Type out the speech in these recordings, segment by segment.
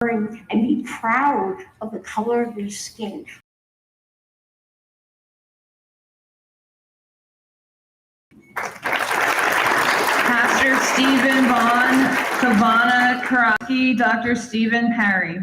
and be proud of the color of your skin. Pastor Stephen Vaughn, Kavana Karaki, Dr. Stephen Parry.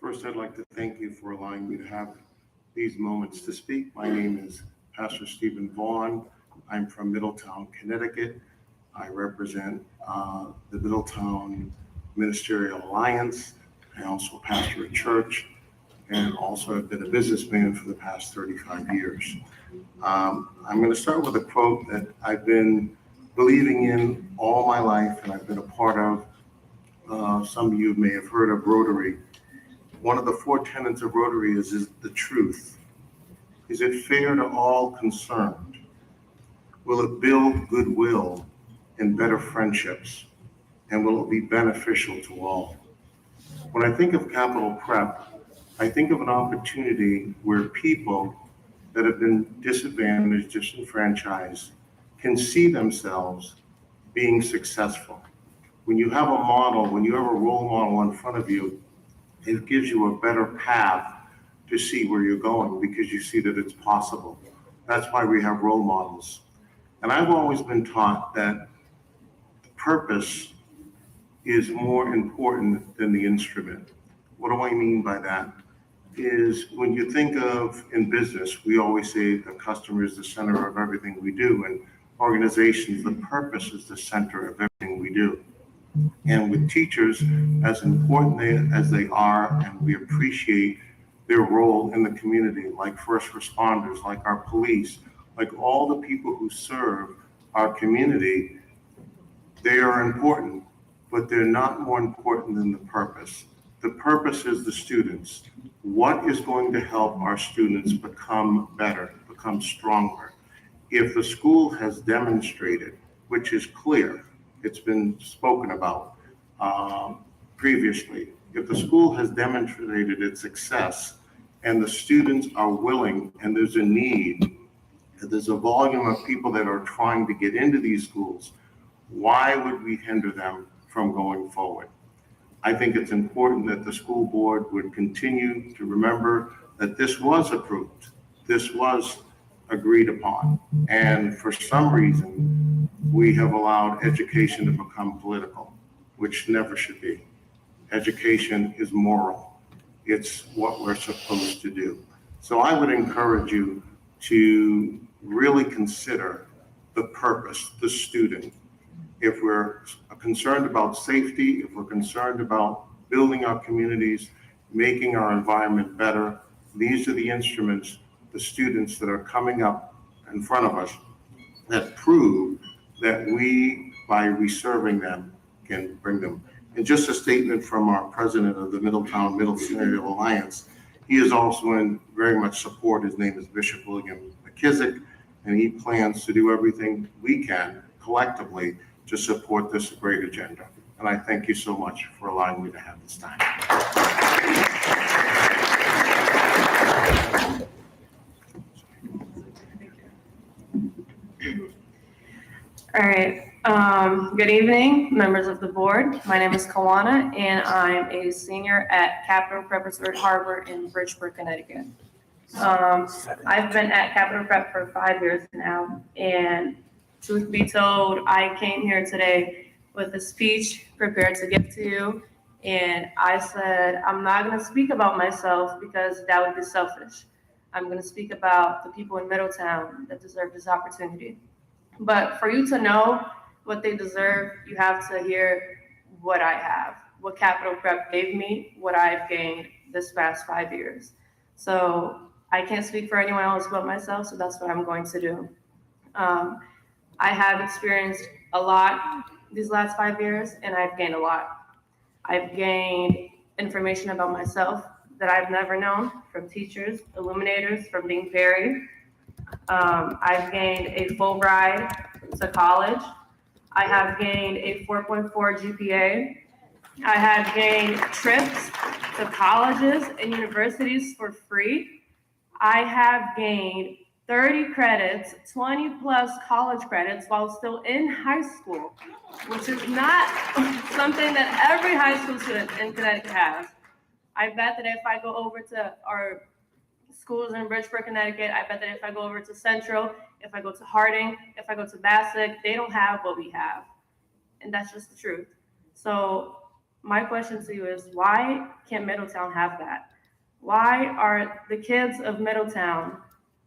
First, I'd like to thank you for allowing me to have these moments to speak. My name is Pastor Stephen Vaughn. I'm from Middletown, Connecticut. I represent the Middletown Ministerial Alliance. I also pastor a church and also have been a businessman for the past 35 years. I'm going to start with a quote that I've been believing in all my life, and I've been a part of. Some of you may have heard of Rotary. One of the 4 tenets of Rotary is the truth. Is it fair to all concerned? Will it build goodwill and better friendships? And will it be beneficial to all? When I think of Capital Prep, I think of an opportunity where people that have been disadvantaged, disenfranchised, can see themselves being successful. When you have a model, when you have a role model in front of you, it gives you a better path to see where you're going because you see that it's possible. That's why we have role models. And I've always been taught that purpose is more important than the instrument. What do I mean by that? Is when you think of in business, we always say the customer is the center of everything we do. And organizations, the purpose is the center of everything we do. And with teachers, as important as they are, and we appreciate their role in the community, like first responders, like our police, like all the people who serve our community, they are important, but they're not more important than the purpose. The purpose is the students. What is going to help our students become better, become stronger? If the school has demonstrated, which is clear, it's been spoken about previously, if the school has demonstrated its success and the students are willing and there's a need, there's a volume of people that are trying to get into these schools, why would we hinder them from going forward? I think it's important that the school board would continue to remember that this was approved, this was agreed upon, and for some reason, we have allowed education to become political, which never should be. Education is moral. It's what we're supposed to do. So I would encourage you to really consider the purpose, the student. If we're concerned about safety, if we're concerned about building our communities, making our environment better, these are the instruments, the students that are coming up in front of us that prove that we, by reserving them, can bring them. And just a statement from our president of the Middletown Ministerial Alliance, he is also in very much support. His name is Bishop William McKissick, and he plans to do everything we can collectively to support this great agenda. And I thank you so much for allowing me to have this time. All right. Good evening, members of the board. My name is Kawana, and I'm a senior at Capital Preparatory Harbor in Bridgeport, Connecticut. I've been at Capital Prep for 5 years now, and truth be told, I came here today with a speech prepared to give to you, and I said, I'm not going to speak about myself because that would be selfish. I'm going to speak about the people in Middletown that deserve this opportunity. But for you to know what they deserve, you have to hear what I have, what Capital Prep gave me, what I've gained this past 5 years. So I can't speak for anyone else but myself, so that's what I'm going to do. I have experienced a lot these last 5 years, and I've gained a lot. I've gained information about myself, that I've never known, from teachers, illuminators, from being Perry. I've gained a full ride to college. I have gained a 4.4 GPA. I have gained trips to colleges and universities for free. I have gained 30 credits, 20 plus college credits while still in high school, which is not something that every high school student in Connecticut has. I bet that if I go over to our schools in Bridgeport, Connecticut, I bet that if I go over to Central, if I go to Harding, if I go to Bassett, they don't have what we have. And that's just the truth. So my question to you is, why can't Middletown have that? Why are the kids of Middletown,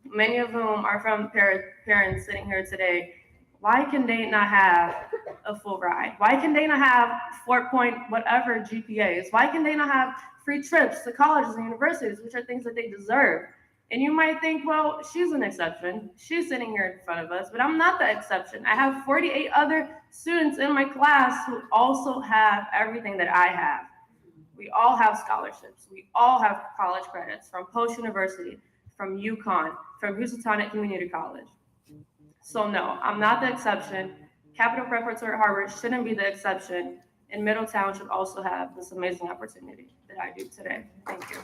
many of whom are from parents sitting here today, why can they not have a full ride? Why can they not have 4 point whatever GPAs? Why can they not have free trips to colleges and universities, which are things that they deserve? And you might think, well, she's an exception. She's sitting here in front of us, but I'm not the exception. I have 48 other students in my class who also have everything that I have. We all have scholarships. We all have college credits from Post University, from UConn, from Housatonic Community College. So no, I'm not the exception. Capital Preparatory Harvard shouldn't be the exception, and Middletown should also have this amazing opportunity that I do today. Thank you.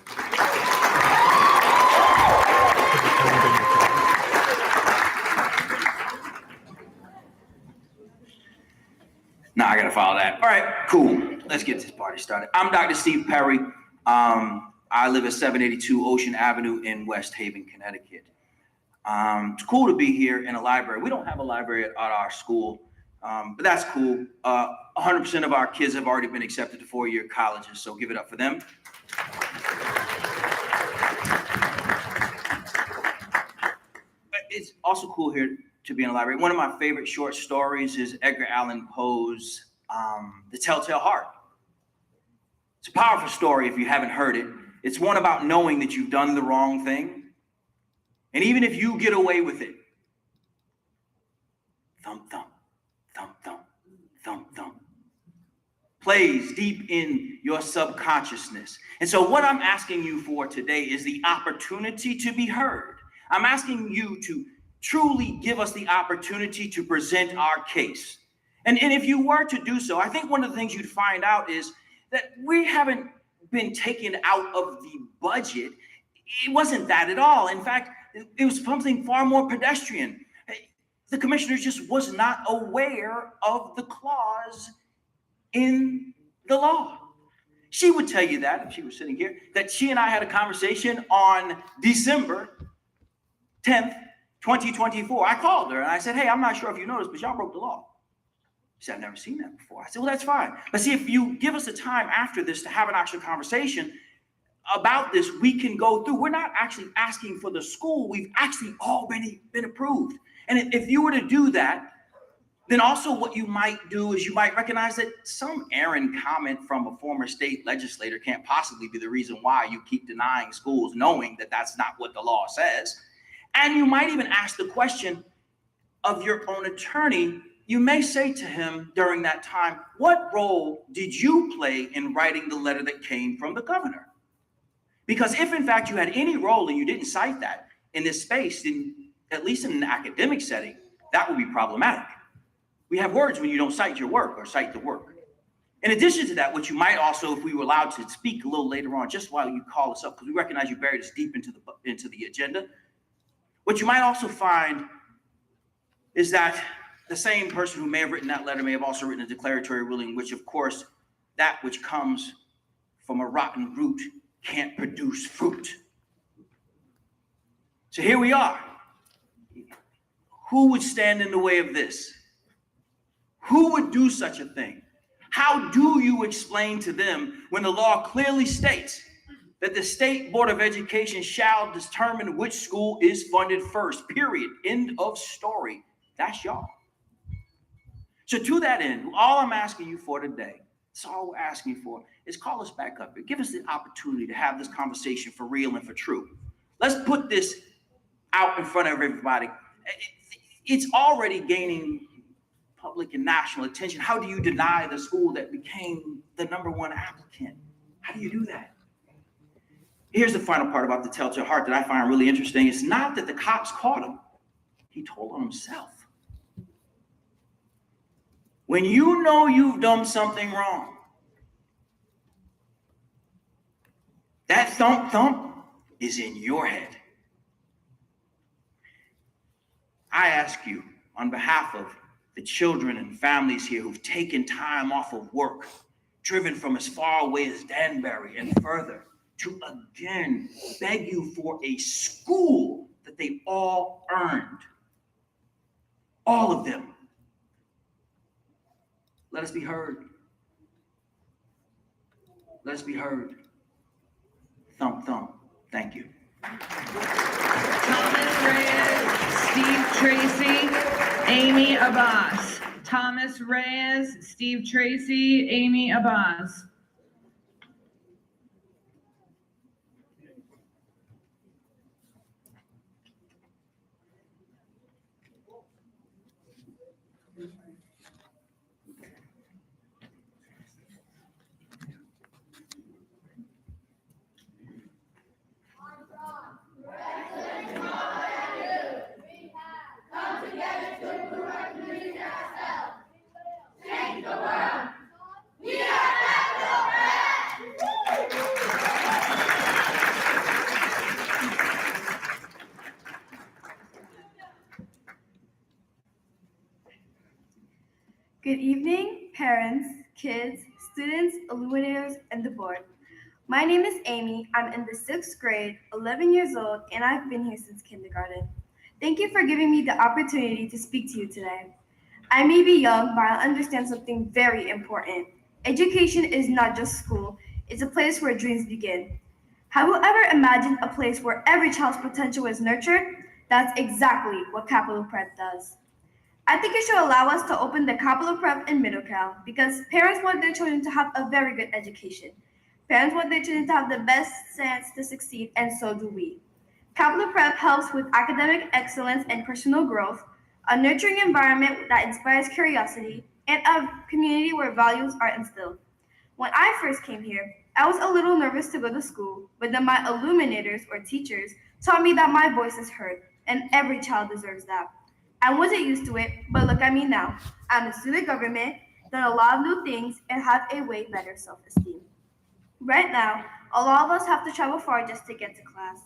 Now I gotta follow that. All right, cool. Let's get this party started. I'm Dr. Steve Perry. I live at 782 Ocean Avenue in West Haven, Connecticut. It's cool to be here in a library. We don't have a library at our school, but that's cool. 100% of our kids have already been accepted to four-year colleges, so give it up for them. But it's also cool here to be in a library. One of my favorite short stories is Edgar Allan Poe's The Telltale Heart. It's a powerful story if you haven't heard it. It's one about knowing that you've done the wrong thing. And even if you get away with it, thump, thump, thump, thump, thump, thump, plays deep in your subconsciousness. And so what I'm asking you for today is the opportunity to be heard. I'm asking you to truly give us the opportunity to present our case. And if you were to do so, I think one of the things you'd find out is that we haven't been taken out of the budget. It wasn't that at all. In fact, it was something far more pedestrian. The commissioner just was not aware of the clause in the law. She would tell you that if she was sitting here, that she and I had a conversation on December 10th, 2024. I called her and I said, hey, I'm not sure if you noticed, but y'all broke the law. She said, I've never seen that before. I said, well, that's fine. But see, if you give us a time after this to have an actual conversation about this, we can go through. We're not actually asking for the school. We've actually already been approved. And if you were to do that, then also what you might do is you might recognize that some errand comment from a former state legislator can't possibly be the reason why you keep denying schools, knowing that that's not what the law says. And you might even ask the question of your own attorney. You may say to him during that time, what role did you play in writing the letter that came from the governor? Because if in fact you had any role and you didn't cite that in this space, then at least in an academic setting, that would be problematic. We have words when you don't cite your work or cite the work. In addition to that, what you might also, if we were allowed to speak a little later on, just while you call us up, because we recognize you buried us deep into the agenda, what you might also find is that the same person who may have written that letter may have also written a declaratory ruling, which of course, that which comes from a rotten root can't produce fruit. So here we are. Who would stand in the way of this? Who would do such a thing? How do you explain to them when the law clearly states that the State Board of Education shall determine which school is funded first, period, end of story? That's y'all. So to that end, all I'm asking you for today, that's all we're asking for, is call us back up here. Give us the opportunity to have this conversation for real and for true. Let's put this out in front of everybody. It's already gaining public and national attention. How do you deny the school that became the #1 applicant? How do you do that? Here's the final part about the telltale heart that I find really interesting. It's not that the cops caught him. He told on himself. When you know you've done something wrong, that thump thump is in your head. I ask you, on behalf of the children and families here who've taken time off of work, driven from as far away as Danbury and further, to again beg you for a school that they all earned. All of them. Let us be heard. Let us be heard. Thump, thump. Thank you. Thomas Reyes, Steve Tracy, Amy Abbas. Thomas Reyes, Steve Tracy, Amy Abbas. Good evening, parents, kids, students, illuminators, and the board. My name is Amy. I'm in the 6th grade, 11 years old, and I've been here since kindergarten. Thank you for giving me the opportunity to speak to you today. I may be young, but I understand something very important. Education is not just school, it's a place where dreams begin. Have you ever imagined a place where every child's potential is nurtured? That's exactly what Capital Prep does. I think it should allow us to open the Capital Prep in Middle Cal because parents want their children to have a very good education. Parents want their children to have the best chance to succeed, and so do we. Capital Prep helps with academic excellence and personal growth, a nurturing environment that inspires curiosity, and a community where values are instilled. When I first came here, I was a little nervous to go to school, but then my illuminators or teachers taught me that my voice is heard, and every child deserves that. I wasn't used to it, but look at me now. I'm in student government, done a lot of new things, and have a way better self-esteem. Right now, a lot of us have to travel far just to get to class.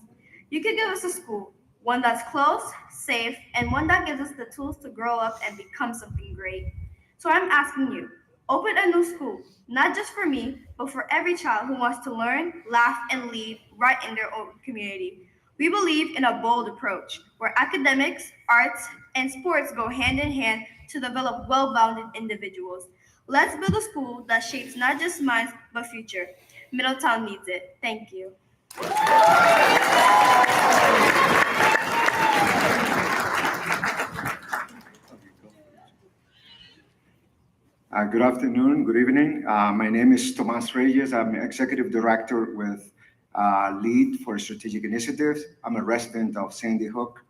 You could give us a school, one that's close, safe, and one that gives us the tools to grow up and become something great. So I'm asking you, open a new school, not just for me, but for every child who wants to learn, laugh, and lead right in their own community. We believe in a bold approach where academics, arts, and sports go hand in hand to develop well-rounded individuals. Let's build a school that shapes not just minds, but future. Middletown needs it. Thank you. Good afternoon, good evening. My name is Tomas Reyes. I'm Executive Director with Lead for Strategic Initiatives. I'm a resident of Sandy Hook.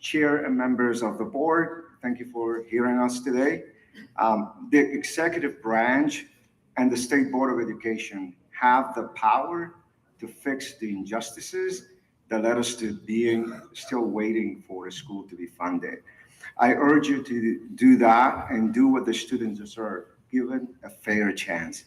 Chair and members of the board, thank you for hearing us today. The executive branch and the State Board of Education have the power to fix the injustices that led us to being still waiting for a school to be funded. I urge you to do that and do what the students deserve, given a fair chance.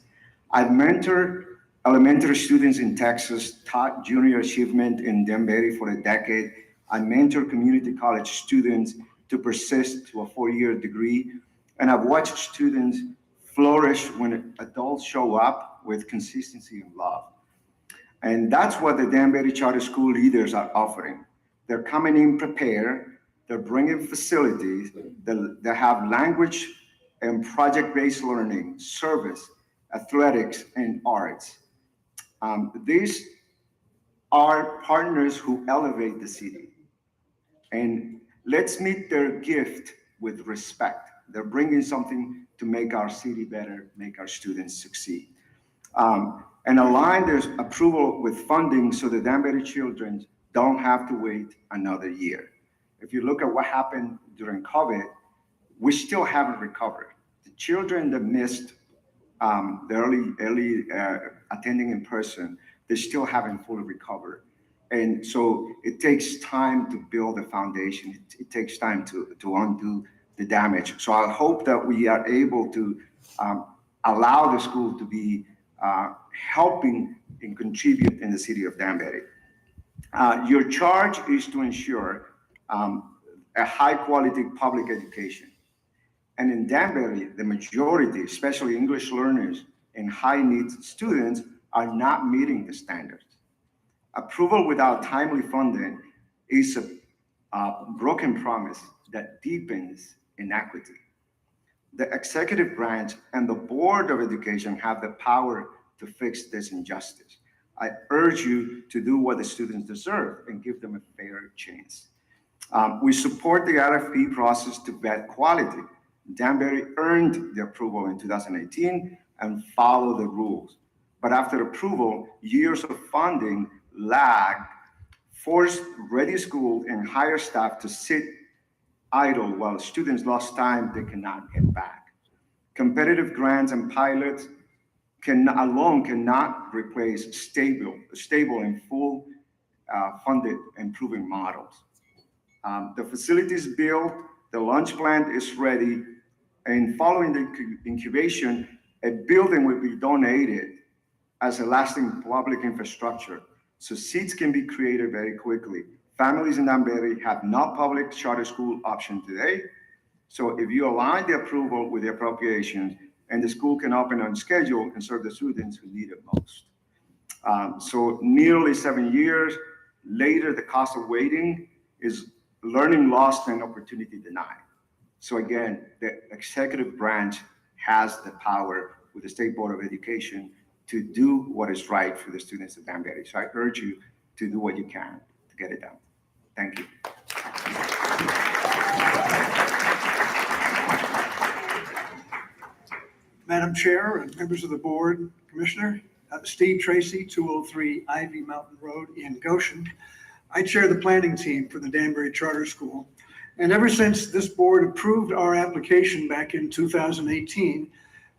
I've mentored elementary students in Texas, taught junior achievement in Danbury for a decade. I mentor community college students to persist to a 4-year degree. And I've watched students flourish when adults show up with consistency and love. And that's what the Danbury Charter School leaders are offering. They're coming in prepared. They're bringing facilities that have language and project-based learning, service, athletics, and arts. These are partners who elevate the city. And let's meet their gift with respect. They're bringing something to make our city better, make our students succeed. And align their approval with funding so the Danbury children don't have to wait another year. If you look at what happened during COVID, we still haven't recovered. The children that missed the early attending in person they still haven't fully recovered. And so it takes time to build a foundation. It takes time to undo the damage. So I hope that we are able to allow the school to be helping and contribute in the city of Danbury. Your charge is to ensure a high quality public education. And in Danbury, the majority, especially English learners and high needs students, are not meeting the standards. Approval without timely funding is a broken promise that deepens inequity. The executive branch and the Board of Education have the power to fix this injustice. I urge you to do what the students deserve and give them a fair chance. We support the RFP process to vet quality. Danbury earned the approval in 2018 and followed the rules. But after approval, years of funding lag forced ready schools and hire staff to sit idle while students lost time they cannot get back. Competitive grants and pilots cannot replace stable and full funded improving models. The facility is built, the launch plant is ready, and following the incubation, a building will be donated as a lasting public infrastructure, so seats can be created very quickly. Families in Danbury have no public charter school option today, so if you align the approval with the appropriations, and the school can open on schedule and serve the students who need it most. So nearly 7 years later, the cost of waiting is learning lost and opportunity denied. So again, the executive branch has the power with the State Board of Education to do what is right for the students of Danbury. So I urge you to do what you can to get it done. Thank you. Madam Chair and members of the board, Commissioner, Steve Tracy, 203 Ivy Mountain Road in Goshen. I chair the planning team for the Danbury Charter School. And ever since this board approved our application back in 2018,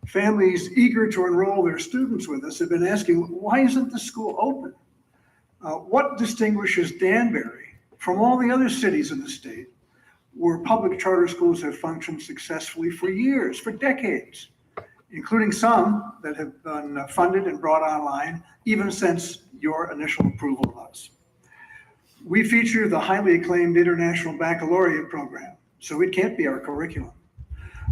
families eager to enroll their students with us have been asking, why isn't the school open? What distinguishes Danbury from all the other cities in the state where public charter schools have functioned successfully for years, for decades, including some that have been funded and brought online even since your initial approval of us? We feature the highly acclaimed International Baccalaureate program, so it can't be our curriculum.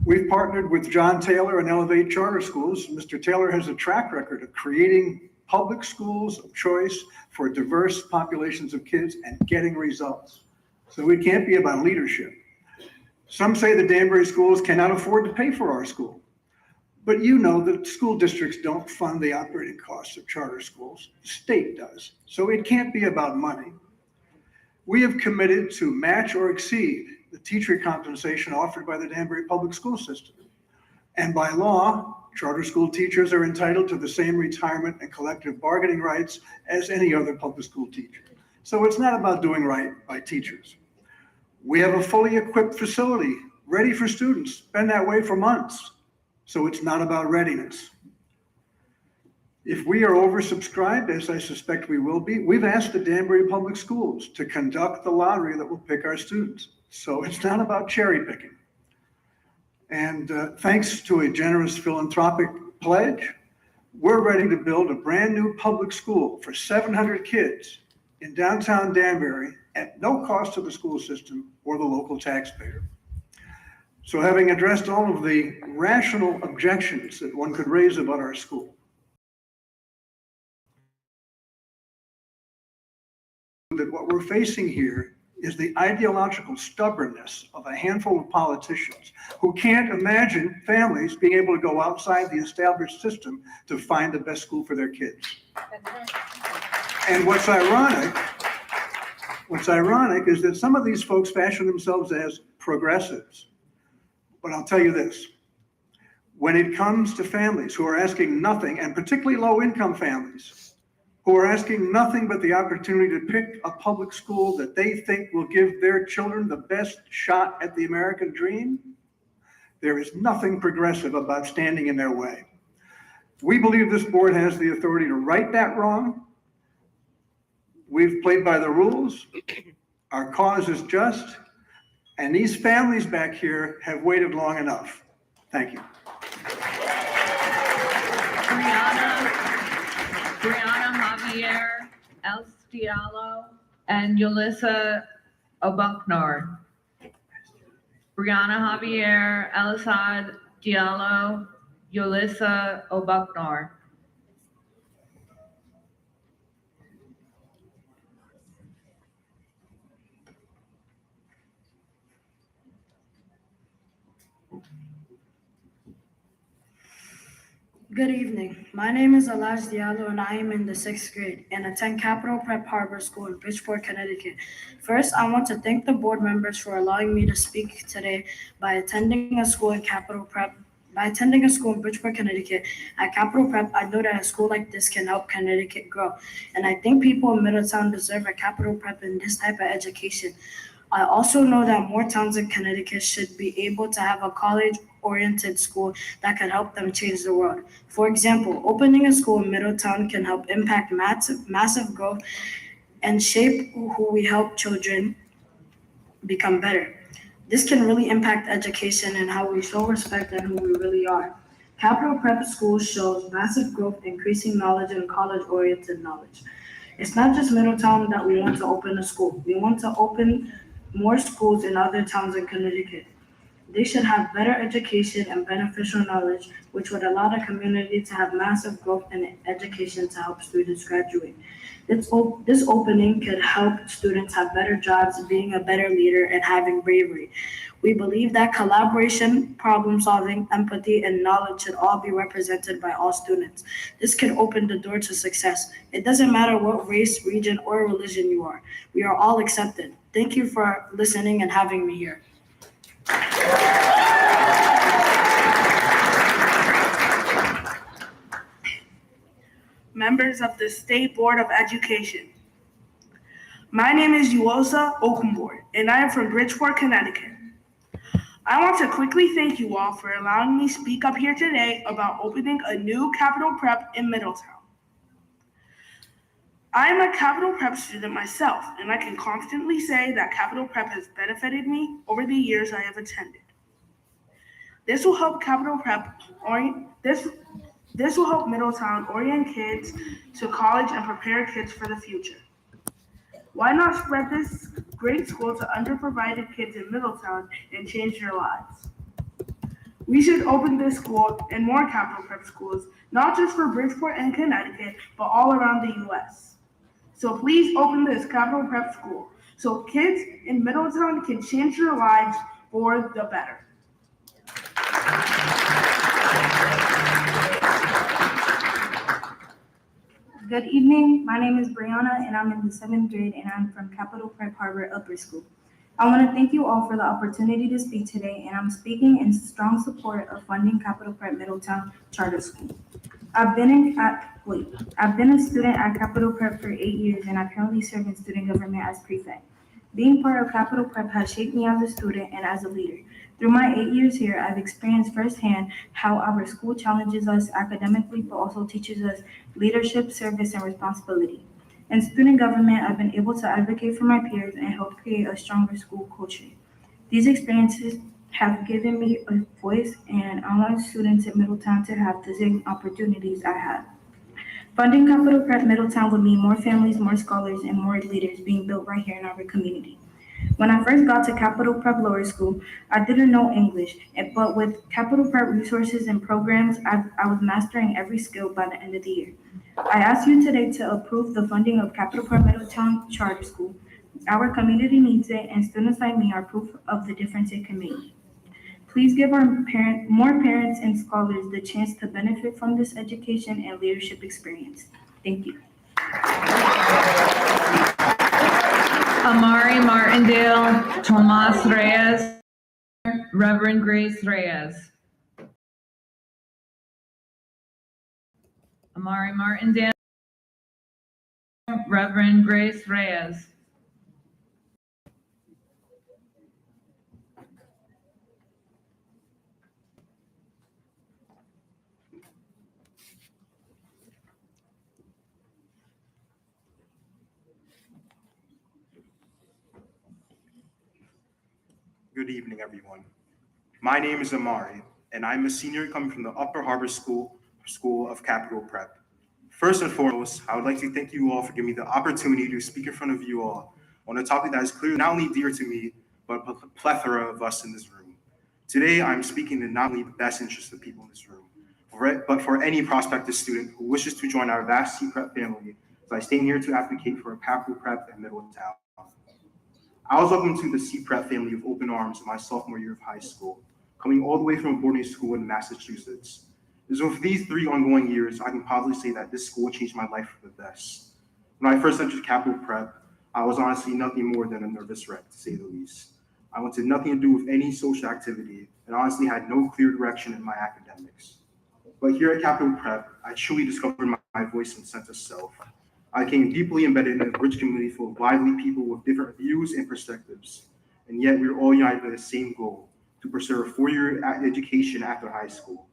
We've partnered with John Taylor and Elevate Charter Schools. Mr. Taylor has a track record of creating public schools of choice for diverse populations of kids and getting results. So it can't be about leadership. Some say the Danbury schools cannot afford to pay for our school. But you know that school districts don't fund the operating costs of charter schools. The state does. So it can't be about money. We have committed to match or exceed the teacher compensation offered by the Danbury public school system. And by law, charter school teachers are entitled to the same retirement and collective bargaining rights as any other public school teacher. So it's not about doing right by teachers. We have a fully equipped facility ready for students, been that way for months. So it's not about readiness. If we are oversubscribed, as I suspect we will be, we've asked the Danbury Public Schools to conduct the lottery that will pick our students. So it's not about cherry picking. And thanks to a generous philanthropic pledge, we're ready to build a brand new public school for 700 kids in downtown Danbury at no cost to the school system or the local taxpayer. So having addressed all of the rational objections that one could raise about our school, that what we're facing here is the ideological stubbornness of a handful of politicians who can't imagine families being able to go outside the established system to find the best school for their kids. And what's ironic is that some of these folks fashion themselves as progressives. But I'll tell you this, when it comes to families who are asking nothing, and particularly low-income families, who are asking nothing but the opportunity to pick a public school that they think will give their children the best shot at the American dream, there is nothing progressive about standing in their way. We believe this board has the authority to right that wrong We've played by the rules. Our cause is just, and these families back here have waited long enough. Thank you. Brianna Javier, Els Diallo, and Yulissa Obuknor. Brianna Javier, Elisad Diallo, Yulissa Obuknor. Good evening. My name is Alaj Diallo and I am in the 6th grade and attend Capital Prep Harbor School in Bridgeport, Connecticut. First, I want to thank the board members for allowing me to speak today by attending a school in Bridgeport, Connecticut. At Capital Prep, I know that a school like this can help Connecticut grow. And I think people in Middletown deserve a Capital Prep in this type of education. I also know that more towns in Connecticut should be able to have a college-oriented school that can help them change the world. For example, opening a school in Middletown can help impact massive growth and shape who we help children become better. This can really impact education and how we show respect and who we really are. Capital Prep School shows massive growth, increasing knowledge and college-oriented knowledge. It's not just Middletown that we want to open a school. We want to open more schools in other towns in Connecticut. They should have better education and beneficial knowledge, which would allow the community to have massive growth in education to help students graduate. This opening could help students have better jobs, being a better leader, and having bravery. We believe that collaboration, problem solving, empathy, and knowledge should all be represented by all students. This can open the door to success. It doesn't matter what race, region, or religion you are. We are all accepted. Thank you for listening and having me here. Members of the State Board of Education. My name is Yuosa Okumbor, and I am from Bridgeport, Connecticut. I want to quickly thank you all for allowing me to speak up here today about opening a new Capital Prep in Middletown. I am a Capital Prep student myself, and I can confidently say that Capital Prep has benefited me over the years I have attended. This will help This will help Middletown orient kids to college and prepare kids for the future. Why not spread this great school to underprovided kids in Middletown and change their lives? We should open this school and more Capital Prep schools, not just for Bridgeport and Connecticut, but all around the U.S. So please open this Capital Prep school so kids in Middletown can change their lives for the better. Good evening. My name is Brianna and I'm in the 7th grade and I'm from Capital Prep Harbor Upper School. I want to thank you all for the opportunity to speak today, and I'm speaking in strong support of funding Capital Prep Middletown Charter School. I've been a student at Capital Prep for 8 years and I currently serve in student government as prefect. Being part of Capital Prep has shaped me as a student and as a leader. Through my 8 years here, I've experienced firsthand how our school challenges us academically, but also teaches us leadership, service, and responsibility. In student government, I've been able to advocate for my peers and help create a stronger school culture. These experiences have given me a voice and allowed students in Middletown to have the same opportunities I had. Funding Capital Prep Middletown would mean more families, more scholars, and more leaders being built right here in our community. When I first got to Capital Prep Lower School, I didn't know English, but with Capital Prep resources and programs, I was mastering every skill by the end of the year. I ask you today to approve the funding of Capital Prep Middletown Charter School. Our community needs it, and students like me are proof of the difference it can make. Please give more parents and scholars the chance to benefit from this education and leadership experience. Thank you. Amari Martindale, Tomas Reyes, Reverend Grace Reyes. Amari Martindale, Reverend Grace Reyes. Good evening, everyone. My name is Amari, and I'm a senior coming from the Upper Harbor School of Capital Prep. First and foremost, I would like to thank you all for giving me the opportunity to speak in front of you all on a topic that is clearly not only dear to me, but a plethora of us in this room. Today, I'm speaking in not only the best interest of people in this room, but for any prospective student who wishes to join our vast C-Prep family, as I stand here to advocate for a Capital Prep in Middletown. I was welcomed to the C-Prep family with open arms in my sophomore year of high school, coming all the way from a boarding school in Massachusetts. It was with these 3 ongoing years, I can positively say that this school changed my life for the best. When I first entered Capital Prep, I was honestly nothing more than a nervous wreck, to say the least. I wanted nothing to do with any social activity and honestly had no clear direction in my academics. But here at Capital Prep, I truly discovered my voice and sense of self. I became deeply embedded in a rich community full of lively people with different views and perspectives. And yet we're all united by the same goal, to pursue a 4-year education after high school.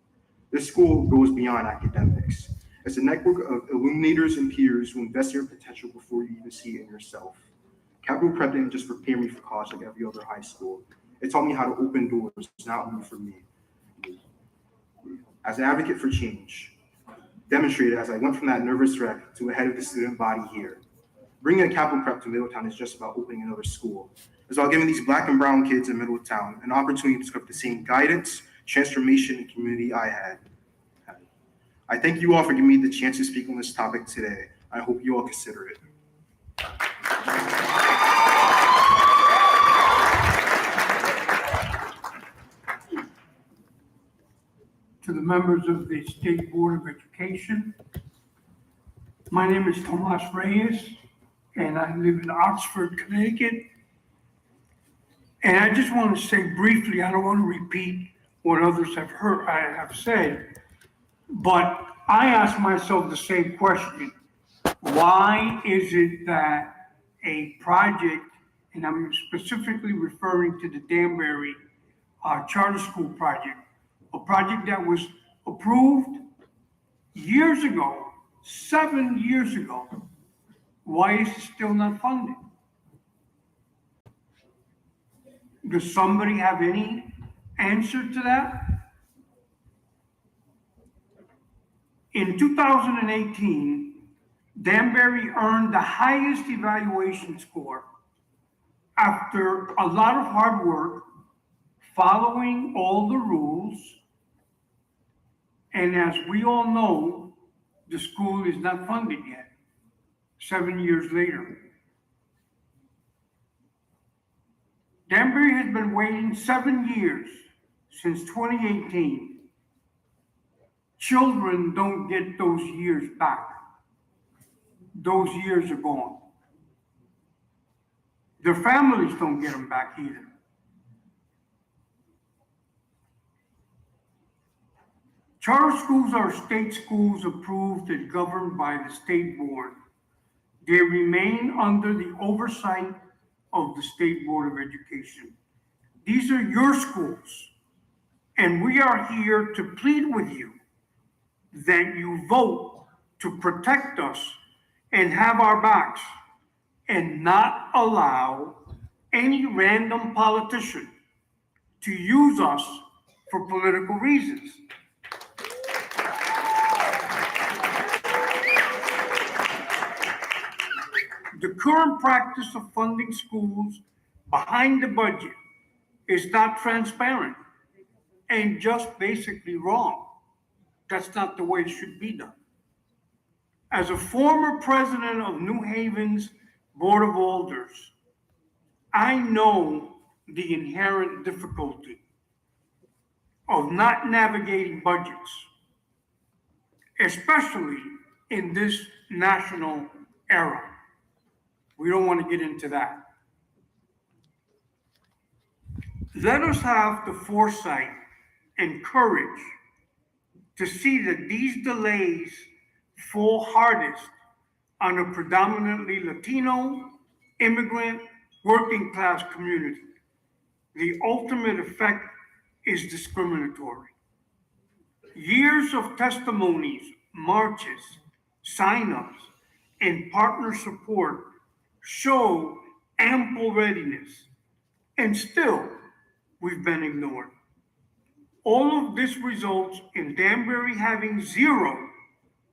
This school goes beyond academics. It's a network of illuminators and peers who invest in your potential before you even see it in yourself. Capital Prep didn't just prepare me for college like every other high school. It taught me how to open doors, not only for me. As an advocate for change, demonstrated as I went from that nervous wreck to a head of the student body here. Bringing a Capital Prep to Middletown is just about opening another school. It's about giving these Black and brown kids in Middletown an opportunity to discover the same guidance, transformation, and community I had. I thank you all for giving me the chance to speak on this topic today. I hope you all consider it. To the members of the State Board of Education. My name is Tomas Reyes, and I live in Oxford, Connecticut. And I just want to say briefly, I don't want to repeat what others have said, but I ask myself the same question. Why is it that a project, and I'm specifically referring to the Danbury Charter School project, a project that was approved years ago, 7 years ago. Why is it still not funded? Does somebody have any answer to that? In 2018, Danbury earned the highest evaluation score after a lot of hard work, following all the rules. And as we all know, the school is not funded yet, 7 years later. Danbury has been waiting 7 years, since 2018. Children don't get those years back. Those years are gone. Their families don't get them back either. Charter schools are state schools approved and governed by the state board. They remain under the oversight of the State Board of Education. These are your schools, and we are here to plead with you that you vote to protect us and have our backs, and not allow any random politician to use us for political reasons. The current practice of funding schools behind the budget is not transparent and just basically wrong. That's not the way it should be done. As a former president of New Haven's Board of Alders, I know the inherent difficulty of not navigating budgets, especially in this national era. We don't want to get into that. Let us have the foresight and courage to see that these delays fall hardest on a predominantly Latino, immigrant, working class community. The ultimate effect is discriminatory. Years of testimonies, marches, signups, and partner support show ample readiness. And still, we've been ignored. All of this results in Danbury having 0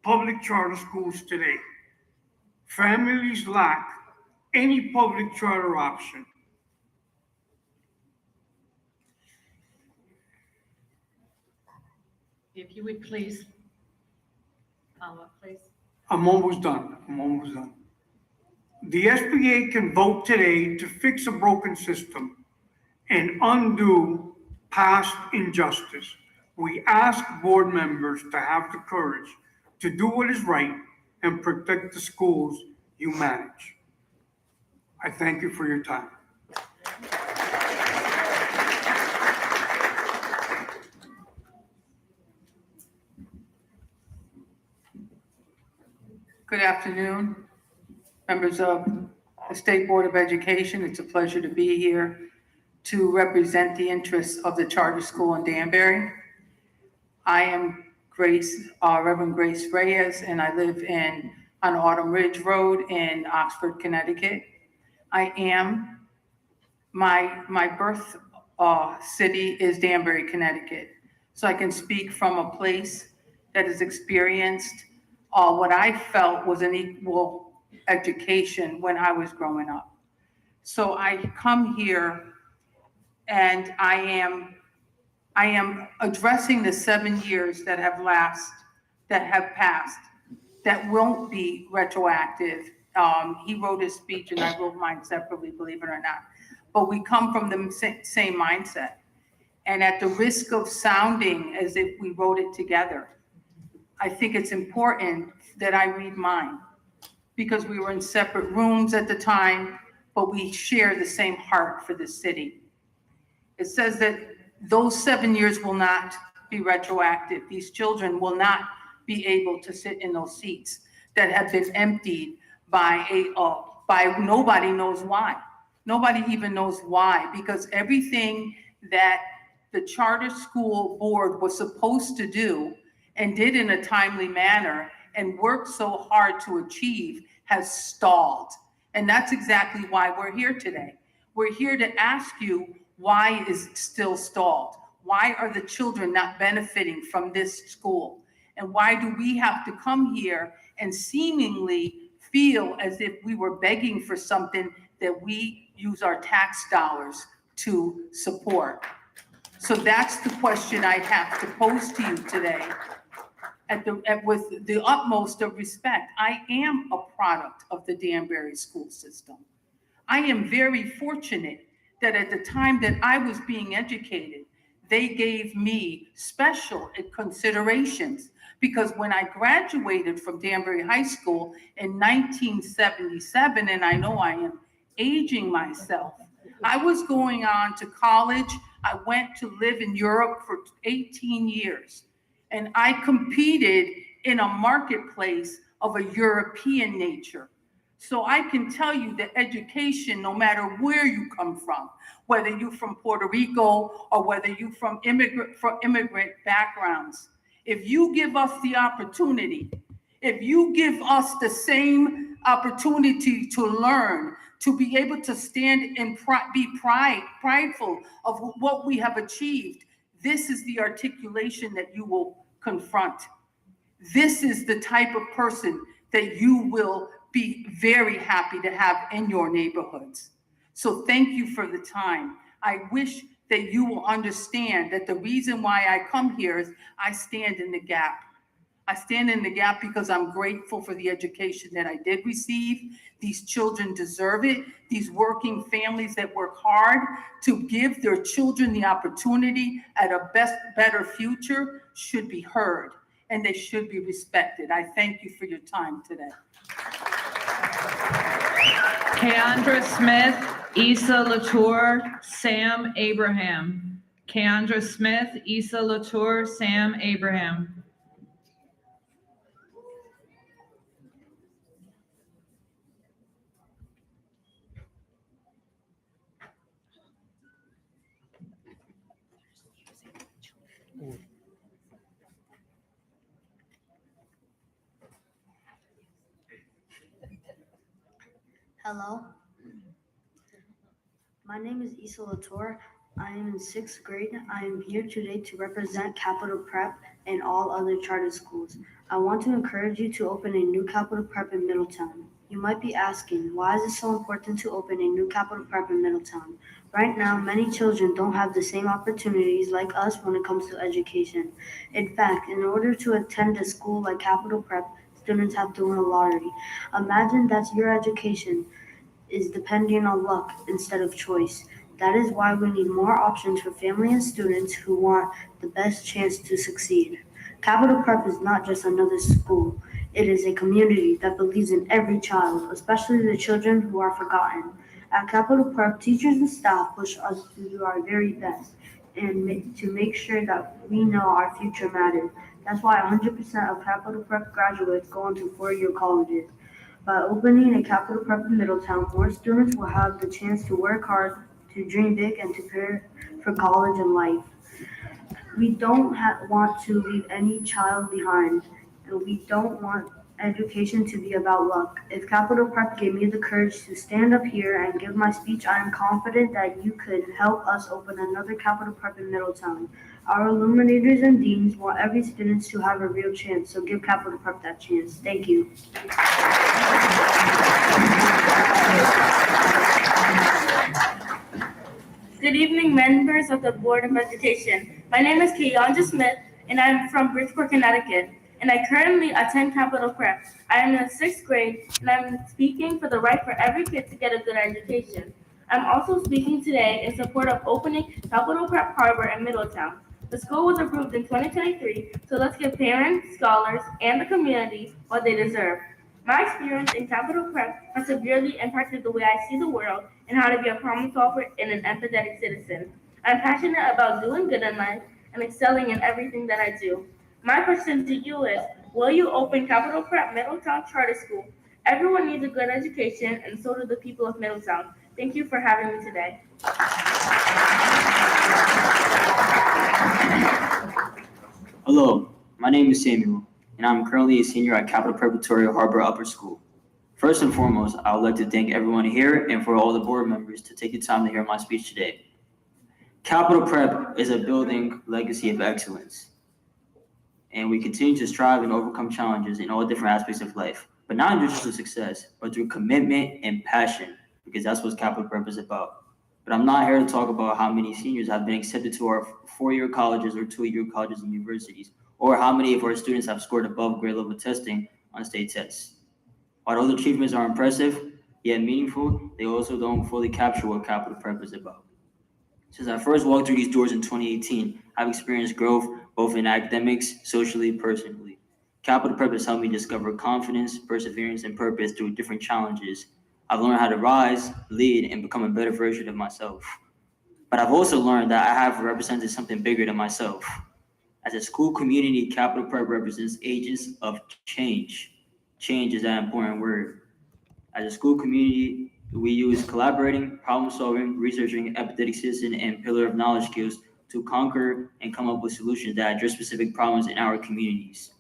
public charter schools today. Families lack any public charter option. If you would please, please. I'm almost done. The SBA can vote today to fix a broken system and undo past injustice. We ask board members to have the courage to do what is right and protect the schools you manage. I thank you for your time. Good afternoon, members of the State Board of Education. It's a pleasure to be here to represent the interests of the charter school in Danbury. I am Reverend Grace Reyes, and I live on Autumn Ridge Road in Oxford, Connecticut. My birth city is Danbury, Connecticut. So I can speak from a place that has experienced what I felt was an equal education when I was growing up. So I come here and I am addressing the 7 years that have passed, that won't be retroactive. He wrote his speech and I wrote mine separately, believe it or not. But we come from the same mindset. And at the risk of sounding as if we wrote it together, I think it's important that I read mine because we were in separate rooms at the time, but we share the same heart for the city. It says that those 7 years will not be retroactive. These children will not be able to sit in those seats that have been emptied by nobody knows why. Nobody even knows why, because everything that the charter school board was supposed to do and did in a timely manner and worked so hard to achieve has stalled. And that's exactly why we're here today. We're here to ask you, why is it still stalled? Why are the children not benefiting from this school? And why do we have to come here and seemingly feel as if we were begging for something that we use our tax dollars to support? So that's the question I have to pose to you today. With the utmost of respect, I am a product of the Danbury school system. I am very fortunate that at the time that I was being educated, they gave me special considerations, because when I graduated from Danbury High School in 1977, and I know I am aging myself, I was going on to college. I went to live in Europe for 18 years. And I competed in a marketplace of a European nature. So I can tell you that education, no matter where you come from, whether you're from Puerto Rico or whether you're from immigrant backgrounds, if you give us the opportunity, if you give us the same opportunity to learn, to be able to stand and be prideful of what we have achieved, this is the articulation that you will confront. This is the type of person that you will be very happy to have in your neighborhoods. So thank you for the time. I wish that you will understand that the reason why I come here is I stand in the gap. I stand in the gap because I'm grateful for the education that I did receive. These children deserve it. These working families that work hard to give their children the opportunity at a better future should be heard, and they should be respected. I thank you for your time today. Keandra Smith, Issa Latour, Sam Abraham. Keandra Smith, Issa Latour, Sam Abraham. Hello. My name is Issa Latour. I am in sixth grade. I am here today to represent Capital Prep and all other charter schools. I want to encourage you to open a new Capital Prep in Middletown. You might be asking, why is it so important to open a new Capital Prep in Middletown? Right now, many children don't have the same opportunities like us when it comes to education. In fact, in order to attend a school like Capital Prep, students have to win a lottery. Imagine that's your education is depending on luck instead of choice. That is why we need more options for family and students who want the best chance to succeed. Capital Prep is not just another school. It is a community that believes in every child, especially the children who are forgotten. At Capital Prep, teachers and staff push us to do our very best and to make sure that we know our future matters. That's why 100% of Capital Prep graduates go into four-year colleges. By opening a Capital Prep in Middletown, more students will have the chance to work hard, to dream big, and to prepare for college and life. We don't want to leave any child behind, and we don't want education to be about luck. If Capital Prep gave me the courage to stand up here and give my speech, I am confident that you could help us open another Capital Prep in Middletown. Our illuminators and deans want every student to have a real chance, so give Capital Prep that chance. Thank you. Good evening, members of the Board of Education. My name is Keandra Smith, and I'm from Bridgeport, Connecticut, and I currently attend Capital Prep. I am in the sixth grade, and I'm speaking for the right for every kid to get a good education. I'm also speaking today in support of opening Capital Prep Harbor in Middletown. The school was approved in 2023, so let's give parents, scholars, and the community what they deserve. My experience in Capital Prep has severely impacted the way I see the world and how to be a problem solver and an empathetic citizen. I'm passionate about doing good in life and excelling in everything that I do. My question to you is, will you open Capital Prep Middletown Charter School? Everyone needs a good education, and so do the people of Middletown. Thank you for having me today. Hello, my name is Samuel, and I'm currently a senior at Capital Preparatory Harbor Upper School. First and foremost, I would like to thank everyone here and for all the board members to take the time to hear my speech today. Capital Prep is a building legacy of excellence, and we continue to strive and overcome challenges in all different aspects of life, but not just through success, but through commitment and passion, because that's what Capital Prep is about. But I'm not here to talk about how many seniors have been accepted to our four-year colleges or two-year colleges and universities, or how many of our students have scored above grade level testing on state tests. While those achievements are impressive, yet meaningful, they also don't fully capture what Capital Prep is about. Since I first walked through these doors in 2018, I've experienced growth both in academics, socially, personally. Capital Prep has helped me discover confidence, perseverance, and purpose through different challenges. I've learned how to rise, lead, and become a better version of myself. But I've also learned that I have represented something bigger than myself. As a school community, Capital Prep represents agents of change. Change is that important word. As a school community, we use collaborating, problem solving, researching, empathetic citizen, and pillar of knowledge skills to conquer and come up with solutions that address specific problems in our communities,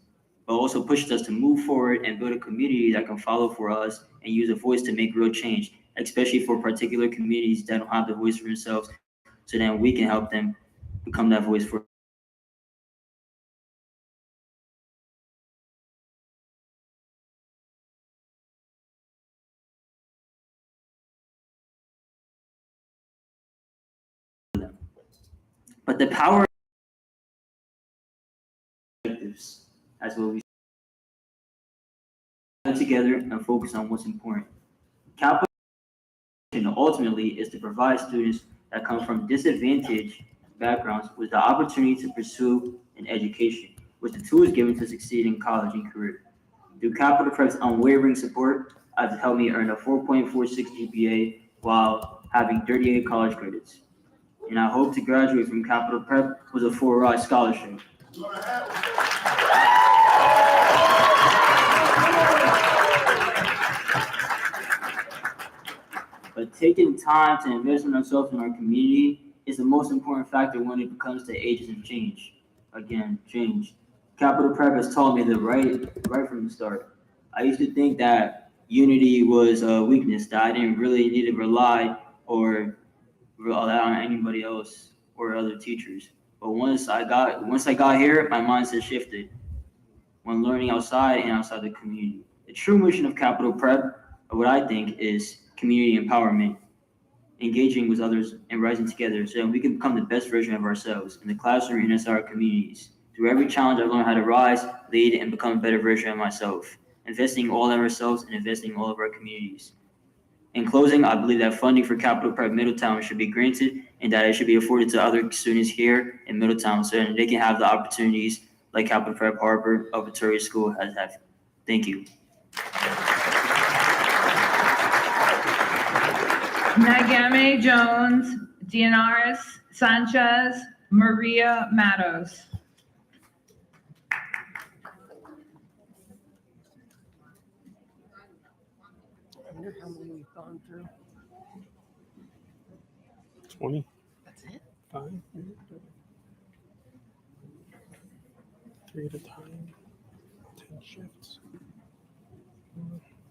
but also pushes us to move forward and build a community that can follow for us and use a voice to make real change, especially for particular communities that don't have the voice for themselves, so then we can help them become that voice for them. But the power as well we together and focus on what's important. Capital ultimately is to provide students that come from disadvantaged backgrounds with the opportunity to pursue an education, with the tools given to succeed in college and career. Through Capital Prep's unwavering support, has helped me earn a 4.46 GPA while having 38 college credits. And I hope to graduate from Capital Prep with a full ride scholarship. But taking time to invest in ourselves and our community is the most important factor when it comes to agents of change. Again, change. Capital Prep has taught me right from the start. I used to think that unity was a weakness, that I didn't really need to rely or rely on anybody else or other teachers. But once I got here, my mindset shifted when learning outside and outside the community. The true mission of Capital Prep, or what I think, is community empowerment, engaging with others and rising together so that we can become the best version of ourselves in the classroom and inside our communities. Through every challenge, I've learned how to rise, lead, and become a better version of myself, investing all of ourselves and investing in all of our communities. In closing, I believe that funding for Capital Prep Middletown should be granted and that it should be afforded to other students here in Middletown so that they can have the opportunities like Capital Prep Harbor Preparatory School has had. Thank you. Nagame Jones, Dianaris Sanchez, Maria Matos. I wonder how many we've gone through. 20. That's it? 5? 3 at a time. 10 shifts.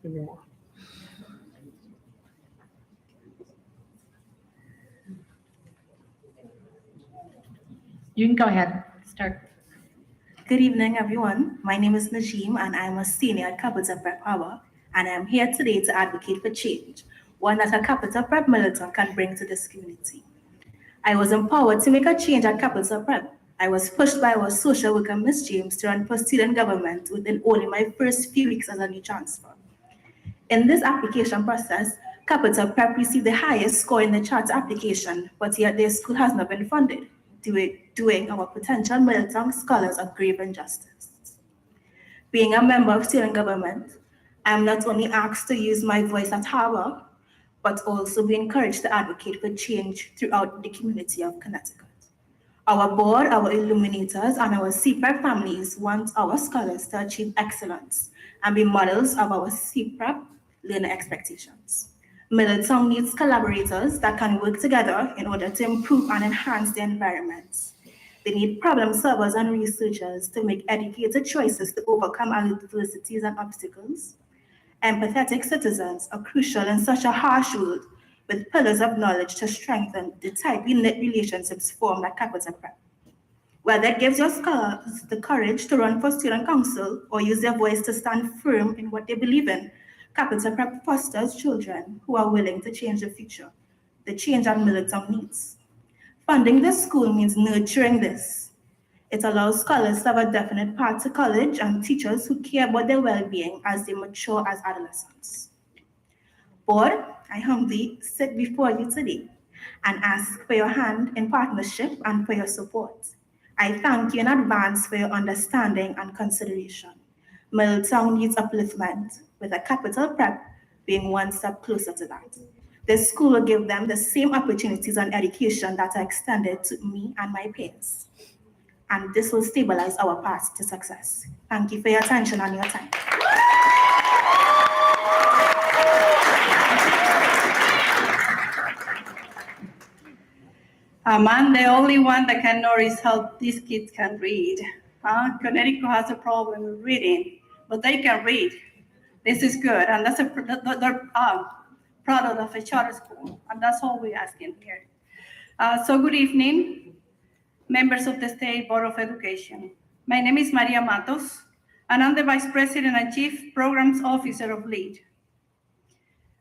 Maybe more. You can go ahead. Start. Good evening, everyone. My name is Najim, and I'm a senior at Capital Prep Harbor, and I'm here today to advocate for change, one that a Capital Prep Middleton can bring to this community. I was empowered to make a change at Capital Prep. I was pushed by our social worker, Ms. James, to run for student government within only my first few weeks as a new transfer. In this application process, Capital Prep received the highest score in the charter application, but yet their school has not been funded, doing our potential Middletown scholars a grave injustice. Being a member of student government, I am not only asked to use my voice at Harbor, but also be encouraged to advocate for change throughout the community of Connecticut. Our board, our illuminators, and our CPREP families want our scholars to achieve excellence and be models of our CPREP learner expectations. Middletown needs collaborators that can work together in order to improve and enhance the environment. They need problem solvers and researchers to make educated choices to overcome adversities and obstacles. Empathetic citizens are crucial in such a harsh world, with pillars of knowledge to strengthen the tightly knit relationships formed at Capital Prep. Whether it gives your scholars the courage to run for student council or use their voice to stand firm in what they believe in, Capital Prep fosters children who are willing to change the future, the change that Middletown needs. Funding this school means nurturing this. It allows scholars to have a definite path to college and teachers who care about their well-being as they mature as adolescents. Board, I humbly sit before you today and ask for your hand in partnership and for your support. I thank you in advance for your understanding and consideration. Middletown needs upliftment, with a Capital Prep being one step closer to that. This school will give them the same opportunities and education that are extended to me and my peers. And this will stabilize our path to success. Thank you for your attention and your time. I'm the only one that can notice how these kids can read. Connecticut has a problem with reading, but they can read. This is good, and that's they're product of a charter school, and that's all we're asking here. So good evening, members of the State Board of Education. My name is Maria Matos, and I'm the Vice President and Chief Programs Officer of LEAD.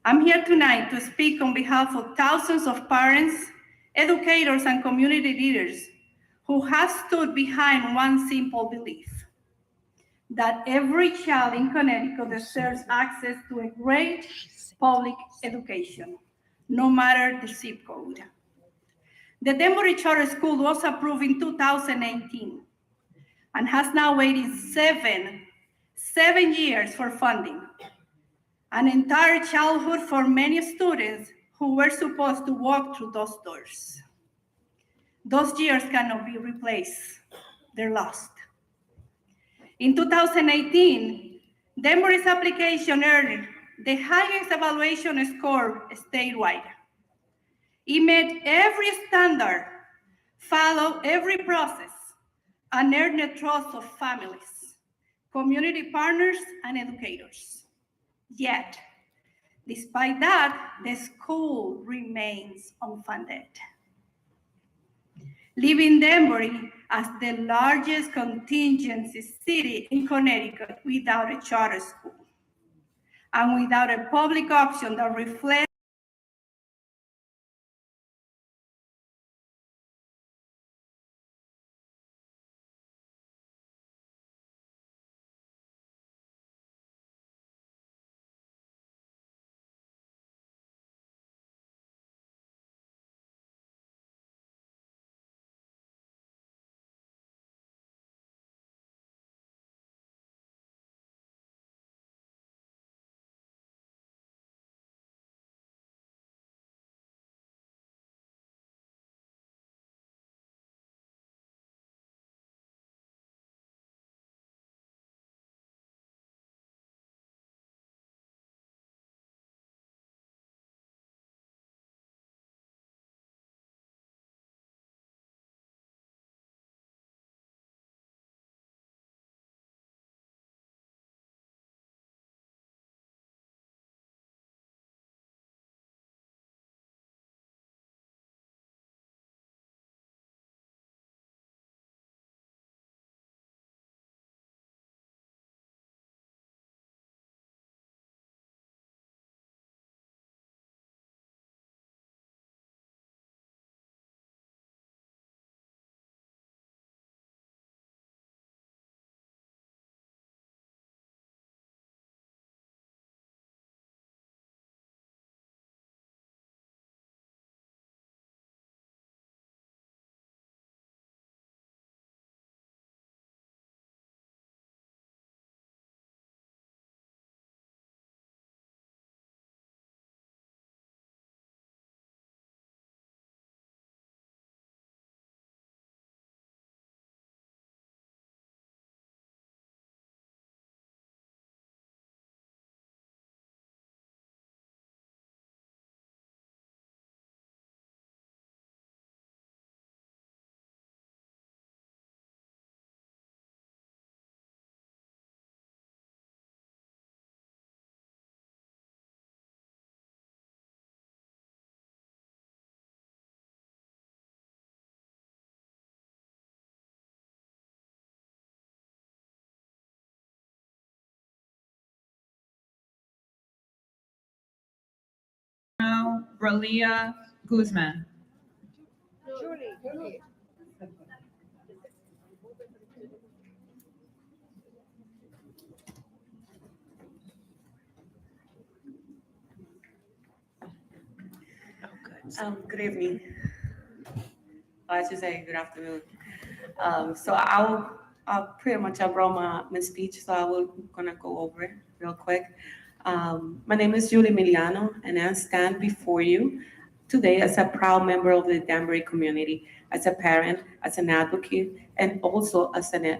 I'm here tonight to speak on behalf of thousands of parents, educators, and community leaders who have stood behind one simple belief: that every child in Connecticut deserves access to a great public education, no matter the zip code. The Danbury Charter School was approved in 2018 and has now waited seven years for funding, an entire childhood for many students who were supposed to walk through those doors. Those years cannot be replaced. They're lost. In 2018, Danbury's application earned the highest evaluation score statewide. It met every standard, followed every process, and earned the trust of families, community partners, and educators. Yet, despite that, the school remains remains unfunded, leaving Danbury as the largest contingency city in Connecticut without a charter school and without a public option that reflects Ralia Guzman. Good evening. I should say good afternoon. I'll pretty much I wrote my speech, so I will gonna go over it real quick. My name is Julie Miliano, and I stand before you today as a proud member of the Danbury community, as a parent, as an advocate, and also as an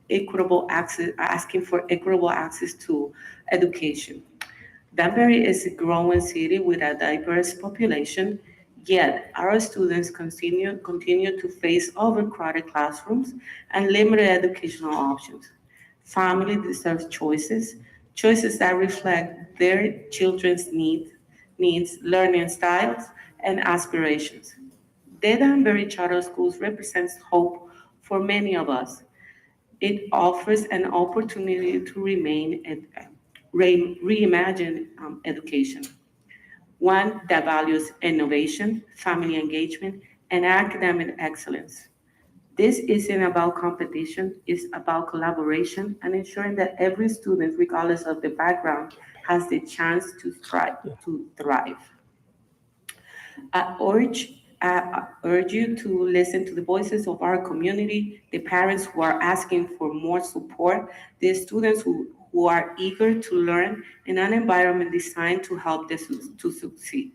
equitable access, asking for equitable access to education. Danbury is a growing city with a diverse population, yet our students continue to face overcrowded classrooms and limited educational options. Family deserves choices that reflect their children's needs, learning styles, and aspirations. The Danbury Charter Schools represents hope for many of us. It offers an opportunity to reimagine education, one that values innovation, family engagement, and academic excellence. This isn't about competition, it's about collaboration and ensuring that every student, regardless of the background, has the chance to thrive. I urge you to listen to the voices of our community, the parents who are asking for more support, the students who are eager to learn in an environment designed to help them to succeed.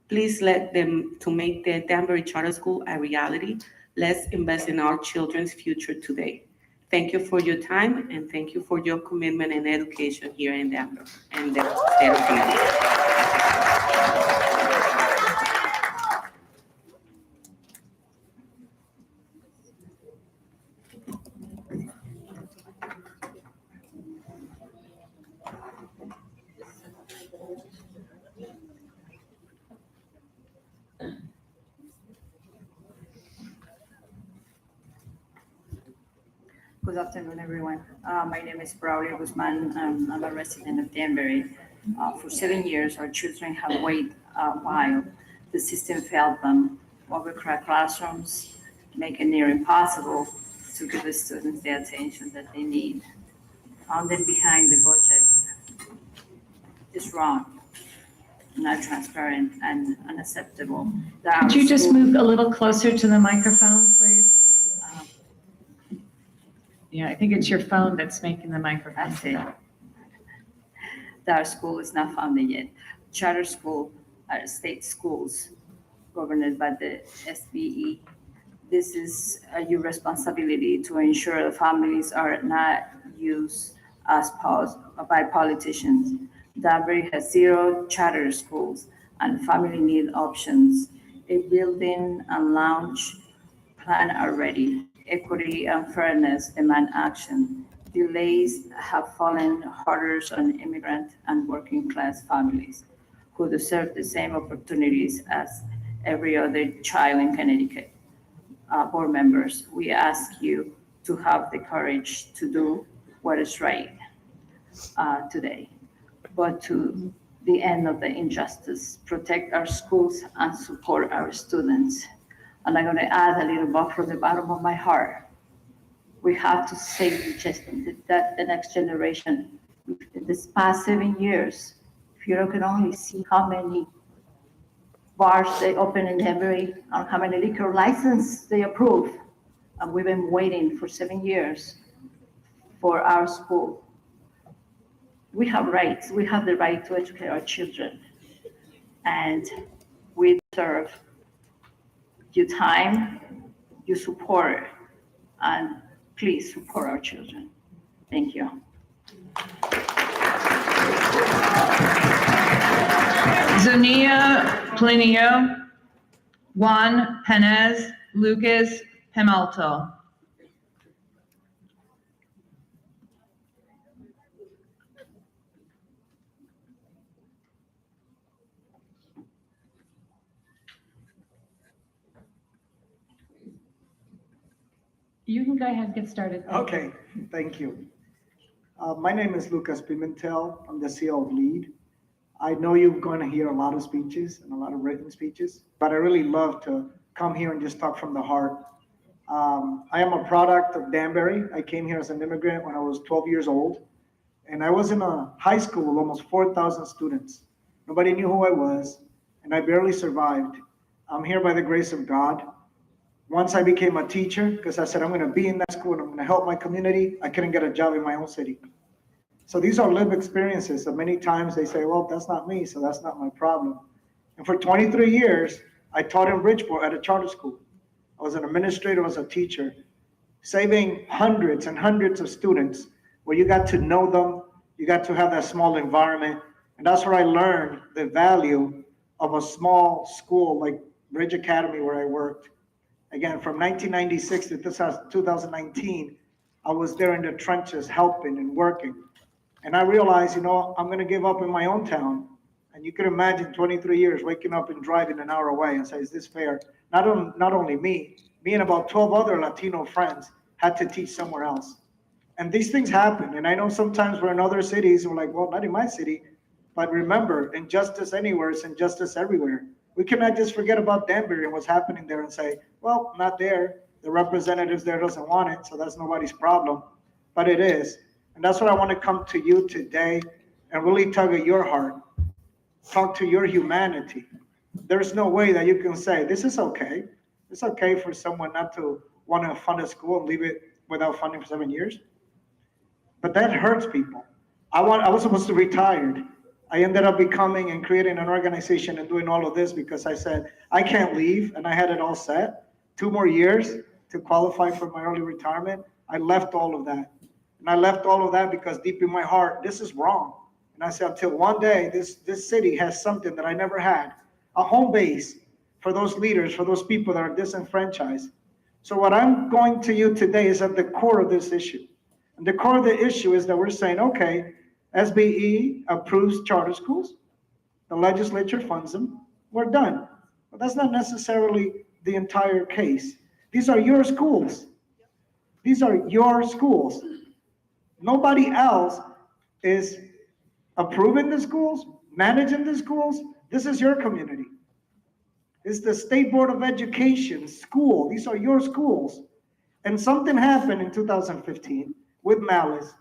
Please let them to make the Danbury Charter School a reality. Let's invest in our children's future today. Thank you for your time and thank you for your commitment and education here in Denver and the state of Connecticut. Good afternoon, everyone. My name is Braulio Guzman. I'm a resident of Danbury. For 7 years, our children have waited while the system failed them, overcrowded classrooms, make it near impossible to give the students the attention that they need. Funding behind the budget is wrong, not transparent, and unacceptable. Could you just move a little closer to the microphone, please? Yeah, I think it's your phone that's making the microphone. I see. That our school is not funded yet. Charter school are state schools governed by the SBE. This is your responsibility to ensure the families are not used as by politicians. Danbury has 0 charter schools and family need options. A building and lounge plan are ready. Equity and fairness demand action. Delays have fallen harder on immigrant and working class families who deserve the same opportunities as every other child in Connecticut. Board members, we ask you to have the courage to do what is right today, but to the end of the injustice, protect our schools and support our students. And I'm going to add a little bit from the bottom of my heart. We have to save the next generation. In this past 7 years, if you can only see how many bars they open in Danbury and how many liquor licenses they approve. And we've been waiting for 7 years for our school. We have rights. We have the right to educate our children. And we deserve your time, your support, and please support our children. Thank you. Zania Plinio, Juan Penez, Lucas Pimalto. You can go ahead and get started. Okay, thank you. My name is Lucas Pimentel. I'm the CEO of LEAD. I know you're going to hear a lot of speeches and a lot of written speeches, but I really love to come here and just talk from the heart. I am a product of Danbury. I came here as an immigrant when I was 12 years old, and I was in a high school with almost 4,000 students. Nobody knew who I was, and I barely survived. I'm here by the grace of God. Once I became a teacher, because I said, I'm going to be in that school and I'm going to help my community, I couldn't get a job in my own city. So these are lived experiences. So many times they say, well, that's not me, so that's not my problem. And for 23 years, I taught in Bridgeport at a charter school. I was an administrator, I was a teacher, saving hundreds and hundreds of students where you got to know them, you got to have that small environment. And that's where I learned the value of a small school like Bridge Academy where I worked. Again, from 1996 to 2019, I was there in the trenches helping and working. And I realized, I'm going to give up in my own town. And you could imagine 23 years waking up and driving an hour away and say, is this fair? Not only me and about 12 other Latino friends had to teach somewhere else. And these things happen. And I know sometimes we're in other cities and we're like, well, not in my city. But remember, injustice anywhere is injustice everywhere. We cannot just forget about Danbury and what's happening there and say, well, not there. The representatives there doesn't want it, so that's nobody's problem. But it is. And that's what I want to come to you today and really tug at your heart. Talk to your humanity. There's no way that you can say, this is okay. It's okay for someone not to want to fund a school and leave it without funding for 7 years. But that hurts people. I was supposed to be retired. I ended up becoming and creating an organization and doing all of this because I said, I can't leave, and I had it all set. 2 more years to qualify for my early retirement. I left all of that. And I left all of that because deep in my heart, this is wrong. And I said, until one day, this city has something that I never had, a home base for those leaders, for those people that are disenfranchised. So what I'm going to you today is at the core of this issue. And the core of the issue is that we're saying, okay, SBE approves charter schools. The legislature funds them. We're done. But that's not necessarily the entire case. These are your schools. These are your schools. Nobody else is approving the schools, managing the schools. This is your community. It's the State Board of Education school. These are your schools. And something happened in 2015 with malice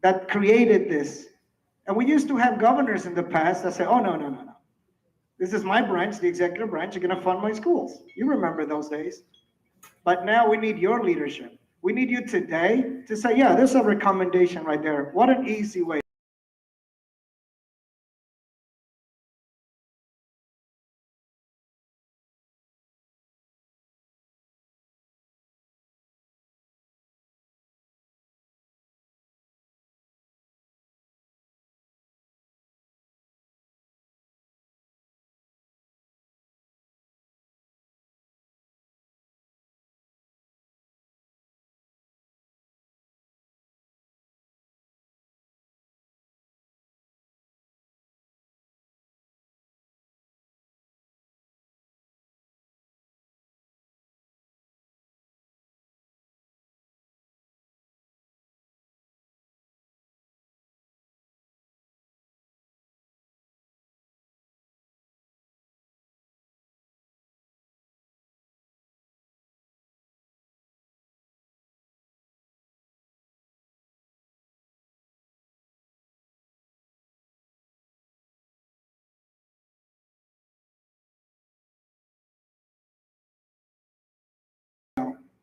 that created this. And we used to have governors in the past that say, oh, no, no, no, no. This is my branch, the executive branch. You're going to fund my schools. You remember those days. But now we need your leadership. We need you today to say, yeah, there's a recommendation right there. What an easy way.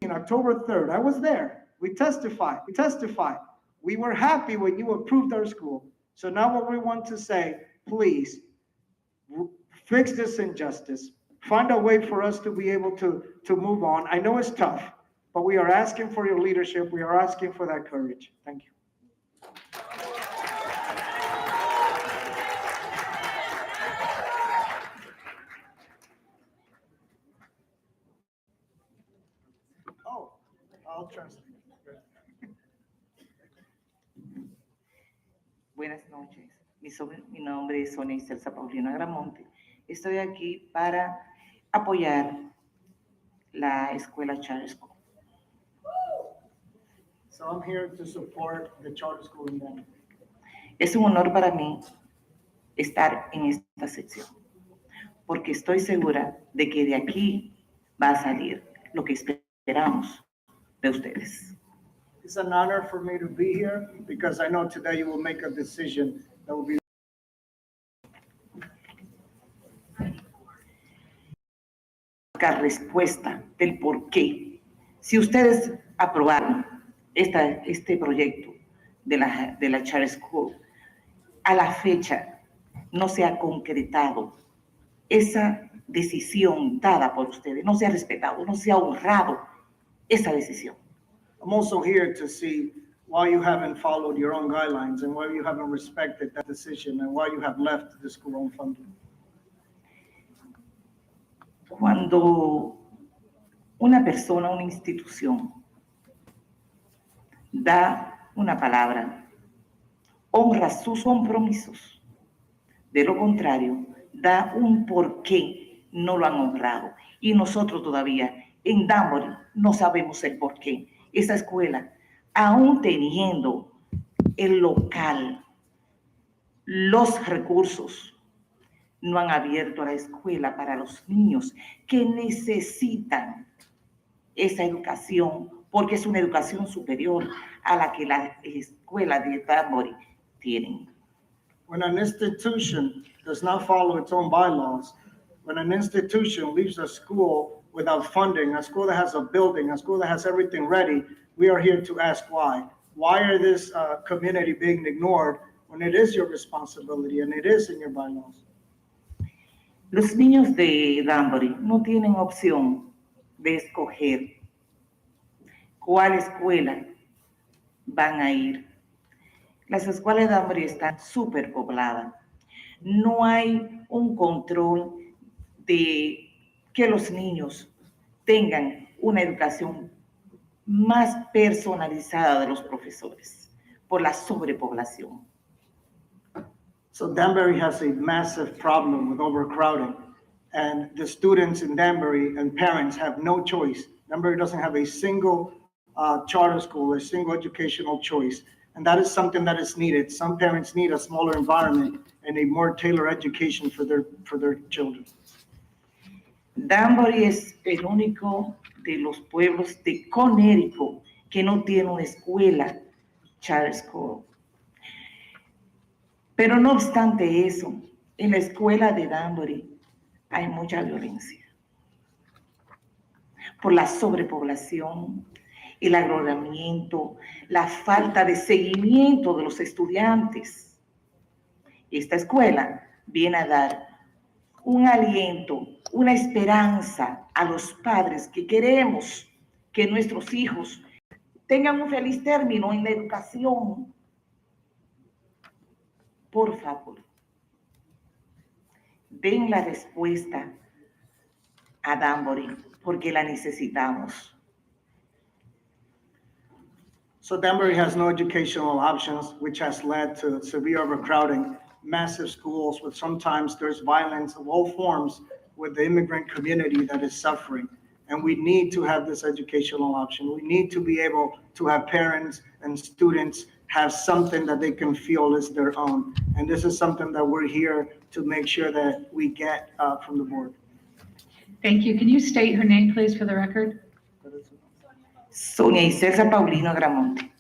In October 3rd, I was there. We testified. We were happy when you approved our school. So now what we want to say, please, fix this injustice. Find a way for us to be able to move on. I know it's tough, but we are asking for your leadership. We are asking for that courage. Thank you. Oh, I'll translate. Buenas noches. Mi nombre es Sonia Celsa Paulina Gramonte. Estoy aquí para apoyar la escuela Charter School. So I'm here to support the charter school in Denver. Es un honor para mí estar en esta sección, porque estoy segura de que de aquí va a salir lo que esperamos de ustedes. It's an honor for me to be here because I know today you will make a decision that will be. Buscar respuesta del por qué. Si ustedes aprobaron este proyecto de la Charter School, a la fecha no se ha concretado esa decisión dada por ustedes, no se ha respetado, no se ha honrado esa decisión. I'm also here to see why you haven't followed your own guidelines and why you haven't respected that decision and why you have left the school unfunded. Cuando una persona, una institución da una palabra, honra sus compromisos. De lo contrario, da un por qué no lo han honrado. Y nosotros todavía en Danbury no sabemos el por qué. Esa escuela, aún teniendo el local, los recursos, no han abierto la escuela para los niños que necesitan esa educación, porque es una educación superior a la que la escuela de Danbury tienen. When an institution does not follow its own bylaws, when an institution leaves a school without funding, a school that has a building, a school that has everything ready, we are here to ask why. Why are this community being ignored when it is your responsibility and it is in your bylaws? Los niños de Danbury no tienen opción de escoger cuál escuela van a ir. Las escuelas de Danbury están súper pobladas. No hay un control de que los niños tengan una educación más personalizada de los profesores por la sobrepoblación. So Danbury has a massive problem with overcrowding. And the students in Danbury and parents have no choice. Danbury doesn't have a single charter school, a single educational choice. And that is something that is needed. Some parents need a smaller environment and a more tailored education for their children. Danbury es el único de los pueblos de Connecticut que no tiene una escuela charter school. Pero no obstante eso, en la escuela de Danbury hay mucha violencia por la sobrepoblación, el agrandamiento, la falta de seguimiento de los estudiantes. Esta escuela viene a dar un aliento, una esperanza a los padres que queremos que nuestros hijos tengan un feliz término en la educación. Por favor, den la respuesta a Danbury porque la necesitamos. So Danbury has no educational options, which has led to severe overcrowding, massive schools with sometimes there's violence of all forms with the immigrant community that is suffering. And we need to have this educational option. We need to be able to have parents and students have something that they can feel is their own. And this is something that we're here to make sure that we get from the board. Thank you. Can you state her name, please, for the record? Sonia Iselsa Paulino Gramonte.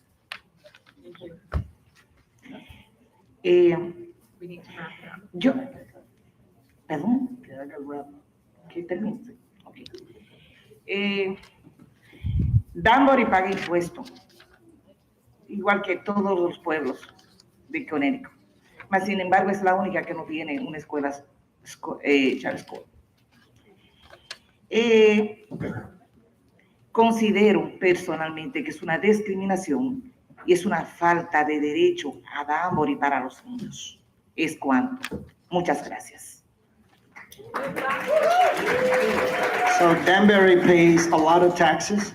Yo, perdón, que termine. Okay. Danbury paga impuestos, igual que todos los pueblos de Connecticut. Mas, sin embargo, es la única que no tiene una escuela charter school. Considero personalmente que es una discriminación y es una falta de derecho a Danbury para los niños. Es cuanto. Muchas gracias. So Danbury pays a lot of taxes,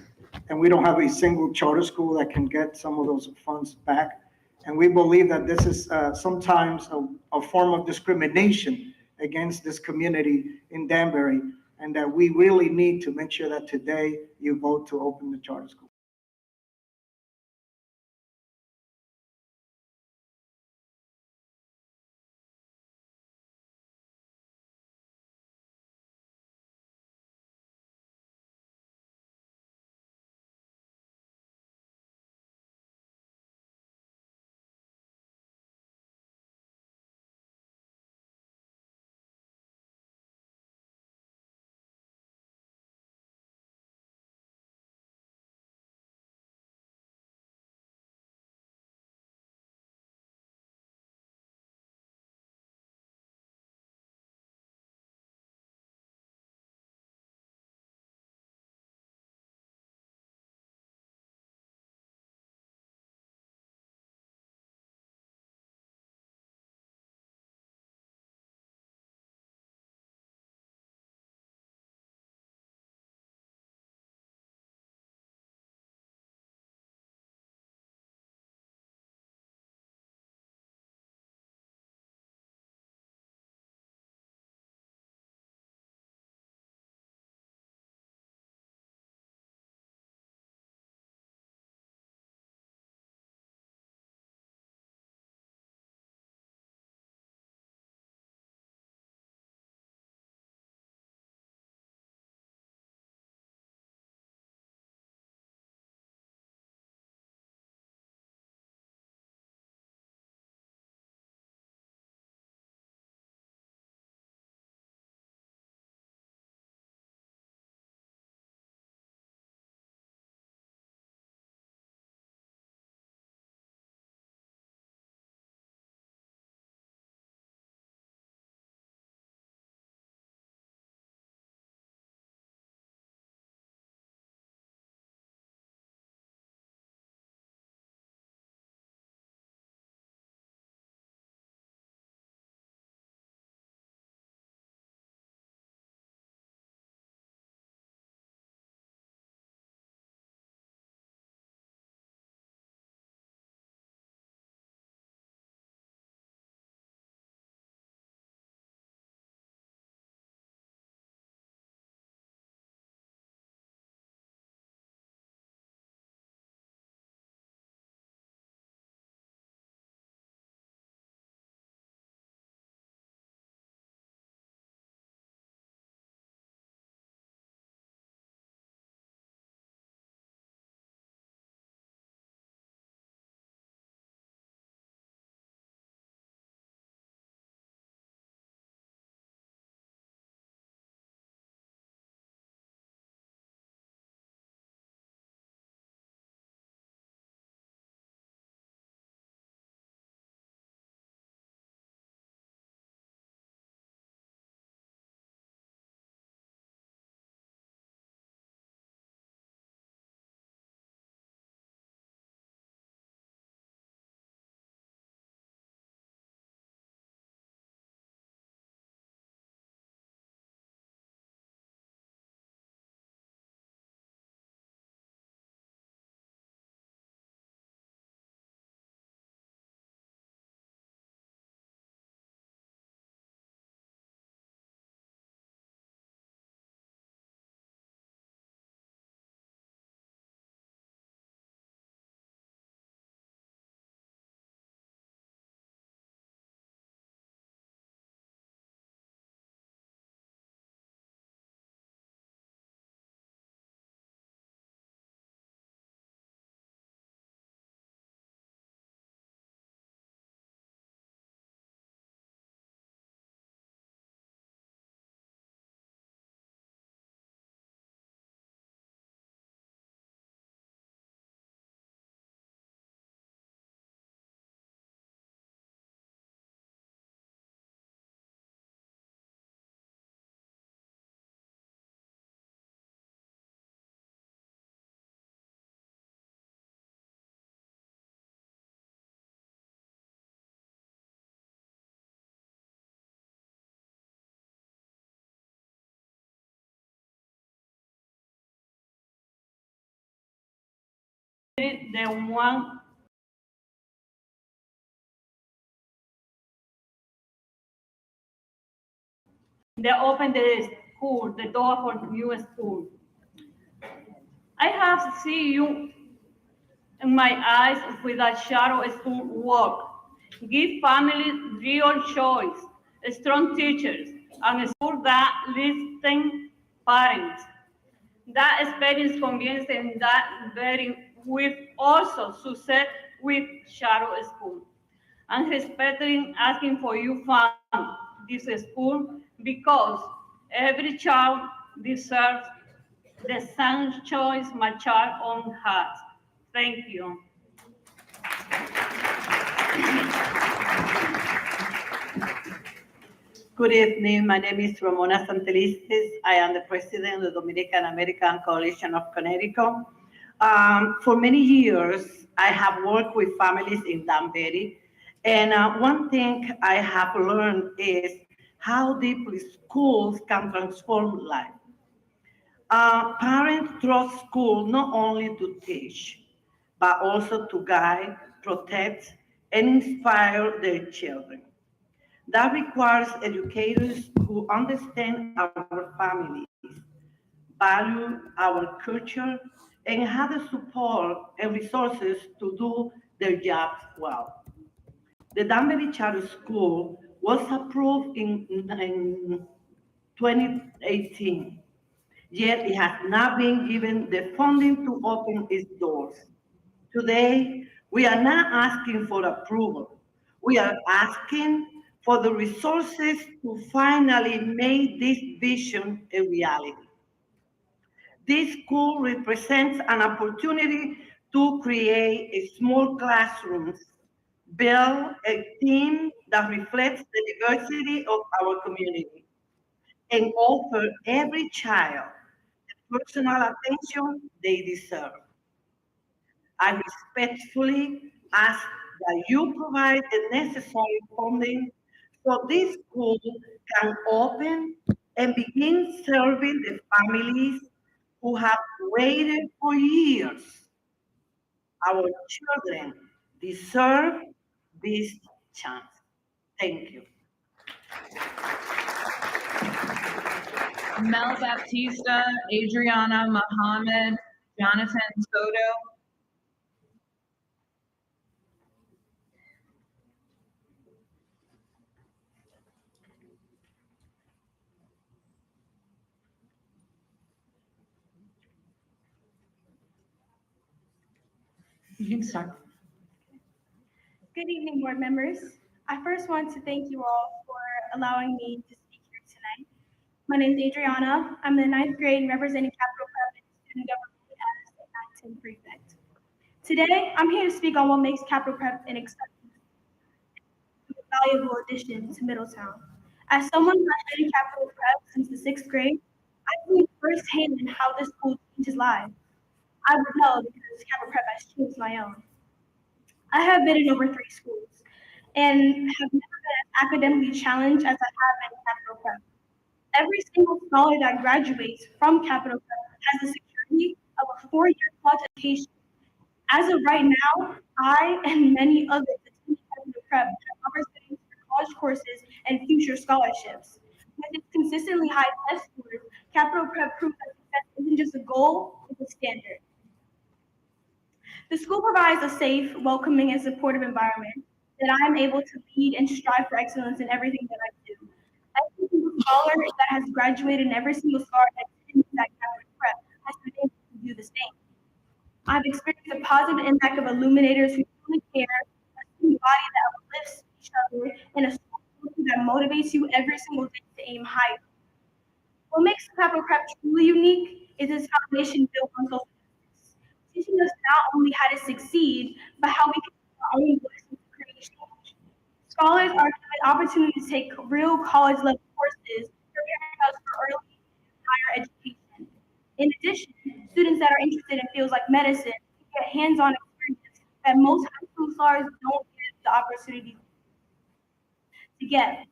and we don't have a single charter school that can get some of those funds back. And we believe that this is sometimes a form of discrimination against this community in Danbury, and that we really need to make sure that today you vote to open the charter school. the one they open the school, the door for new school. I have seen you in my eyes with a shadow school work. Give families real choice, strong teachers, and a school that listen parents. That experience convinced in that very with also success with shadow school. And respecting asking for you fund this school because every child deserves the same choice my child own has. Thank you. Good evening. My name is Ramona Santelices. I am the president of the Dominican American Coalition of Connecticut. For many years, I have worked with families in Danbury. And one thing I have learned is how deeply schools can transform life. Parents trust school not only to teach, but also to guide, protect, and inspire their children. That requires educators who understand our families, value our culture, and have the support and resources to do their jobs well. The Danbury Charter School was approved in 2018, yet it has not been given the funding to open its doors. Today, we are not asking for approval. We are asking for the resources to finally make this vision a reality. This school represents an opportunity to create a small classrooms, build a team that reflects the diversity of our community, and offer every child the personal attention they deserve. I respectfully ask that you provide the necessary funding so this school can open and begin serving the families who have waited for years. Our children deserve this chance. Thank you. Mel Baptista, Adriana Mohammed, Jonathan Soto. You can start. Good evening, board members. I first want to thank you all for allowing me to speak here tonight. My name is Adriana. I'm the ninth grade representing Capital Prep and student government as a 910 prefect. Today, I'm here to speak on what makes Capital Prep an exceptional, valuable addition to Middletown. As someone who has been in Capital Prep since the sixth grade, I've seen firsthand how this school changes lives. I would know because Capital Prep has changed my own. I have been in over 3 schools and have never been as academically challenged as I have been in Capital Prep. Every single scholar that graduates from Capital Prep has the security of a 4-year college education. As of right now, I and many others attending Capital Prep have opportunities for college courses and future scholarships. With its consistently high test scores, Capital Prep proves that success isn't just a goal, it's a standard. The school provides a safe, welcoming, and supportive environment that I am able to lead and strive for excellence in everything that I do. Every single scholar that has graduated and every single scholar that attends that Catholic prep has been able to do the same. I've experienced the positive impact of illuminators who truly care, a student body that uplifts each other, and a school that motivates you every single day to aim higher. What makes Capital Prep truly unique is its foundation built on social justice, teaching us not only how to succeed, but how we can use our own voices to create change. Scholars are given opportunity to take real college-level courses, preparing us for early and higher education. In addition, students that are interested in fields like medicine can get hands-on experience that most high school scholars don't get the opportunity to get,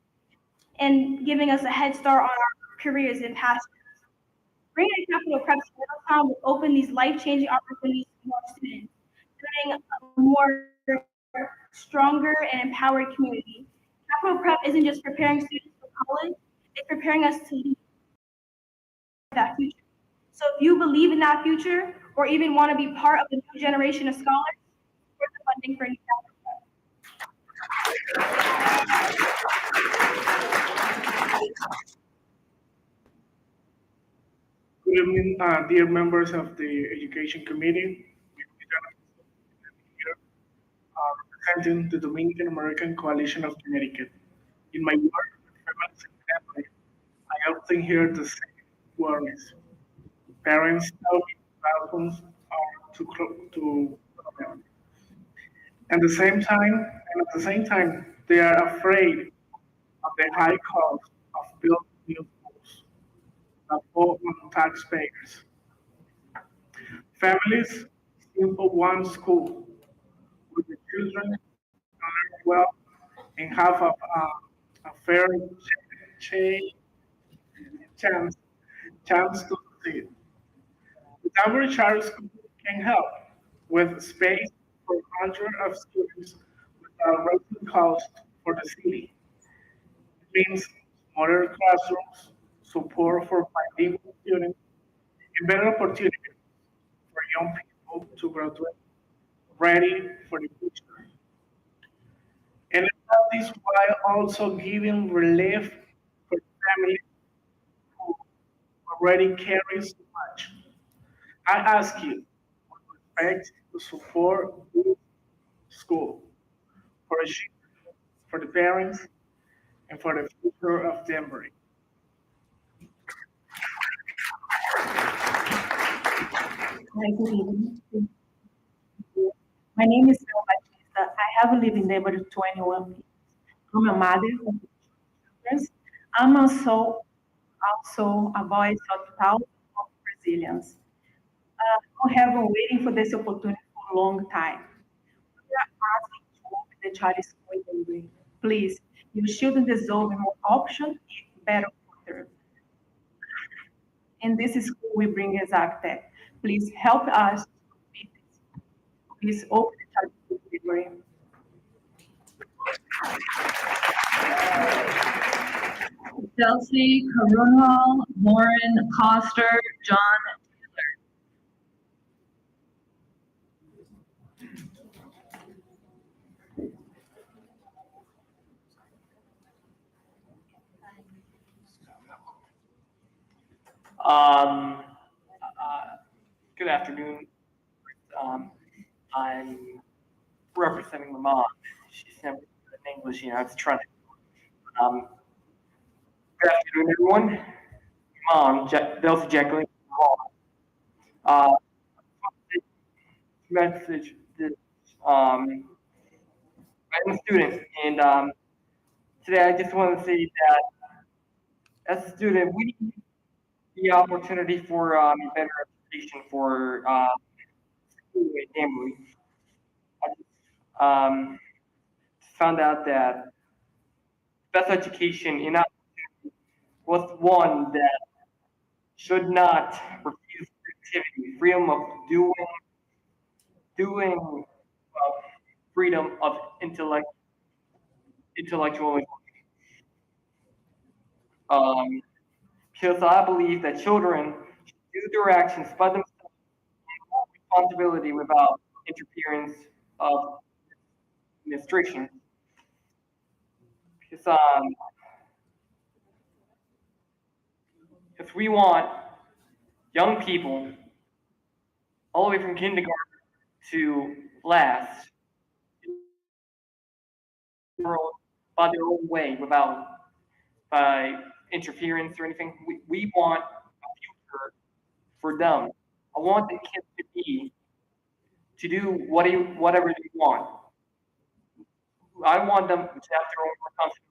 and giving us a head start on our careers and passions. Bringing a Capital Prep to Middletown will open these life-changing opportunities to more students. And creating a more stronger and empowered community. Capital Prep isn't just preparing students for college, it's preparing us to lead that future. So if you believe in that future or even want to be part of the new generation of scholars, support the funding for Capital Good evening, dear members of the Education Committee. Here, representing the Dominican American Coalition of Connecticut. In my work with families and family, I often hear the same worries. Parents tell me thousands are to at the same time, they are afraid of the high cost of building new schools that fall on taxpayers. Families simply want school where the children learn well and have a fair chance, chance to succeed. The Danbury Charter School can help with space for hundreds of students without raising costs for the city. It means smaller classrooms, support for bilingual students, and better opportunities for young people to graduate ready for the future. And all this while also giving relief for families who already carry so much. I ask you, with respect, to support this school for the children, for the parents, and for the future of Denver. Hi, good evening. My name is Bill Batista. I have lived in Denver 21 years. I'm a mother of two children. I'm also a voice of thousands of Brazilians who have been waiting for this opportunity for a long time. We are asking to open the child school in Denver. Please, your children deserve more options and better future. In this school, we bring exact that. Please help us. Please open the child school in Denver. Chelsea, Karunwal, Lauren, Coster, John Taylor. Um, Good afternoon. I'm representing my mom. She's never good in English, I was trying to. Good afternoon, everyone. Mom, Delphi Jacqueline. Uh, message this. I'm a student, and today I just want to say that as a student, we need the opportunity for better education for school and family. I just found out that best education in our was one that should not refuse creativity, freedom of doing freedom of intellectual. Because I believe that children should do their actions by themselves responsibility without interference of administration. Because we want young people all the way from kindergarten to last by their own way without by interference or anything. We want a future for them. I want the kids to do whatever they want. I want them to have their own responsibility.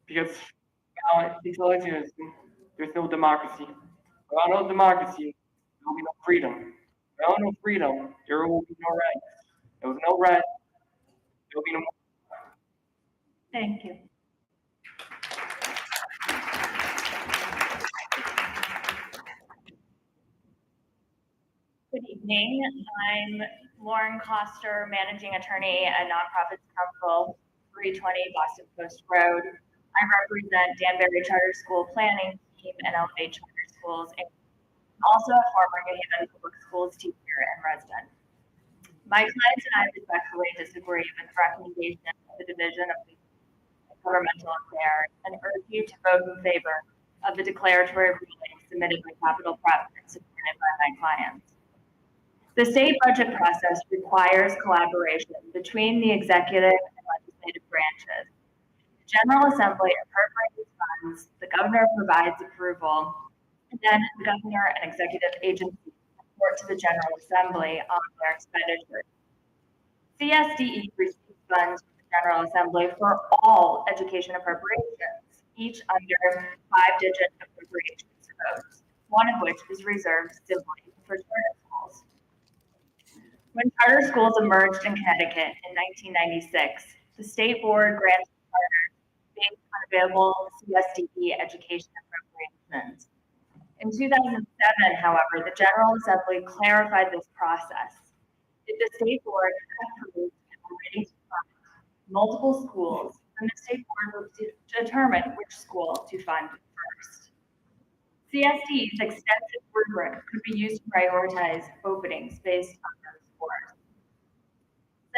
Because there's no democracy. Without no democracy, there will be no freedom. Without no freedom, there will be no rights. There was no rights, there will be no more. Thank you. Good evening. evening. I'm Lauren Coster, Managing Attorney at Nonprofits Council, 320 Boston Post Road. I represent Danbury Charter School Planning Team and Elevate Charter Schools, and also a former New Haven Public Schools teacher and resident. My clients and I respectfully disagree with the recommendation of the Division of Governmental Affairs and urge you to vote in favor of the declaratory ruling submitted by Capital Prep and supported by my clients. The state budget process requires collaboration between the executive and legislative branches. The General Assembly appropriates funds, the governor provides approval, and then the governor and executive agencies report to the General Assembly on their expenditures. CSDE receives funds from the General Assembly for all education appropriations, each under 5-digit appropriations codes, one of which is reserved simply for charter schools. When charter schools emerged in Connecticut in 1996, the state board granted charters based on available CSDE education appropriations. In 2007, however, the General Assembly clarified this process. If the state board had approved and were ready to fund multiple schools, then the state board would determine which school to fund first. CSD's extensive rubric could be used to prioritize openings based on those scores.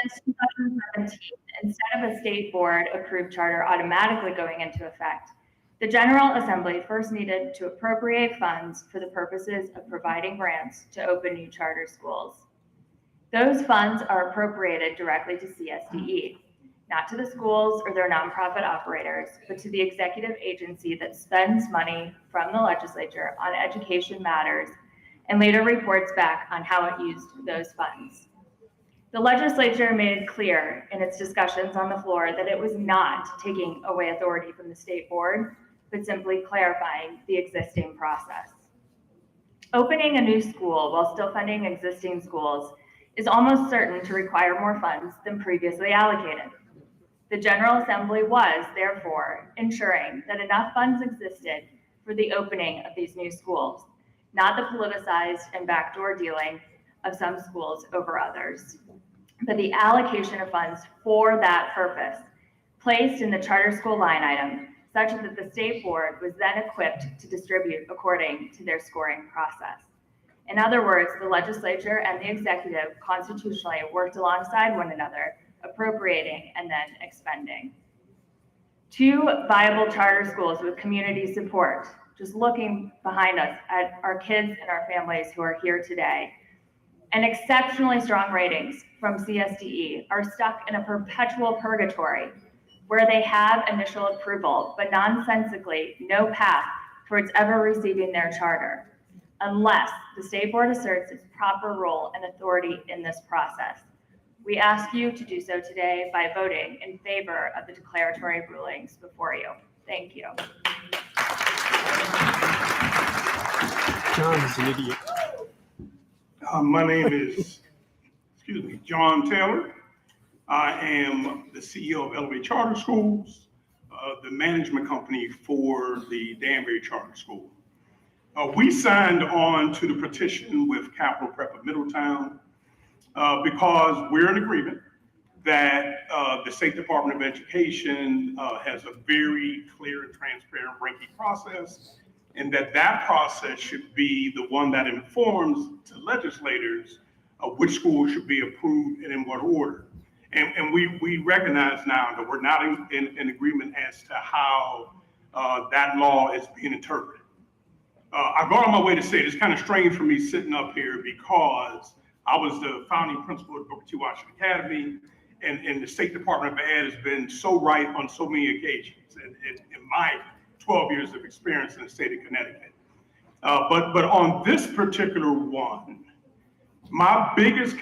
Since 2017, instead of a state board approved charter automatically going into effect, the General Assembly first needed to appropriate funds for the purposes of providing grants to open new charter schools. Those funds are appropriated directly to CSDE, not to the schools or their nonprofit operators, but to the executive agency that spends money from the legislature on education matters and later reports back on how it used those funds. The legislature made it clear in its discussions on the floor that it was not taking away authority from the state board, but simply clarifying the existing process. Opening a new school while still funding existing schools is almost certain to require more funds than previously allocated. The General Assembly was, therefore, ensuring that enough funds existed for the opening of these new schools, not the politicized and backdoor dealing of some schools over others, but the allocation of funds for that purpose, placed in the charter school line item, such that the state board was then equipped to distribute according to their scoring process. In other words, the legislature and the executive constitutionally worked alongside one another, appropriating and then expending. 2 viable charter schools with community support, just looking behind us at our kids and our families who are here today, and exceptionally strong ratings from CSDE are stuck in a perpetual purgatory where they have initial approval, but nonsensically no path towards ever receiving their charter, unless the state board asserts its proper role and authority in this process. We ask you to do so today by voting in favor of the declaratory rulings before you. Thank you. John is an idiot. My name is, John Taylor. I am the CEO of Elevate Charter Schools, the management company for the Danbury Charter School. We signed on to the petition with Capital Prep of Middletown because we're in agreement that the State Department of Education has a very clear and transparent ranking process, and that process should be the one that informs to legislators which schools should be approved and in what order. And we recognize now that we're not in agreement as to how that law is being interpreted. I go on my way to say it's kind of strange for me sitting up here because I was the founding principal of Booker T. Washington Academy, and the State Department of Ed has been so right on so many occasions in my 12 years of experience in the state of Connecticut. But on this particular one, my biggest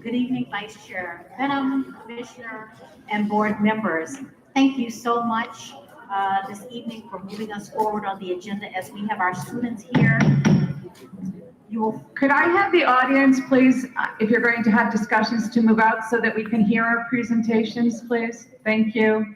Good evening, Vice Chair Benham, Commissioner, and board members. Thank you so much this evening for moving us forward on the agenda as we have our students here. Could I have the audience, please, if you're going to have discussions, to move out so that we can hear our presentations, please? Thank you.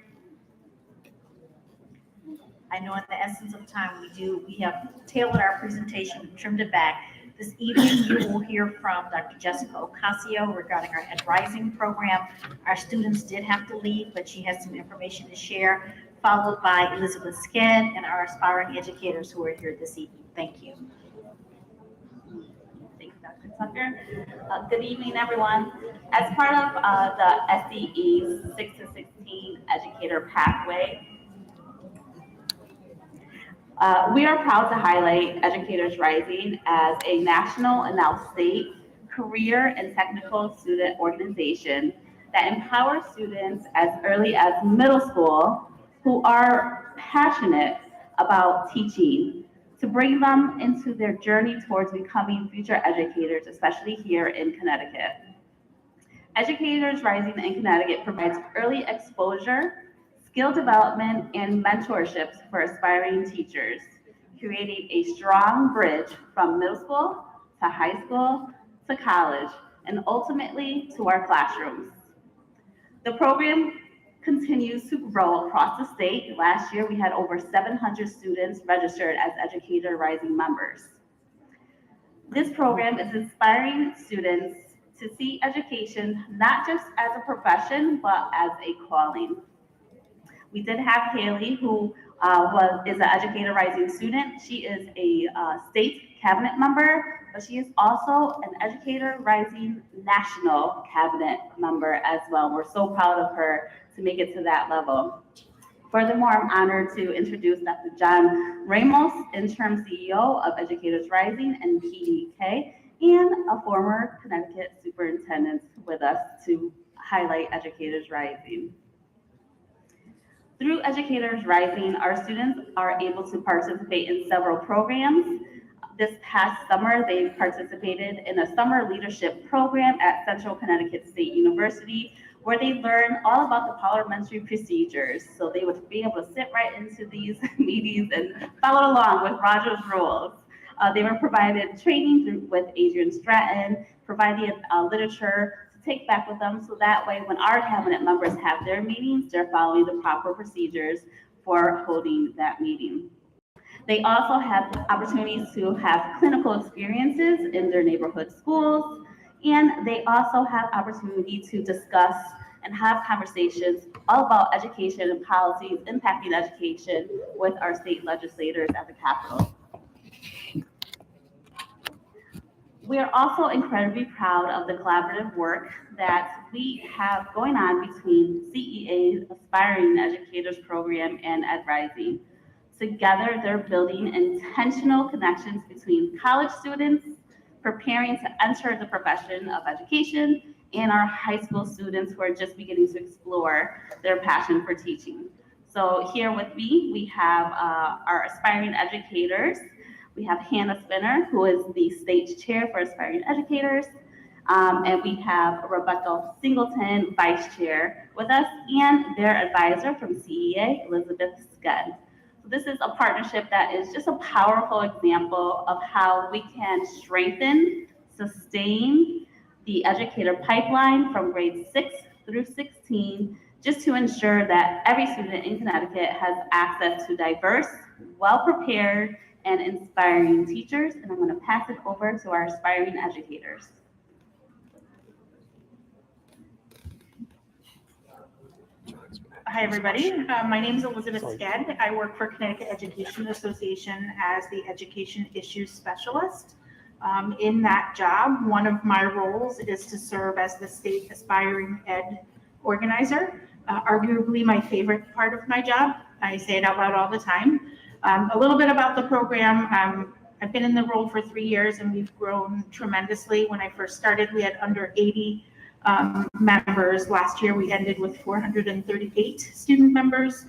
I know in the essence of time we have tailored our presentation, trimmed it back. This evening, you will hear from Dr. Jessica Ocasio regarding our Ed Rising program. Our students did have to leave, but she has some information to share, followed by Elizabeth Sked and our aspiring educators who are here this evening. Thank you. Thanks, Dr. Tucker. Good evening, everyone. As part of the SDE's 6 to 16 educator pathway, we are proud to highlight Educators Rising as a national and now state career and technical student organization that empowers students as early as middle school who are passionate about teaching to bring them into their journey towards becoming future educators, especially here in Connecticut. Educators Rising in Connecticut provides early exposure, skill development, and mentorships for aspiring teachers, creating a strong bridge from middle school to high school to college, and ultimately to our classrooms. The program continues to grow across the state. Last year, we had over 700 students registered as Educator Rising members. This program is inspiring students to see education not just as a profession, but as a calling. We did have Haley, who is an Educator Rising student. She is a state cabinet member, but she is also an Educator Rising national cabinet member as well. We're so proud of her to make it to that level. Furthermore, I'm honored to introduce Dr. John Ramos, interim CEO of Educators Rising and PDK, and a former Connecticut superintendent with us to highlight Educators Rising. Through Educators Rising, our students are able to participate in several programs. This past summer, they participated in a summer leadership program at Central Connecticut State University, where they learned all about the parliamentary procedures. So they would be able to sit right into these meetings and follow along with Roger's rules. They were provided training with Adrian Stratton, provided literature to take back with them, so that way when our cabinet members have their meetings, they're following the proper procedures for holding that meeting. They also have opportunities to have clinical experiences in their neighborhood schools, and they also have opportunity to discuss and have conversations all about education and policies impacting education with our state legislators at the Capitol. We are also incredibly proud of the collaborative work that we have going on between CEA's Aspiring Educators Program and Ed Rising. Together, they're building intentional connections between college students preparing to enter the profession of education and our high school students who are just beginning to explore their passion for teaching. So here with me, we have our aspiring educators. We have Hannah Spinner, who is the state chair for Aspiring Educators, and we have Rebecca Singleton, vice chair with us, and their advisor from CEA, Elizabeth Sked. So this is a partnership that is just a powerful example of how we can strengthen, sustain the educator pipeline from grades 6 through 16, just to ensure that every student in Connecticut has access to diverse, well-prepared, and inspiring teachers. And I'm going to pass it over to our aspiring educators. Hi, everybody. My name is Elizabeth Sked. I work for Connecticut Education Association as the Education Issues Specialist. In that job, one of my roles is to serve as the state aspiring ed organizer. Arguably my favorite part of my job. I say it out loud all the time. A little bit about the program. I've been in the role for 3 years and we've grown tremendously. When I first started, we had under 80 members. Last year, we ended with 438 student members.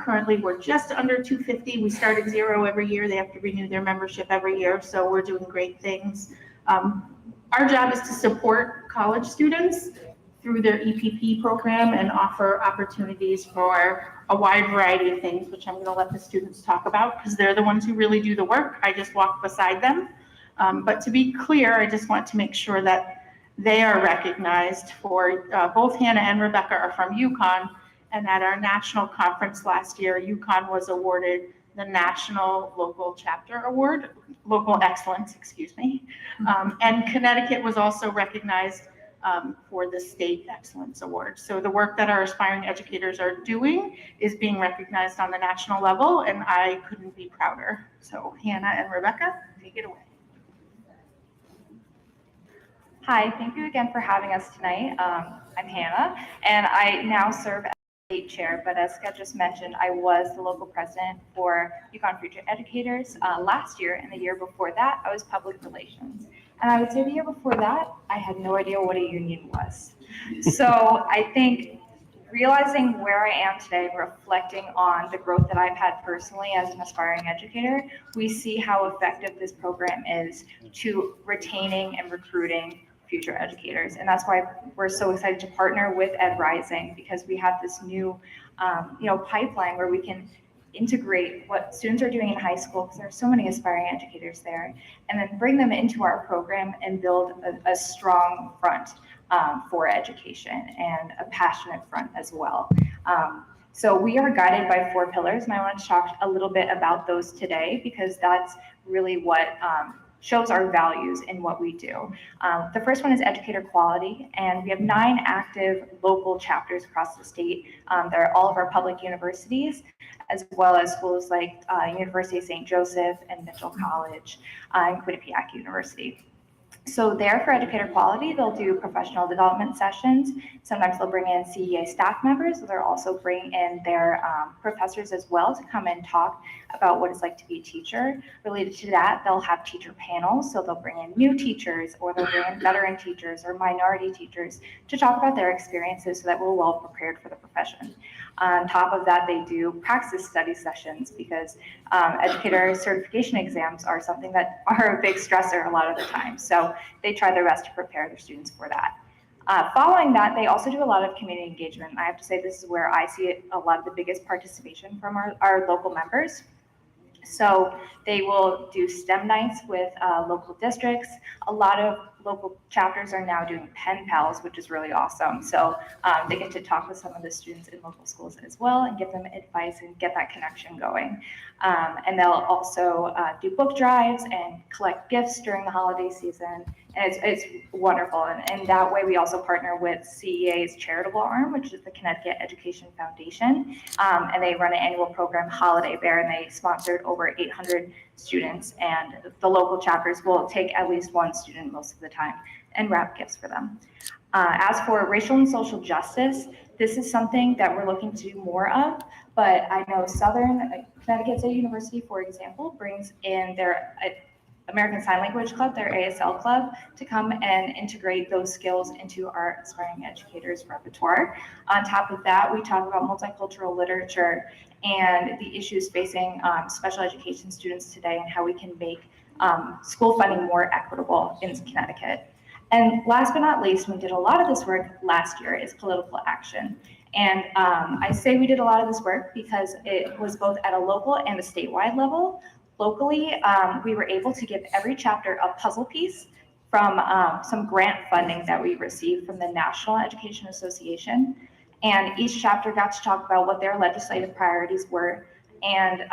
Currently, we're just under 250. We start at 0 every year. They have to renew their membership every year, so we're doing great things. Our job is to support college students through their EPP program and offer opportunities for a wide variety of things, which I'm going to let the students talk about because they're the ones who really do the work. I just walk beside them. But to be clear, I just want to make sure that they are recognized for, both Hannah and Rebecca are from UConn, and at our national conference last year, UConn was awarded the National Local Chapter Award, Local Excellence, excuse me. And Connecticut was also recognized for the State Excellence Award. So the work that our aspiring educators are doing is being recognized on the national level, and I couldn't be prouder. So Hannah and Rebecca, take it away. Hi, thank you again for having us tonight. I'm Hannah, and I now serve as state chair, but as Scott just mentioned, I was the local president for UConn Future Educators last year, and the year before that, I was public relations. And I would say the year before that, I had no idea what a union was. So I think realizing where I am today, reflecting on the growth that I've had personally as an aspiring educator, we see how effective this program is to retaining and recruiting future educators. And that's why we're so excited to partner with Ed Rising, because we have this new pipeline where we can integrate what students are doing in high school, because there are so many aspiring educators there, and then bring them into our program and build a strong front for education and a passionate front as well. So we are guided by 4 pillars, and I want to talk a little bit about those today, because that's really what shows our values in what we do. The first one is educator quality, and we have 9 active local chapters across the state. They're all of our public universities, as well as schools like University of St. Joseph and Mitchell College and Quinnipiac University. So there for educator quality, they'll do professional development sessions. Sometimes they'll bring in CEA staff members. They'll also bring in their professors as well to come and talk about what it's like to be a teacher. Related to that, they'll have teacher panels. So they'll bring in new teachers, or they'll bring in veteran teachers or minority teachers to talk about their experiences so that we're well prepared for the profession. On top of that, they do praxis study sessions, because educator certification exams are something that are a big stressor a lot of the time. So they try their best to prepare their students for that. Following that, they also do a lot of community engagement. I have to say this is where I see a lot of the biggest participation from our local members. So they will do STEM nights with local districts. A lot of local chapters are now doing pen pals, which is really awesome. So they get to talk with some of the students in local schools as well and give them advice and get that connection going. And they'll also do book drives and collect gifts during the holiday season. And it's wonderful. And that way we also partner with CEA's charitable arm, which is the Connecticut Education Foundation. And they run an annual program, Holiday Bear, and they sponsored over 800 students. And the local chapters will take at least one student most of the time and wrap gifts for them. As for racial and social justice, this is something that we're looking to do more of, but I know Southern Connecticut State University, for example, brings in their American Sign Language Club, their ASL club, to come and integrate those skills into our aspiring educators repertoire. On top of that, we talk about multicultural literature and the issues facing special education students today, and how we can make school funding more equitable in Connecticut. And last but not least, we did a lot of this work last year, is political action. And I say we did a lot of this work because it was both at a local and a statewide level. Locally, we were able to give every chapter a puzzle piece from some grant funding that we received from the National Education Association. And each chapter got to talk about what their legislative priorities were. And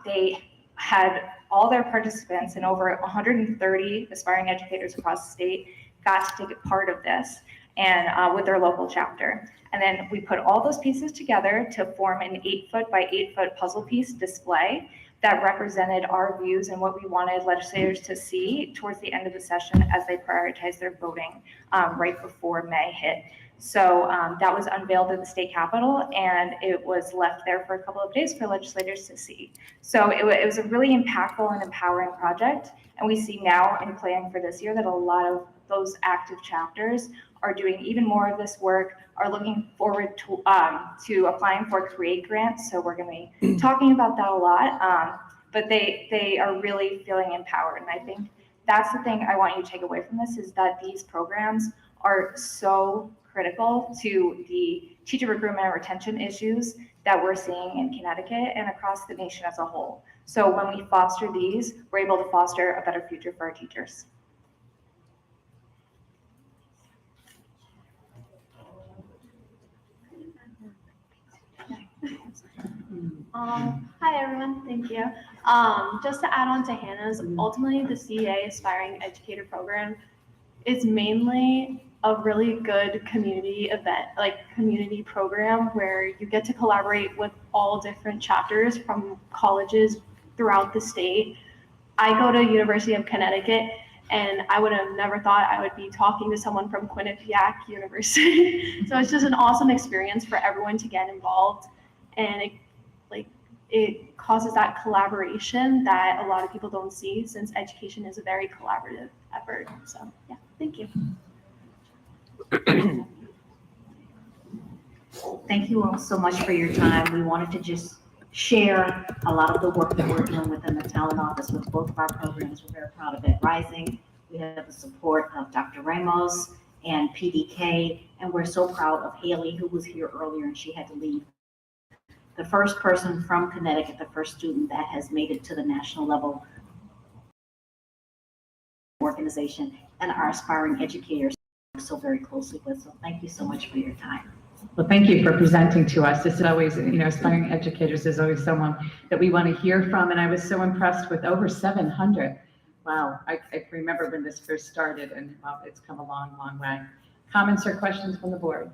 they had all their participants, and over 130 aspiring educators across the state got to take part of this, and with their local chapter. And then we put all those pieces together to form an 8-foot by 8-foot puzzle piece display that represented our views and what we wanted legislators to see towards the end of the session as they prioritize their voting right before May hit. So that was unveiled at the state capitol, and it was left there for a couple of days for legislators to see. So it was a really impactful and empowering project. And we see now in planning for this year that a lot of those active chapters are doing even more of this work, are looking forward to applying for CREATE grants. So we're going to be talking about that a lot, but they are really feeling empowered. And I think that's the thing I want you to take away from this, is that these programs are so critical to the teacher recruitment and retention issues that we're seeing in Connecticut and across the nation as a whole. So when we foster these, we're able to foster a better future for our teachers. Hi everyone, thank you. Just to add on to Hannah's, ultimately the CEA Aspiring Educator Program is mainly a really good community event, like community program where you get to collaborate with all different chapters from colleges throughout the state. I go to University of Connecticut and I would have never thought I would be talking to someone from Quinnipiac University. So it's just an awesome experience for everyone to get involved, and it causes that collaboration that a lot of people don't see, since education is a very collaborative effort. So yeah, thank you. Thank you all so much for your time. We wanted to just share a lot of the work that we're doing within the talent office with both of our programs. We're very proud of Ed Rising. We have the support of Dr. Ramos and PDK, and we're so proud of Haley, who was here earlier and she had to leave. The first person from Connecticut, the first student that has made it to the national level organization, and our aspiring educators so very closely with. So thank you so much for your time. Well, thank you for presenting to us. This is always, aspiring educators is always someone that we want to hear from. And I was so impressed with over 700. Wow, I remember when this first started, and wow, it's come a long, long way. Comments or questions from the board?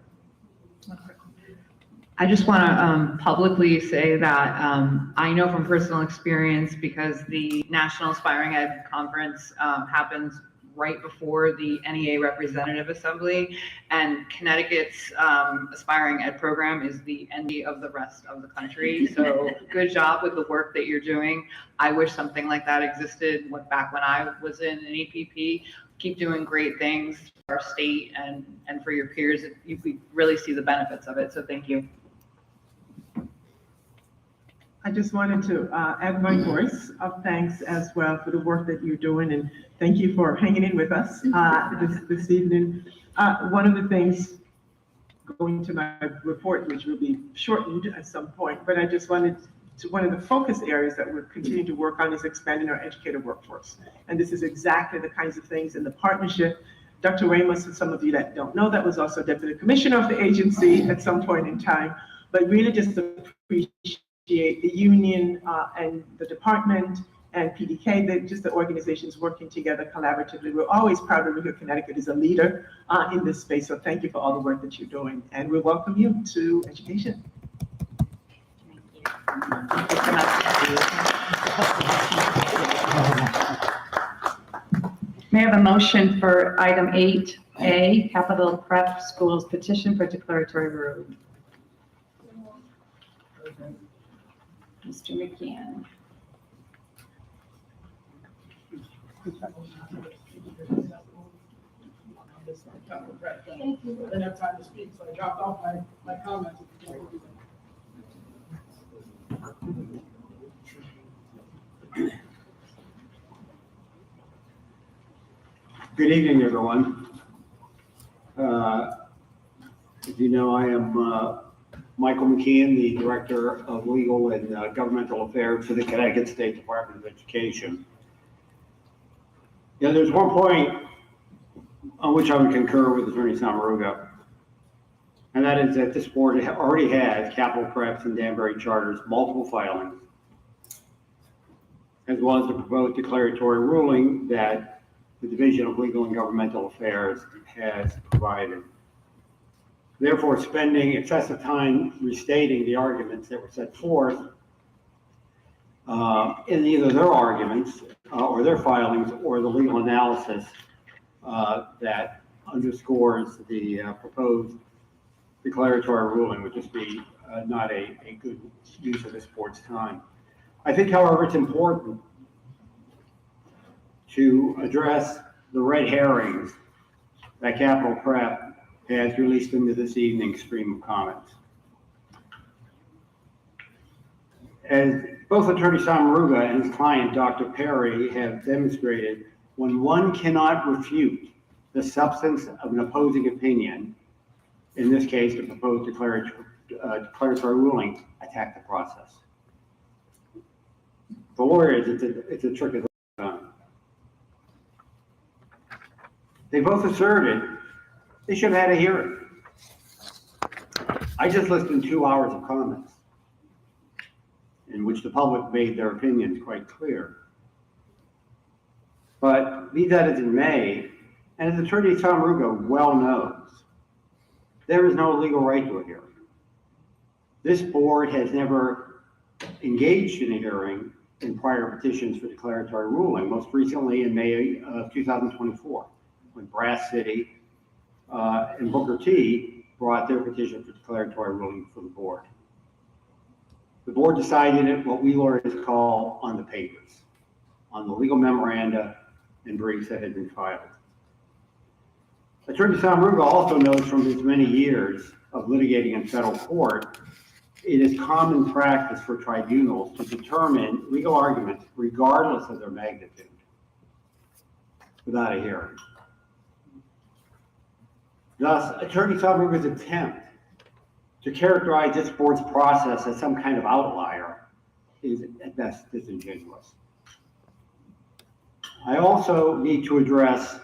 I just want to publicly say that I know from personal experience, because the National Aspiring Ed Conference happens right before the NEA Representative Assembly, and Connecticut's Aspiring Ed program is the envy of the rest of the country. So good job with the work that you're doing. I wish something like that existed back when I was in an EPP. Keep doing great things for our state and for your peers. We really see the benefits of it, so thank you. I just wanted to add my voice of thanks as well for the work that you're doing, and thank you for hanging in with us this evening. One of the things, going to my report, which will be shortened at some point, but I just wanted to, one of the focus areas that we're continuing to work on is expanding our educator workforce. And this is exactly the kinds of things in the partnership. Dr. Ramos, and some of you that don't know, that was also Deputy Commissioner of the agency at some point in time, but really just appreciate the union and the department and PDK, just the organizations working together collaboratively. We're always proud that Connecticut is a leader in this space. So thank you for all the work that you're doing, and we welcome you to education. May I have a motion for item 8A, Capital Prep Schools petition for declaratory road? Mr. McKeon. Thank you. I didn't have time to speak, so I dropped off my comments. Good evening, everyone. As you know, I am Michael McKeon, the Director of Legal and Governmental Affairs for the Connecticut State Department of Education. There's one point on which I would concur with Attorney Samaruga, and that is that this board already has Capital Preps and Danbury Charters multiple filings, as well as the proposed declaratory ruling that the Division of Legal and Governmental Affairs has provided. Therefore, spending excessive time restating the arguments that were set forth in either their arguments or their filings or the legal analysis that underscores the proposed declaratory ruling would just be not a good use of this board's time. I think, however, it's important to address the red herrings that Capital Prep has released into this evening's stream of comments. As both Attorney Samaruga and his client, Dr. Perry, have demonstrated, when one cannot refute the substance of an opposing opinion, in this case, the proposed declaratory ruling, attack the process. For lawyers, it's a trick of the tongue. They both asserted they should have had a hearing. I just listened to 2 hours of comments in which the public made their opinions quite clear. But be that as it may, and as Attorney Tom Ruga well knows, there is no legal right to a hearing. This board has never engaged in a hearing in prior petitions for declaratory ruling, most recently in May of 2024, when Brass City and Booker T brought their petition for declaratory ruling for the board. The board decided it what we lawyers call on the papers, on the legal memoranda and briefs that had been filed. Attorney Tom Ruga also knows from his many years of litigating in federal court, it is common practice for tribunals to determine legal arguments regardless of their magnitude without a hearing. Thus, Attorney Tom Ruga's attempt to characterize this board's process as some kind of outlier is at best disingenuous. I also need to address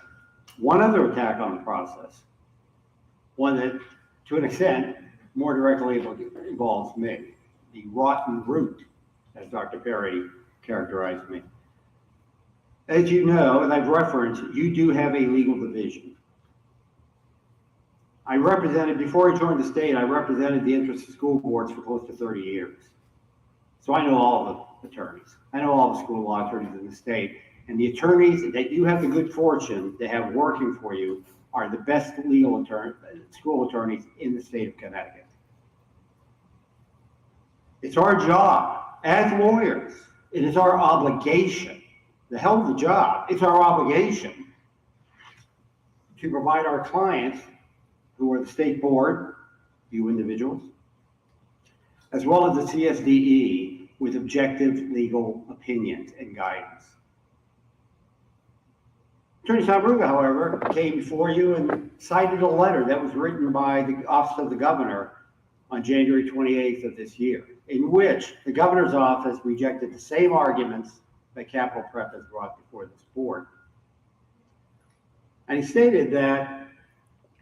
one other attack on the process, one that, to an extent, more directly involves me, the rotten root, as Dr. Perry characterized me. As you know, and I've referenced, you do have a legal division. I represented, before I joined the state, I represented the interests of school boards for close to 30 years. So I know all the attorneys. I know all the school law attorneys in the state. And the attorneys that you have the good fortune to have working for you are the best legal school attorneys in the state of Connecticut. It's our job as lawyers. It is our obligation. The hell of the job. It's our obligation to provide our clients, who are the state board, you individuals, as well as the CSDE, with objective legal opinions and guidance. Attorney Tom Ruga, however, came before you and cited a letter that was written by the Office of the Governor on January 28th of this year, in which the governor's office rejected the same arguments that Capital Prep has brought before this board. And he stated that,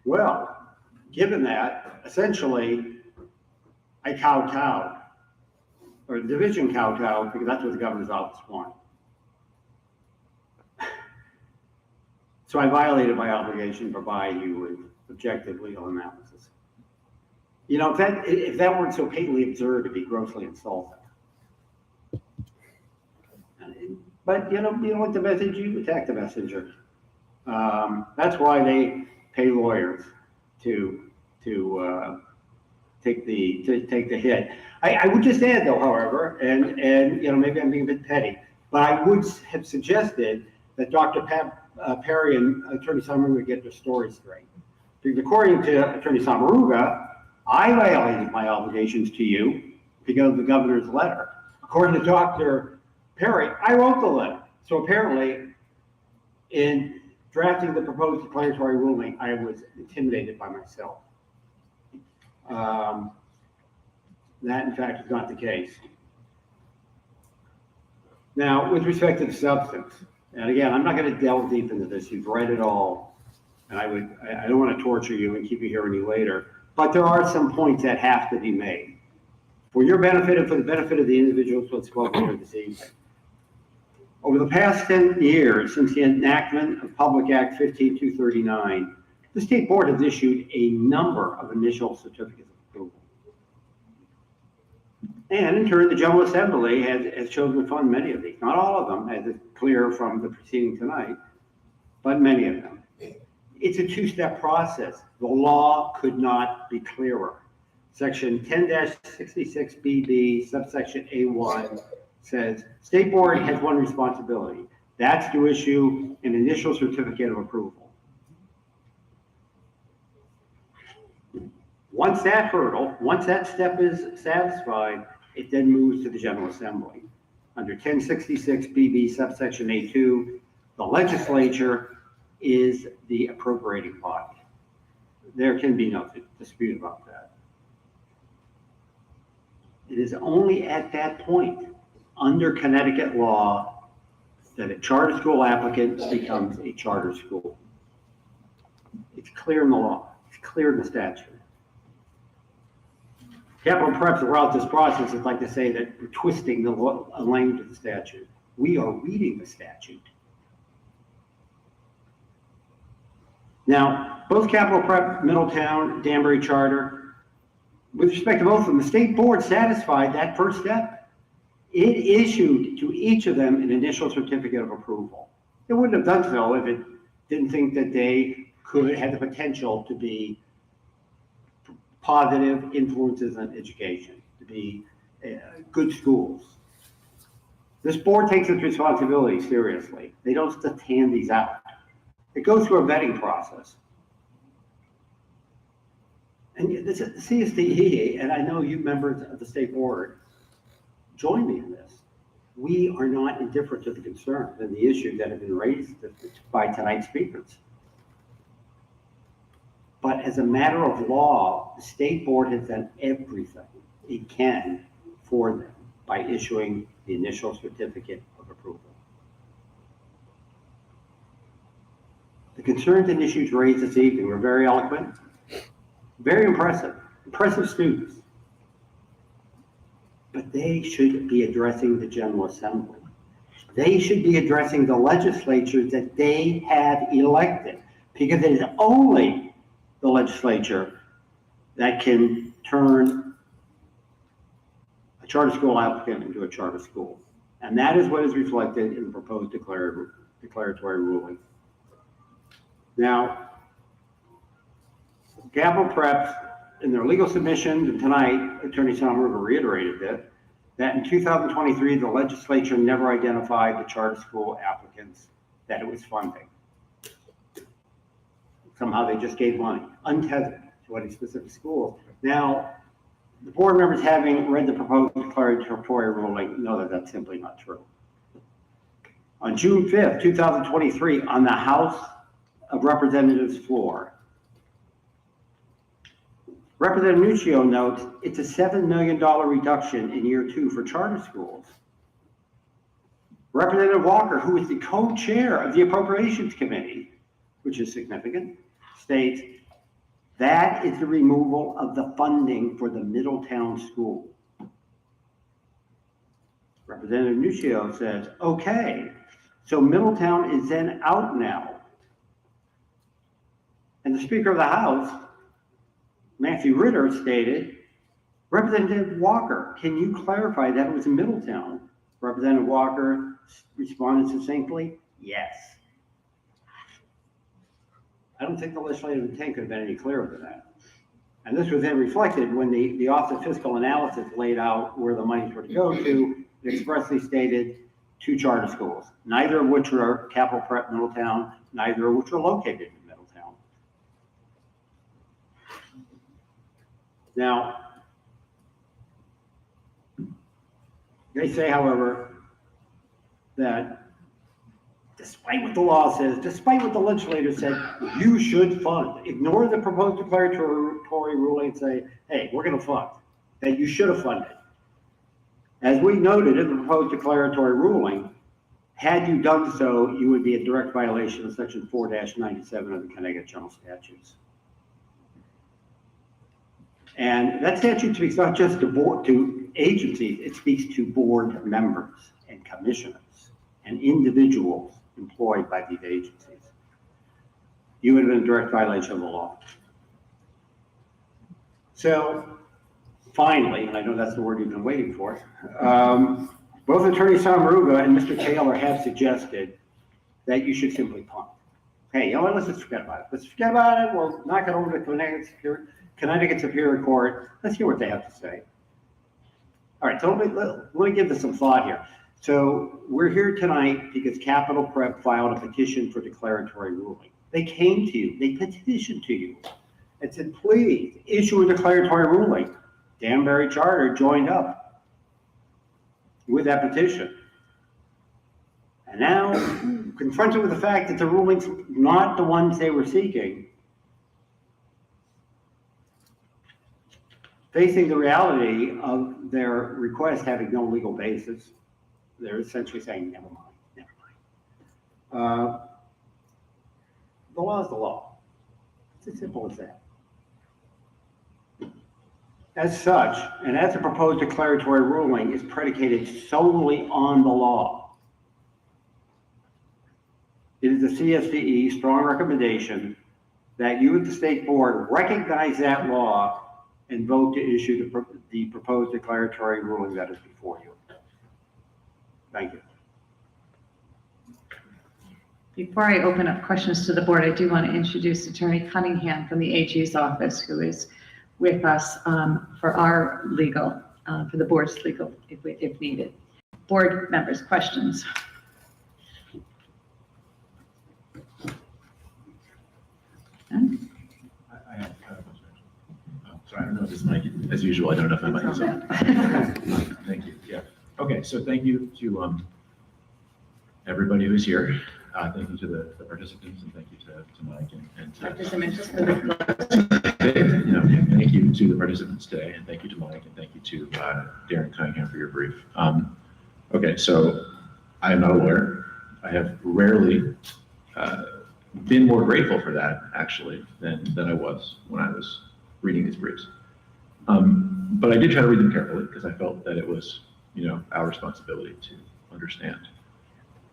well, given that, essentially, I kowtowed, or the division kowtowed, because that's what the governor's office wanted. So I violated my obligation to provide you with objective legal analysis. You know, if that weren't so patently absurd, it'd be grossly insulting. But you know what the message, you attack the messenger. That's why they pay lawyers to take the hit. I would just add though, however, and you know, maybe I'm being a bit petty, but I would have suggested that Dr. Perry and Attorney Samaruga get their story straight. Because according to Attorney Samaruga, I violated my obligations to you because of the governor's letter. According to Dr. Perry, I wrote the letter. So apparently, in drafting the proposed declaratory ruling, I was intimidated by myself. That, in fact, is not the case. Now, with respect to the substance, and again, I'm not going to delve deep into this. You've read it all, and I don't want to torture you and keep you here any later. But there are some points that have to be made for your benefit and for the benefit of the individuals who spoke here this evening. Over the past 10 years, since the enactment of Public Act 15239, the State Board has issued a number of initial certificates of approval. And in turn, the General Assembly has chosen to fund many of these. Not all of them, as is clear from the proceeding tonight, but many of them. It's a two-step process. The law could not be clearer. Section 10-66BB, subsection A1, says State Board has one responsibility. That's to issue an initial certificate of approval. Once that step is satisfied, it then moves to the General Assembly. Under 1066BB, subsection A2, The legislature is the appropriating body. There can be no dispute about that. It is only at that point, under Connecticut law, that a charter school applicant becomes a charter school. It's clear in the law. It's clear in the statute. Capital Prep throughout this process is like to say that we're twisting the language of the statute. We are reading the statute. Now, both Capital Prep, Middletown, Danbury Charter, with respect to both of them, the state board satisfied that first step. It issued to each of them an initial certificate of approval. It wouldn't have done so if it didn't think that they could have the potential to be positive influences on education, to be good schools. This board takes its responsibility seriously. They don't just hand these out. It goes through a vetting process. And the CSDE, and I know you members of the state board, join me in this. We are not indifferent to the concerns and the issues that have been raised by tonight's speakers. But as a matter of law, the state board has done everything it can for them by issuing the initial certificate of approval. The concerns and issues raised this evening were very eloquent, very impressive students. But they should be addressing the General Assembly. They should be addressing the legislatures that they have elected, because it is only the legislature that can turn a charter school applicant into a charter school. And that is what is reflected in the proposed declaratory ruling. Now, Capital Prep, in their legal submissions, and tonight, Attorney Salmruga reiterated that in 2023, the legislature never identified the charter school applicants that it was funding. Somehow they just gave money, untethered to any specific school. Now, the board members, having read the proposed declaratory ruling, know that that's simply not true. On June 5th, 2023, on the House of Representatives floor, Representative Nuccio notes it's a $7 million reduction in year 2 for charter schools. Representative Walker, who is the co-chair of the Appropriations Committee, which is significant, states that is the removal of the funding for the Middletown school. Representative Nuccio says, okay, so Middletown is then out now. And the Speaker of the House, Matthew Ritter, stated, Representative Walker, can you clarify that it was in Middletown? Representative Walker responded succinctly, yes. I don't think the legislative intent could have been any clearer than that. And this was then reflected when the Office of Fiscal Analysis laid out where the monies were to go to. It expressly stated 2 charter schools, neither of which are Capital Prep Middletown, neither of which are located in Middletown. Now, they say, however, that despite what the law says, despite what the legislator said, you should fund. Ignore the proposed declaratory ruling and say, hey, we're going to fund, that you should have funded. As we noted in the proposed declaratory ruling, had you done so, you would be in direct violation of Section 4-97 of the Connecticut General Statutes. And that statute speaks not just to agencies, it speaks to board members and commissioners and individuals employed by these agencies. You would have been in direct violation of the law. So finally, and I know that's the word you've been waiting for, both Attorney Salmruga and Mr. Taylor have suggested that you should simply punt. Hey, you know what, let's just forget about it. Let's forget about it, we'll knock it over to Connecticut Superior Court. Let's hear what they have to say. All right, so let me give this some thought here. So we're here tonight because Capital Prep filed a petition for declaratory ruling. They came to you, they petitioned to you and said, please issue a declaratory ruling. Danbury Charter joined up with that petition. And now confronted with the fact that the ruling's not the ones they were seeking, facing the reality of their request having no legal basis, they're essentially saying, never mind, never mind. The law is the law. It's as simple as that. As such, and as the proposed declaratory ruling is predicated solely on the law, it is the CSDE's strong recommendation that you at the state board recognize that law and vote to issue the proposed declaratory ruling that is before you. Thank you. Before I open up questions to the board, I do want to introduce Attorney Cunningham from the AG's office, who is with us for our legal, for the board's legal, if needed. Board members, questions? I have a question. Sorry, I don't know if this mic, as usual, I don't know if my mic is on. Thank you. Yeah. Okay, so thank you to everybody who's here. Thank you to the participants, and thank you to Mike and to Dr. Zimmer, just for the thank you to the participants today, and thank you to Mike, and thank you to Darren Cunningham for your brief. Okay, so I am not a lawyer. I have rarely been more grateful for that, actually, than I was when I was reading these briefs. But I did try to read them carefully because I felt that it was, our responsibility to understand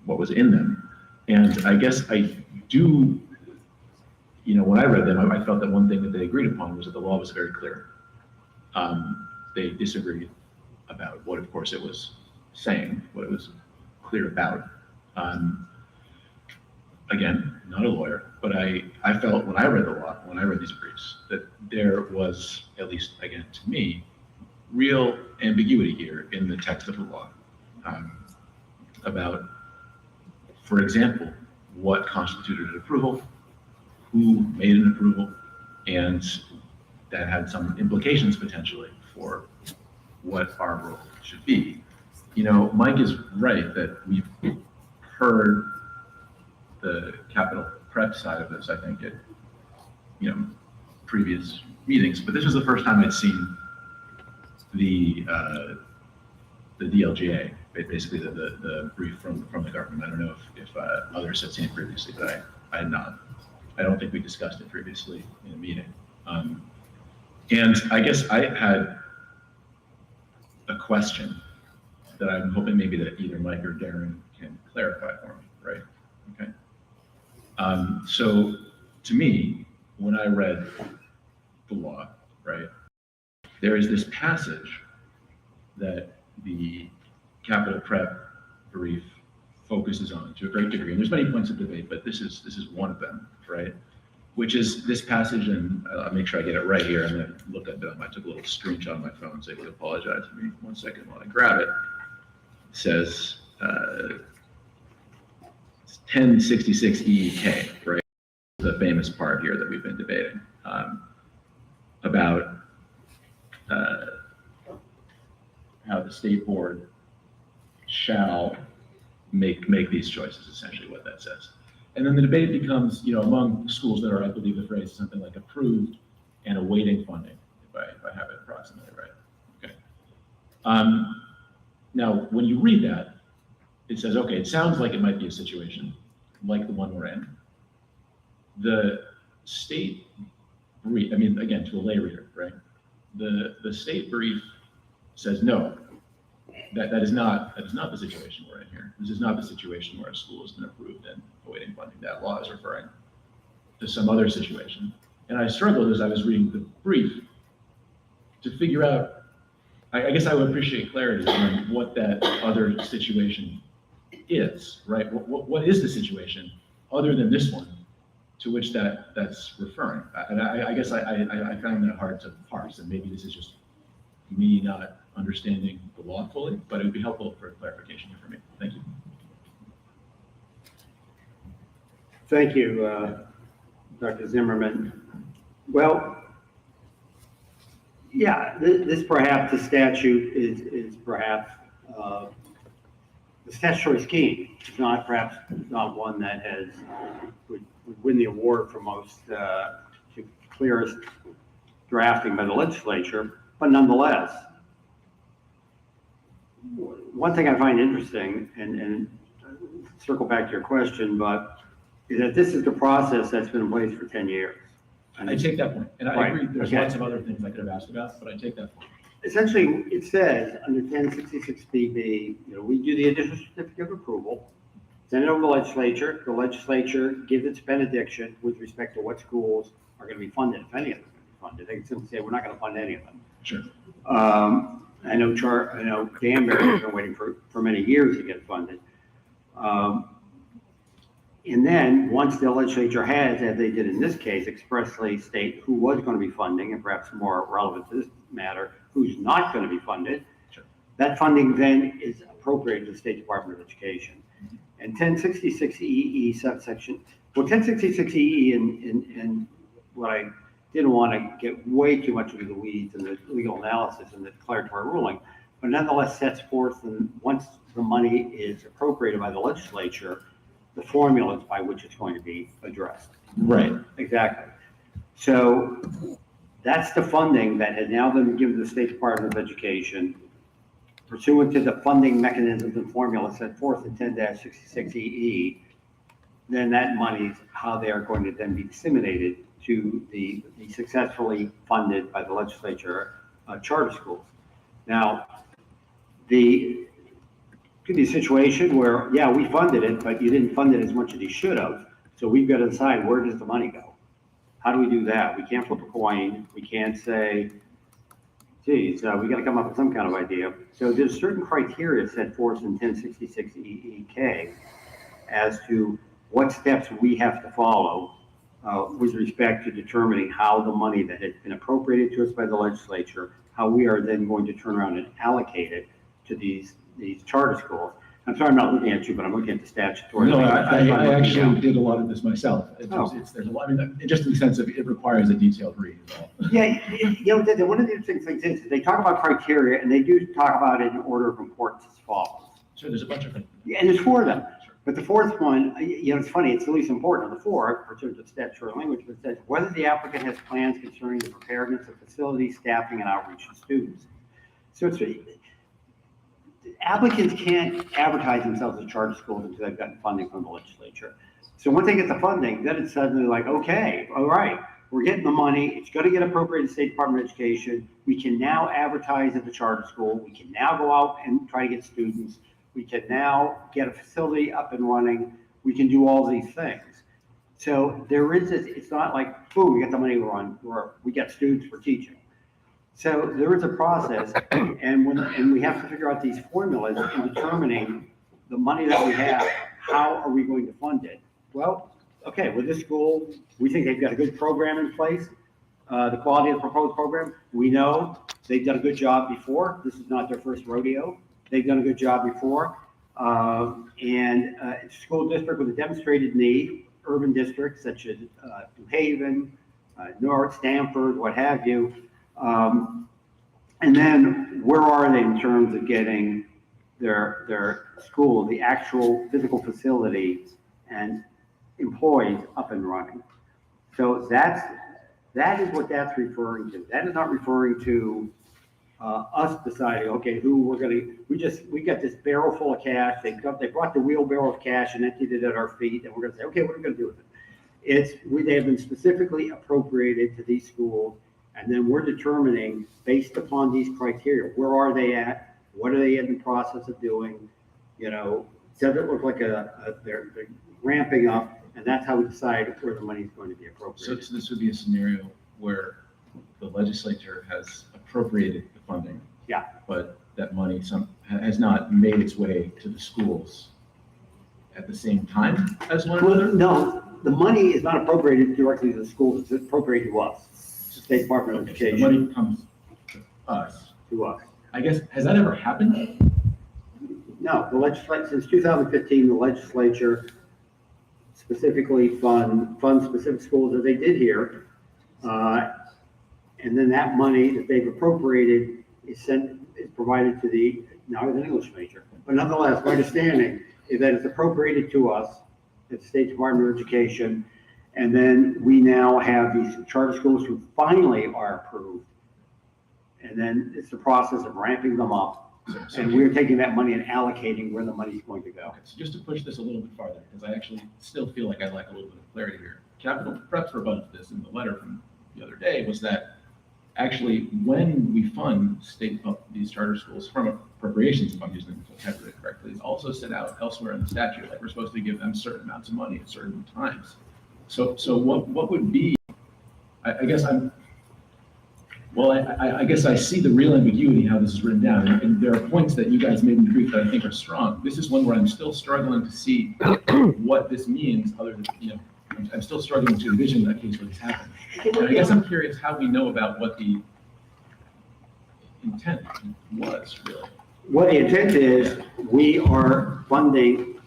what was in them. And I guess I do, when I read them, I felt that one thing that they agreed upon was that the law was very clear. They disagreed about what, of course, it was saying, what it was clear about. Again, not a lawyer, but I felt when I read the law, when I read these briefs, that there was, at least again to me, real ambiguity here in the text of the law about, for example, what constituted an approval, who made an approval, and that had some implications potentially for what our role should be. Mike is right that we've heard the capital prep side of this, I think, at previous meetings, but this was the first time I'd seen the DLGA, basically the brief from the government. I don't know if others had seen it previously, but I had not. I don't think we discussed it previously in a meeting. And I guess I had a question that I'm hoping maybe that either Mike or Darren can clarify for me, right? Okay. So to me, when I read the law, right, there is this passage that the capital prep brief focuses on to a great degree, and there's many points of debate, but this is one of them, right? Which is this passage, and I'll make sure I get it right here. I'm going to look at it. I took a little screenshot on my phone, so I would apologize to me 1 second while I grab it. It says 1066 EEK, right? The famous part here that we've been debating about how the state board shall make these choices, essentially what that says. And then the debate becomes, among schools that are, I believe the phrase is something like approved and awaiting funding, if I have it approximately right. Okay. Now, when you read that, it says, okay, it sounds like it might be a situation like the one we're in. The state brief, again, to a lay reader, right? The state brief says, no, that is not the situation we're in here. This is not the situation where a school has been approved and awaiting funding. That law is referring to some other situation. And I struggled as I was reading the brief to figure out, I guess I would appreciate clarity on what that other situation is, right? What is the situation other than this one to which that's referring? And I guess I found that hard to parse, and maybe this is just me not understanding the law fully, but it would be helpful for clarification here for me. Thank you. Thank you, Dr. Zimmerman. Well, yeah, this perhaps the statute is perhaps the statutory scheme is not perhaps not one that would win the award for most clearest drafting by the legislature, but nonetheless, one thing I find interesting, and circle back to your question, but is that this is the process that's been in place for 10 years. I take that point, and I Right, agree, there's okay. lots of other things I could have asked about, but I take that point. Essentially, it says under 1066BB, we do the initial certificate of approval, send it over to the legislature gives its benediction with respect to what schools are going to be funded, if any of them are going to be funded. They can simply say, we're not going to fund any of them. Sure. I know Danbury has been waiting for many years to get funded. And then, once the legislature has, as they did in this case, expressly state who was going to be funding, and perhaps more relevant to this matter, who's not going to be funded, sure. That funding then is appropriated to the State Department of Education. And 1066EE subsection, 1066EE and what I didn't want to get way too much into the weeds and the legal analysis and the declaratory ruling, but nonetheless sets forth, and once the money is appropriated by the legislature, the formulas by which it's going to be addressed. Right. Exactly. So that's the funding that has now been given to the State Department of Education pursuant to the funding mechanisms and formula set forth in 10-66EE. Then that money is how they are going to then be disseminated to the successfully funded by the legislature charter schools. Now, could be a situation where, yeah, we funded it, but you didn't fund it as much as you should have. So we've got to decide, where does the money go? How do we do that? We can't flip a coin. We can't say, geez, we got to come up with some kind of idea. So there's certain criteria set forth in 1066EEK as to what steps we have to follow with respect to determining how the money that has been appropriated to us by the legislature, how we are then going to turn around and allocate it to these charter schools. I'm sorry, I'm not looking at you, but I'm looking at the statutory. No, language. I actually did a lot of this myself. Oh. There's a lot, I mean, just in the sense of it requires a detailed read as well. Yeah, one of the interesting things is they talk about criteria, and they do talk about it in order of importance as follows. So there's a bunch of them. Yeah, and there's 4 of them. But the 4th one, it's funny, it's the least important of the 4, in terms of statutory language, but it says whether the applicant has plans concerning the preparedness of facilities, staffing, and outreach to students. So it's applicants can't advertise themselves as charter schools until they've gotten funding from the legislature. So once they get the funding, then it's suddenly like, okay, all right, we're getting the money. It's going to get appropriated to the State Department of Education. We can now advertise at the charter school. We can now go out and try to get students. We can now get a facility up and running. We can do all these things. So there is this, it's not like, boom, we got the money, we got students, we're teaching. So there is a process, and we have to figure out these formulas in determining the money that we have, how are we going to fund it? Well, okay, with this school, we think they've got a good program in place. The quality of the proposed program, we know they've done a good job before. This is not their first rodeo. They've done a good job before. It's a school district with a demonstrated need, urban districts such as New Haven, Newark, Stamford, what have you. And then where are they in terms of getting their school, the actual physical facility and employees up and running? So that is what that's referring to. That is not referring to us deciding, okay, who we're going to, we got this barrel full of cash. They brought the wheelbarrow of cash and emptied it at our feet, and we're going to say, okay, what are we going to do with it? They have been specifically appropriated to these schools, and then we're determining, based upon these criteria, where are they at? What are they in the process of doing? Does it look like they're ramping up? And that's how we decide where the money is going to be appropriated. So this would be a scenario where the legislature has appropriated the funding. Yeah. But that money has not made its way to the schools at the same time as one another? No, the money is not appropriated directly to the schools, it's appropriated to us, to the State Department of Education. So the money comes to us. To us. I guess, has that ever happened? No, the legislature, since 2015, the legislature specifically fund specific schools as they did here. And then that money that they've appropriated is provided to the, now as an English major. But nonetheless, my understanding is that it's appropriated to us at the State Department of Education. And then we now have these charter schools who finally are approved. And then it's the process of ramping them up. And we're taking that money and allocating where the money's going to go. Okay, so just to push this a little bit farther, because I actually still feel like I'd like a little bit of clarity here. Capital prep for a bunch of this in the letter from the other day was that actually when we fund these charter schools from appropriations, if I'm using the vocabulary correctly, it's also set out elsewhere in the statute, like we're supposed to give them certain amounts of money at certain times. So what would be, I guess I guess I see the real ambiguity how this is written down, and there are points that you guys made in the brief that I think are strong. This is one where I'm still struggling to see what this means, other than, I'm still struggling to envision that case where this happened. And I guess I'm curious how we know about what the intent was, really. What the intent is, we are funding,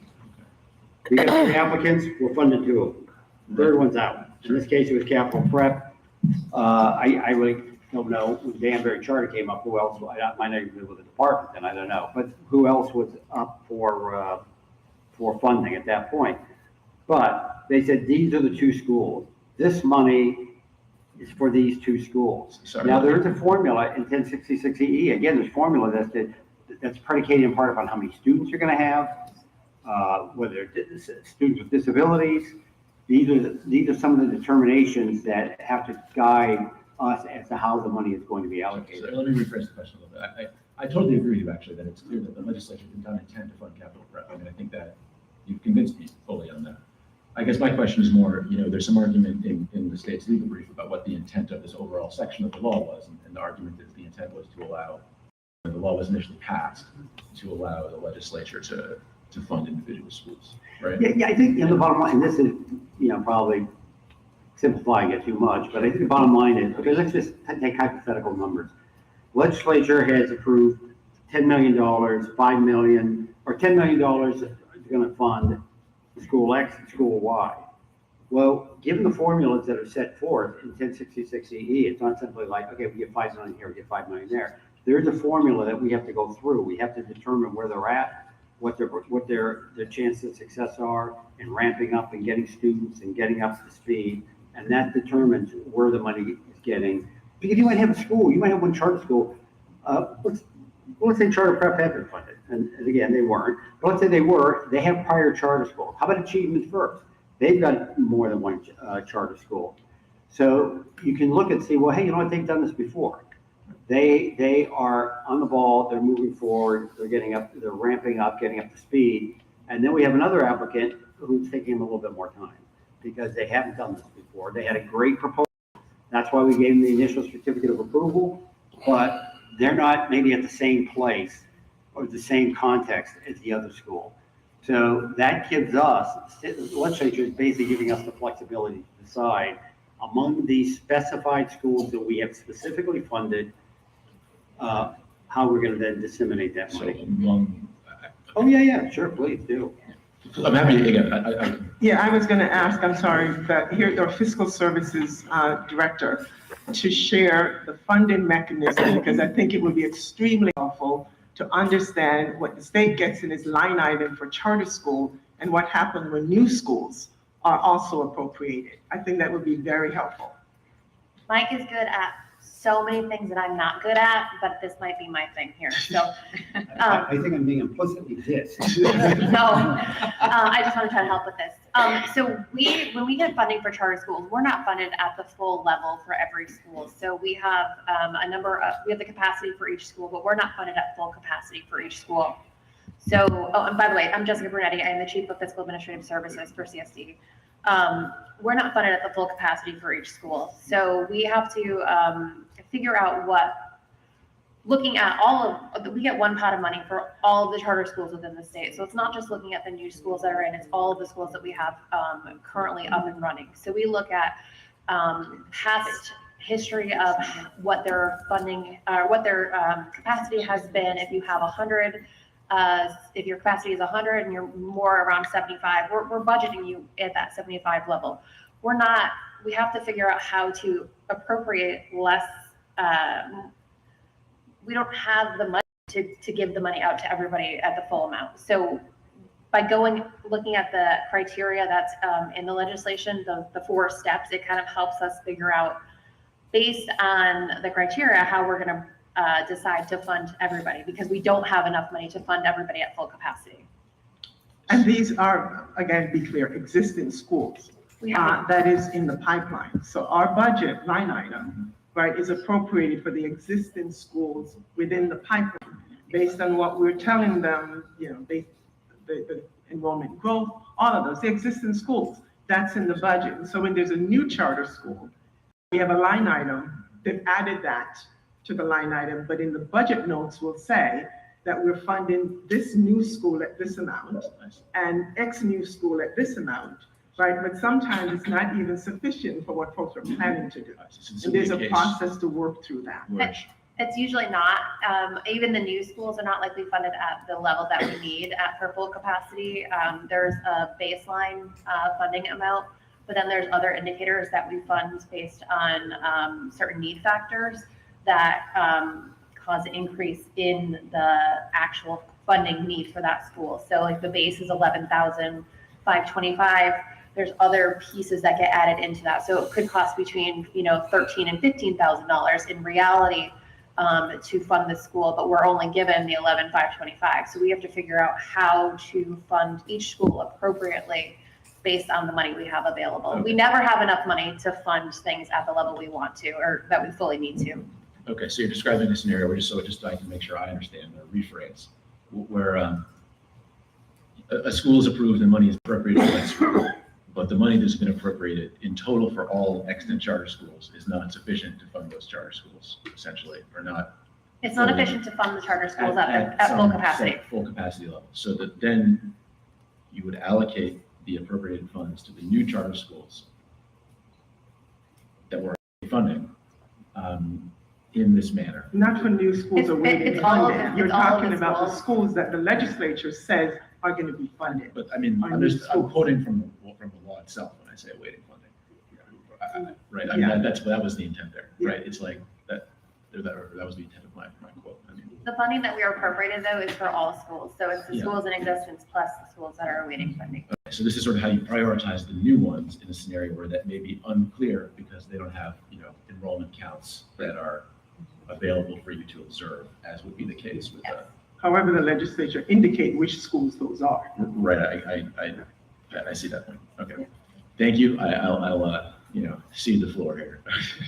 we got 3 applicants, we're funding 2 of them. The third one's out. In this case, it was capital prep. I really don't know, when Danbury Charter came up, who else, I might not even be with the department, then I don't know, but who else was up for funding at that point? But they said, these are the 2 schools. This money is for these 2 schools. Sorry. Now, there is a formula in 1066EE. Again, there's formula that's predicated in part upon how many students you're gonna have, whether it's students with disabilities. These are some of the determinations that have to guide us as to how the money is going to be allocated. So let me rephrase the question a little bit. I totally agree with you, actually, that it's clear that the legislature did not intend to fund capital prep. I mean, I think that you've convinced me fully on that. I guess my question is more, there's some argument in the state's legal brief about what the intent of this overall section of the law was, and the argument is the intent was to allow, when the law was initially passed, to allow the legislature to fund individual schools, right? Yeah, I think the bottom line, and this is, probably simplifying it too much, but I think the bottom line is, okay, let's just take hypothetical numbers. Legislature has approved $10 million, $5 million, or $10 million is going to fund school X and school Y. Well, given the formulas that are set forth in 1066EE, it's not simply like, okay, we get $5 million here, we get $5 million there. There's a formula that we have to go through. We have to determine where they're at, what their chances of success are, and ramping up and getting students and getting up to speed. And that determines where the money is getting. Because you might have a school, you might have one charter school. Let's say charter prep had been funded, and again, they weren't. But let's say they have prior charter schools. How about Achievement First? They've got more than one charter school. So you can look and see, well, hey, they've done this before. They are on the ball, they're moving forward, they're ramping up, getting up to speed. And then we have another applicant who's taking them a little bit more time because they haven't done this before. They had a great proposal. That's why we gave them the initial certificate of approval, but they're not maybe at the same place or the same context as the other school. So that gives us, the legislature is basically giving us the flexibility to decide among these specified schools that we have specifically funded, how we're going to then disseminate that money. Oh, yeah, sure, please do. I'm happy to, again, Yeah, I was going to ask, I'm sorry, that here our fiscal services director to share the funding mechanism, because I think it would be extremely helpful to understand what the state gets in its line item for charter school and what happens when new schools are also appropriated. I think that would be very helpful. Mike is good at so many things that I'm not good at, but this might be my thing here. So I think I'm being implicitly dissed. I just want to try to help with this. So when we get funding for charter schools, we're not funded at the full level for every school. So we have we have the capacity for each school, but we're not funded at full capacity for each school. So, and by the way, I'm Jessica Brunetti. I am the Chief of Fiscal Administrative Services for CSD. We're not funded at the full capacity for each school. So we have to figure out looking at we get one pot of money for all of the charter schools within the state. So it's not just looking at the new schools that are in, it's all of the schools that we have currently up and running. So we look at past history of what their funding, what their capacity has been. If you have 100, if your capacity is 100 and you're more around 75, we're budgeting you at that 75 level. We have to figure out how to appropriate less. we don't have the money to give the money out to everybody at the full amount. So by looking at the criteria that's in the legislation, the 4 steps, it kind of helps us figure out, based on the criteria, how we're going to decide to fund everybody, because we don't have enough money to fund everybody at full capacity. And these are, again, be clear, existing schools. That is in the pipeline. So our budget line item, right, is appropriated for the existing schools within the pipeline, based on what we're telling them, you know, the enrollment growth, all of those, the existing schools, that's in the budget. And so when there's a new charter school, we have a line item, they've added that to the line item, but in the budget notes will say that we're funding this new school at this amount and X new school at this amount, right? But sometimes it's not even sufficient for what folks are planning to do. And there's a process to work through that. It's usually not. Even the new schools are not likely funded at the level that we need for full capacity. There's a baseline funding amount, but then there's other indicators that we fund based on certain need factors that cause an increase in the actual funding need for that school. So like the base is $11,525. There's other pieces that get added into that. So it could cost between $13,000 and $15,000 in reality to fund the school, but we're only given the $11,525. So we have to figure out how to fund each school appropriately based on the money we have available. Okay. We never have enough money to fund things at the level we want to, or that we fully need to. Okay, so you're describing a scenario where just I can make sure I understand or rephrase, where a school is approved and money is appropriated for that school, but the money that's been appropriated in total for all extant charter schools is not sufficient to fund those charter schools, essentially, or not. It's not efficient to fund the charter schools at full capacity. Full capacity level. So that then you would allocate the appropriated funds to the new charter schools that we're funding in this manner. Not for new schools awaiting funding. You're talking about the schools. schools that the legislature says are going to be funded. But I mean, I'm quoting from the law itself when I say awaiting funding. Right, I mean, that was the intent there, right? It's like that was the intent of my quote. I mean, The funding that we are appropriated though is for all schools. So it's the Yeah. schools in existence plus the schools that are awaiting funding. okay, so this is sort of how you prioritize the new ones in a scenario where that may be unclear because they don't have, enrollment counts that are available for you to observe, as would be the case with However, the legislature indicate which schools those are. right. I see that point. Okay, thank you. I'll cede the floor here.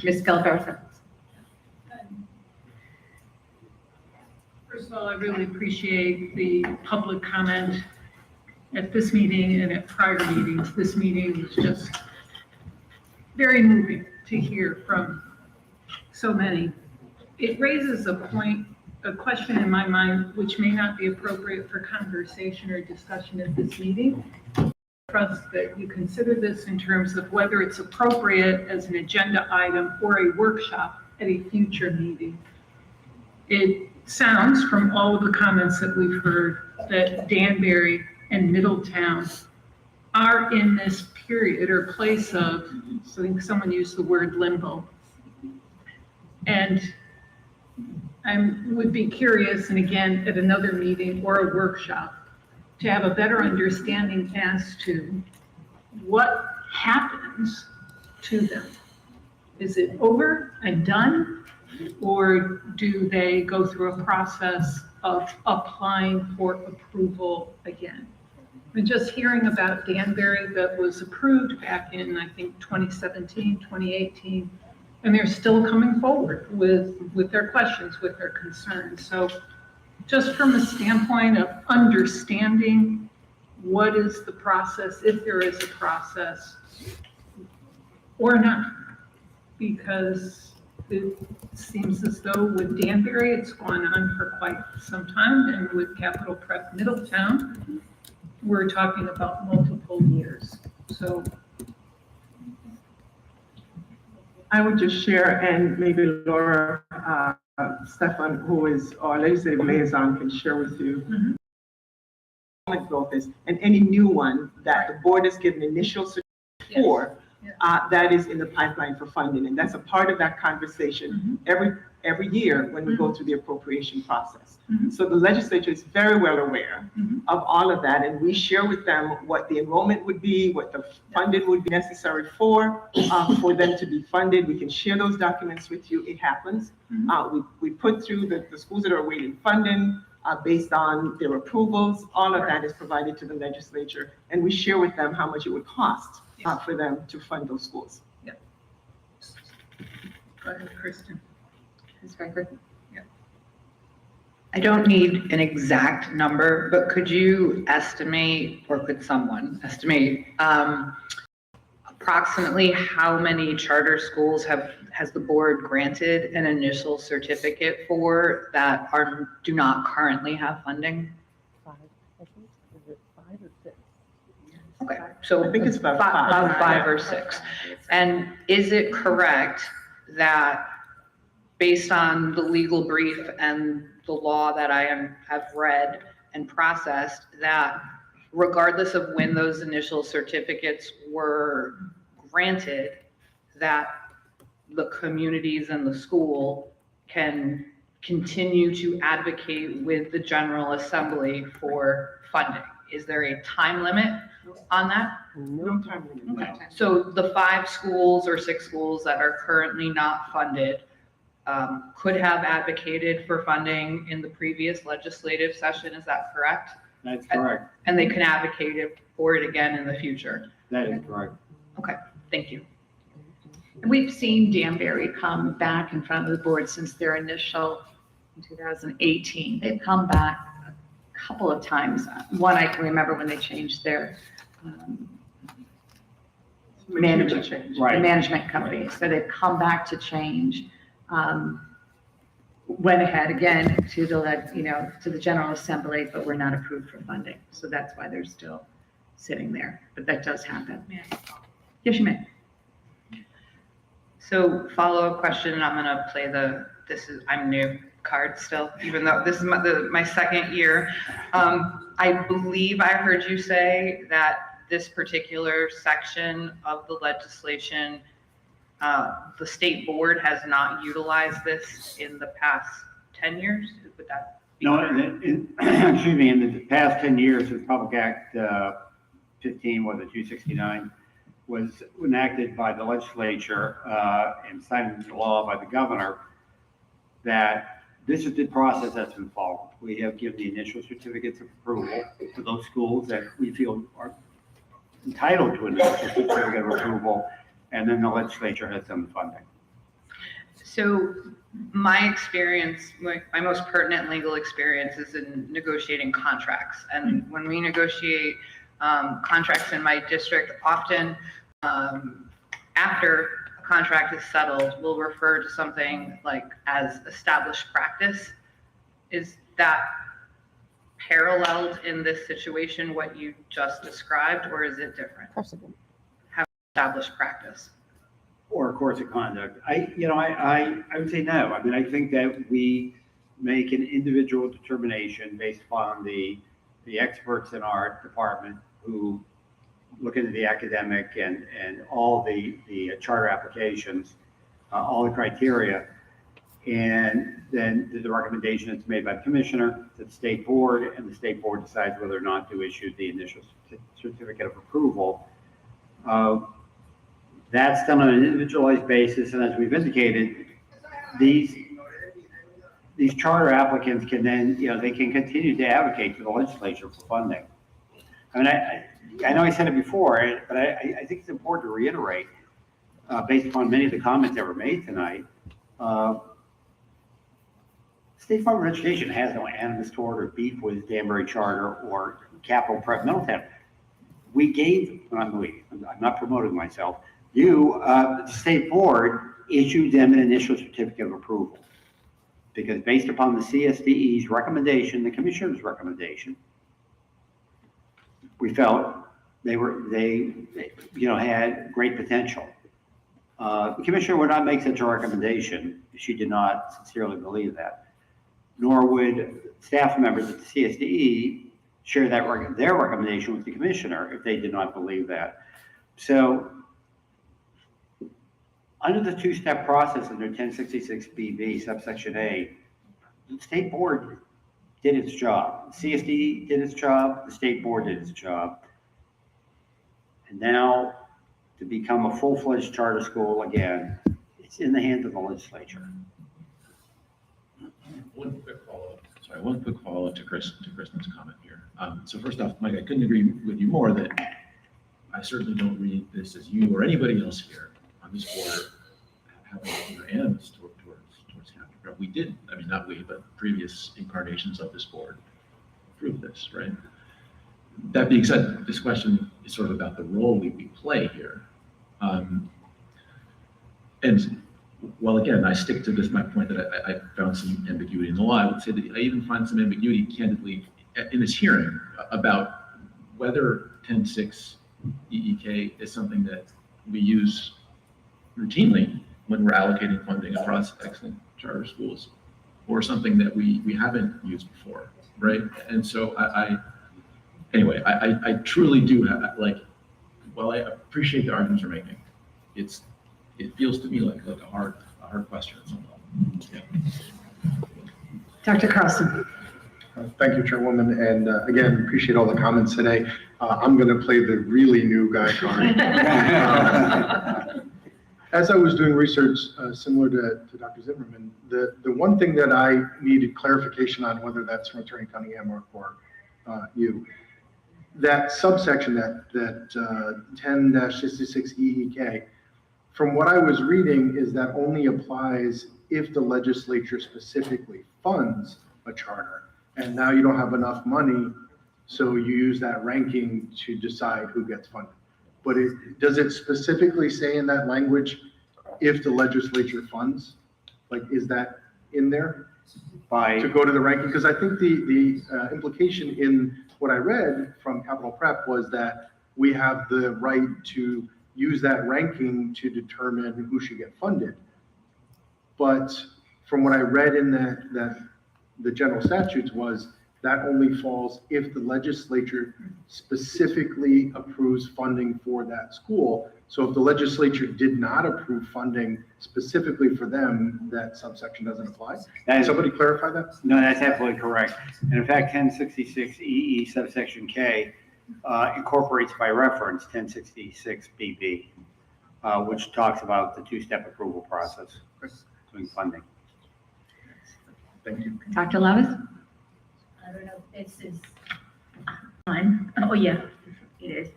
Ms. Calvarza. First of all, I really appreciate the public comment at this meeting and at prior meetings. This meeting was just very moving to hear from so many. It raises a question in my mind, which may not be appropriate for conversation or discussion at this meeting. I trust that you consider this in terms of whether it's appropriate as an agenda item or a workshop at a future meeting. It sounds from all of the comments that we've heard that Danbury and Middletown are in this period or place of, so I think someone used the word limbo. And I would be curious, and again, at another meeting or a workshop, to have a better understanding as to what happens to them. Is it over and done? Or do they go through a process of applying for approval again? And just hearing about Danbury that was approved back in, I think, 2017, 2018, and they're still coming forward with their questions, with their concerns. So just from a standpoint of understanding what is the process, if there is a process or not, because it seems as though with Danbury, it's gone on for quite some time, and with Capital Prep Middletown, we're talking about multiple years. So I would just share, and maybe Laura, Stefan, who is our legislative liaison, can share with you. Growth is, and any new one that the board has given initial support for, that is in the pipeline for funding. And that's a part of that conversation every year when we go through the appropriation process. So the legislature is very well aware of all of that, and we share with them what the enrollment would be, what the funding would be necessary for them to be funded. We can share those documents with you. It happens. We put through the schools that are awaiting funding based on their approvals. All of that is provided to the legislature, and we share with them how much it would cost for them to fund those schools. Go ahead, Kristen. Ms. Franklin? Yeah. I don't need an exact number, but could you estimate, or could someone estimate, approximately how many charter schools has the board granted an initial certificate for that do not currently have funding? 5, I think. Is it 5 or 6? Okay, so I think it's about about 5. 5 or 6. And is it correct that based on the legal brief and the law that I have read and processed, that regardless of when those initial certificates were granted, that the communities and the school can continue to advocate with the General Assembly for funding? Is there a time limit on that? No time limit. Okay. So the 5 schools or 6 schools that are currently not funded could have advocated for funding in the previous legislative session, is that correct? That's correct. And they can advocate for it again in the future? That is correct. Okay, thank you. We've seen Danbury come back in front of the board since their initial in 2018. They've come back a couple of times. One I can remember when they changed their management, Right. the management company. So they've come back to change. Went ahead again to the General Assembly, but were not approved for funding. So that's why they're still sitting there. But that does happen. Yeah. Yes, you may. So follow-up question, and I'm gonna play I'm new card still, even though this is my second year. I believe I heard you say that this particular section of the legislation, the state board has not utilized this in the past 10 years? Would that be No, correct? excuse me, in the past 10 years, the Public Act 269, was enacted by the legislature and signed into law by the governor, that this is the process that's been followed. We have given the initial certificates of approval to those schools that we feel are entitled to an initial certificate of approval, and then the legislature has done the funding. So my experience, my most pertinent legal experience is in negotiating contracts. And when we negotiate contracts in my district, often after a contract is settled, we'll refer to something like as established practice. Is that paralleled in this situation, what you just described, or is it different? Precedent. Have established practice? Or a course of conduct. I would say no. I mean, I think that we make an individual determination based upon the experts in our department who look into the academic and all the charter applications, all the criteria, and then the recommendation is made by the commissioner to the state board, and the state board decides whether or not to issue the initial certificate of approval. That's done on an individualized basis, and as we've indicated, these charter applicants can then, they can continue to advocate to the legislature for funding. I mean, I know I said it before, but I think it's important to reiterate, based upon many of the comments that were made tonight, State Department of Education has no animus toward or beef with Danbury Charter or Capital Prep Middletown. We gave, I'm not promoting myself, the state board issued them an initial certificate of approval. Because based upon the CSDE's recommendation, the commissioner's recommendation, we felt they had great potential. The commissioner would not make such a recommendation if she did not sincerely believe that. Nor would staff members at the CSDE share their recommendation with the commissioner if they did not believe that. So Under the two-step process under 1066BB subsection A, the state board did its job. CSD did its job, the state board did its job. And now to become a full-fledged charter school again, it's in the hands of the legislature. One quick follow-up to Kristen's comment here. So first off, Mike, I couldn't agree with you more that I certainly don't read this as you or anybody else here on this board having animus towards Catholic prep. We did, I mean, not we, but previous incarnations of this board approved this, right? That being said, this question is sort of about the role we play here. And well, again, I stick to my point that I found some ambiguity in the law. I would say that I even find some ambiguity, candidly, in this hearing about whether 10.6 EEK is something that we use routinely when we're allocating funding across excellent charter schools, or something that we haven't used before, right? And so anyway, I truly do have, like, while I appreciate the arguments you're making, it feels to me like a hard question at some level. Yeah. Dr. Carlson. Thank you, Chairwoman, and again, appreciate all the comments today. I'm going to play the really new guy card. As I was doing research similar to Dr. Zimmerman, the one thing that I needed clarification on, whether that's from Attorney Cunningham or you, that subsection, that 10-66 EEK, from what I was reading, is that only applies if the legislature specifically funds a charter. And now you don't have enough money, so you use that ranking to decide who gets funded. But does it specifically say in that language, if the legislature funds? Like, is that in there to go to the ranking? Because I think the implication in what I read from Capital Prep was that we have the right to use that ranking to determine who should get funded. But from what I read in the general statutes was that only falls if the legislature specifically approves funding for that school. So if the legislature did not approve funding specifically for them, that subsection doesn't apply. Can somebody clarify that? No, that's absolutely correct. And in fact, 1066 EE subsection K incorporates by reference 1066 BB, which talks about the two-step approval process doing funding. Thank you. Dr. Levis? I don't know if this is on. Oh, yeah, it is.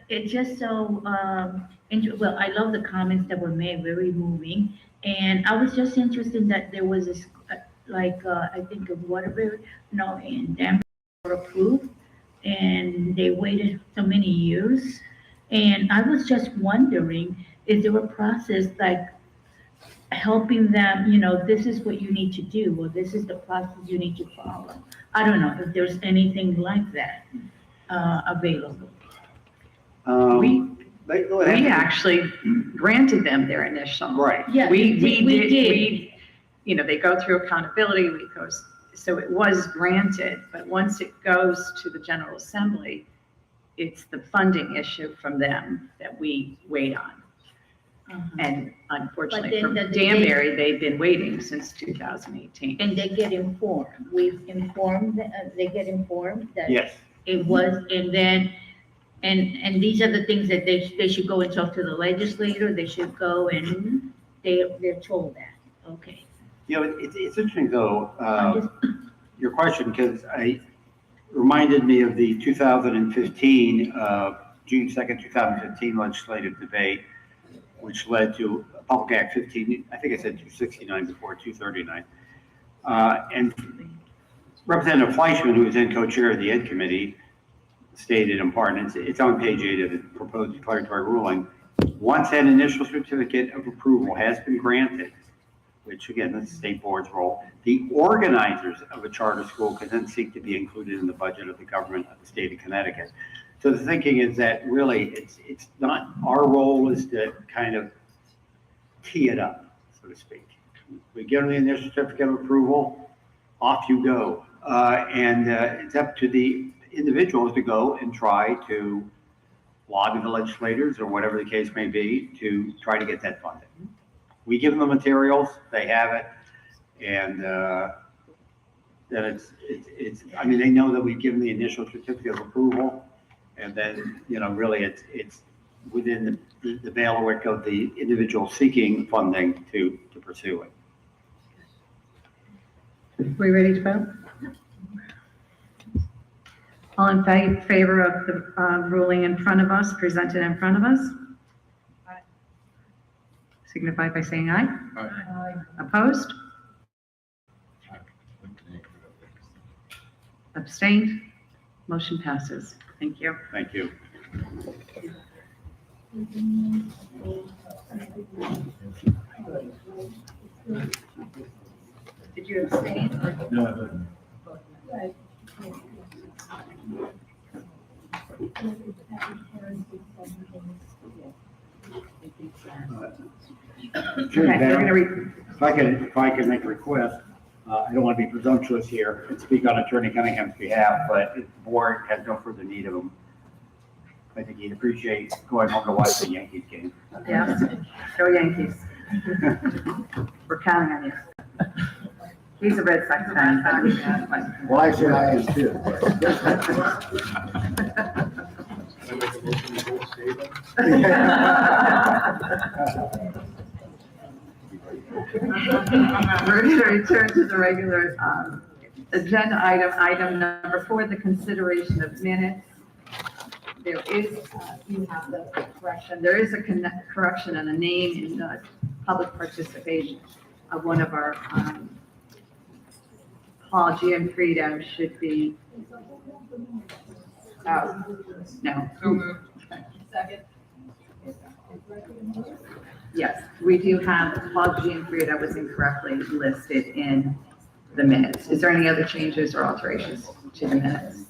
It's just so, well, I love the comments that were made, very moving. And I was just interested that there was this, I think of Waterbury, in Denver approved, and they waited so many years. And I was just wondering, is there a process like helping them, this is what you need to do, or this is the process you need to follow? I don't know if there's anything like that available. We actually granted them their initial. Right. Yeah, We did. They go through accountability, so it was granted, but once it goes to the General Assembly, it's the funding issue from them that we wait on. And unfortunately, from Danbury, they've been waiting since 2018. And they get informed. We've informed, they get informed that Yes. it was, and then, and these are the things that they should go and talk to the legislator. They should go and they're told that. Okay. It's interesting though, your question, because I reminded me of the 2015, June 2nd, 2015 legislative debate, which led to Public Act 15, I think I said 269 before, 239. And Representative Fleischman, who was then co-chair of the Ed Committee, stated in part, and it's on page 8 of the proposed declaratory ruling, once an initial certificate of approval has been granted, which again, that's the state board's role, the organizers of a charter school can then seek to be included in the budget of the government of the state of Connecticut. So the thinking is that really it's not our role is to kind of tee it up, so to speak. We give them the initial certificate of approval, off you go. And it's up to the individuals to go and try to lobby the legislators or whatever the case may be to try to get that funding. We give them the materials, they have it, and then I mean, they know that we've given the initial certificate of approval, and then, really it's within the bailiwick of the individual seeking funding to pursue it. We ready to vote? All in favor of the ruling in front of us, presented in front of us? Aye. Signify by saying aye. Aye. Opposed? Abstained? Motion passes. Thank you. Thank you. Did you abstain? No, I didn't. If I can make a request, I don't want to be presumptuous here and speak on Attorney Cunningham's behalf, but if the board has no further need of him, I think he'd appreciate going home to watch the Yankees game. Yes. Go Yankees. We're counting on you. He's a Red Sox fan. Well, actually, I am too. We're going to return to the regular agenda item number 4, the consideration of minutes. There is, you have the correction. There is a correction and a name in the public participation of one of our Paul Gianfrido should be. No. Second. Yes, we do have Paul Gianfrido was incorrectly listed in the minutes. Is there any other changes or alterations to the minutes?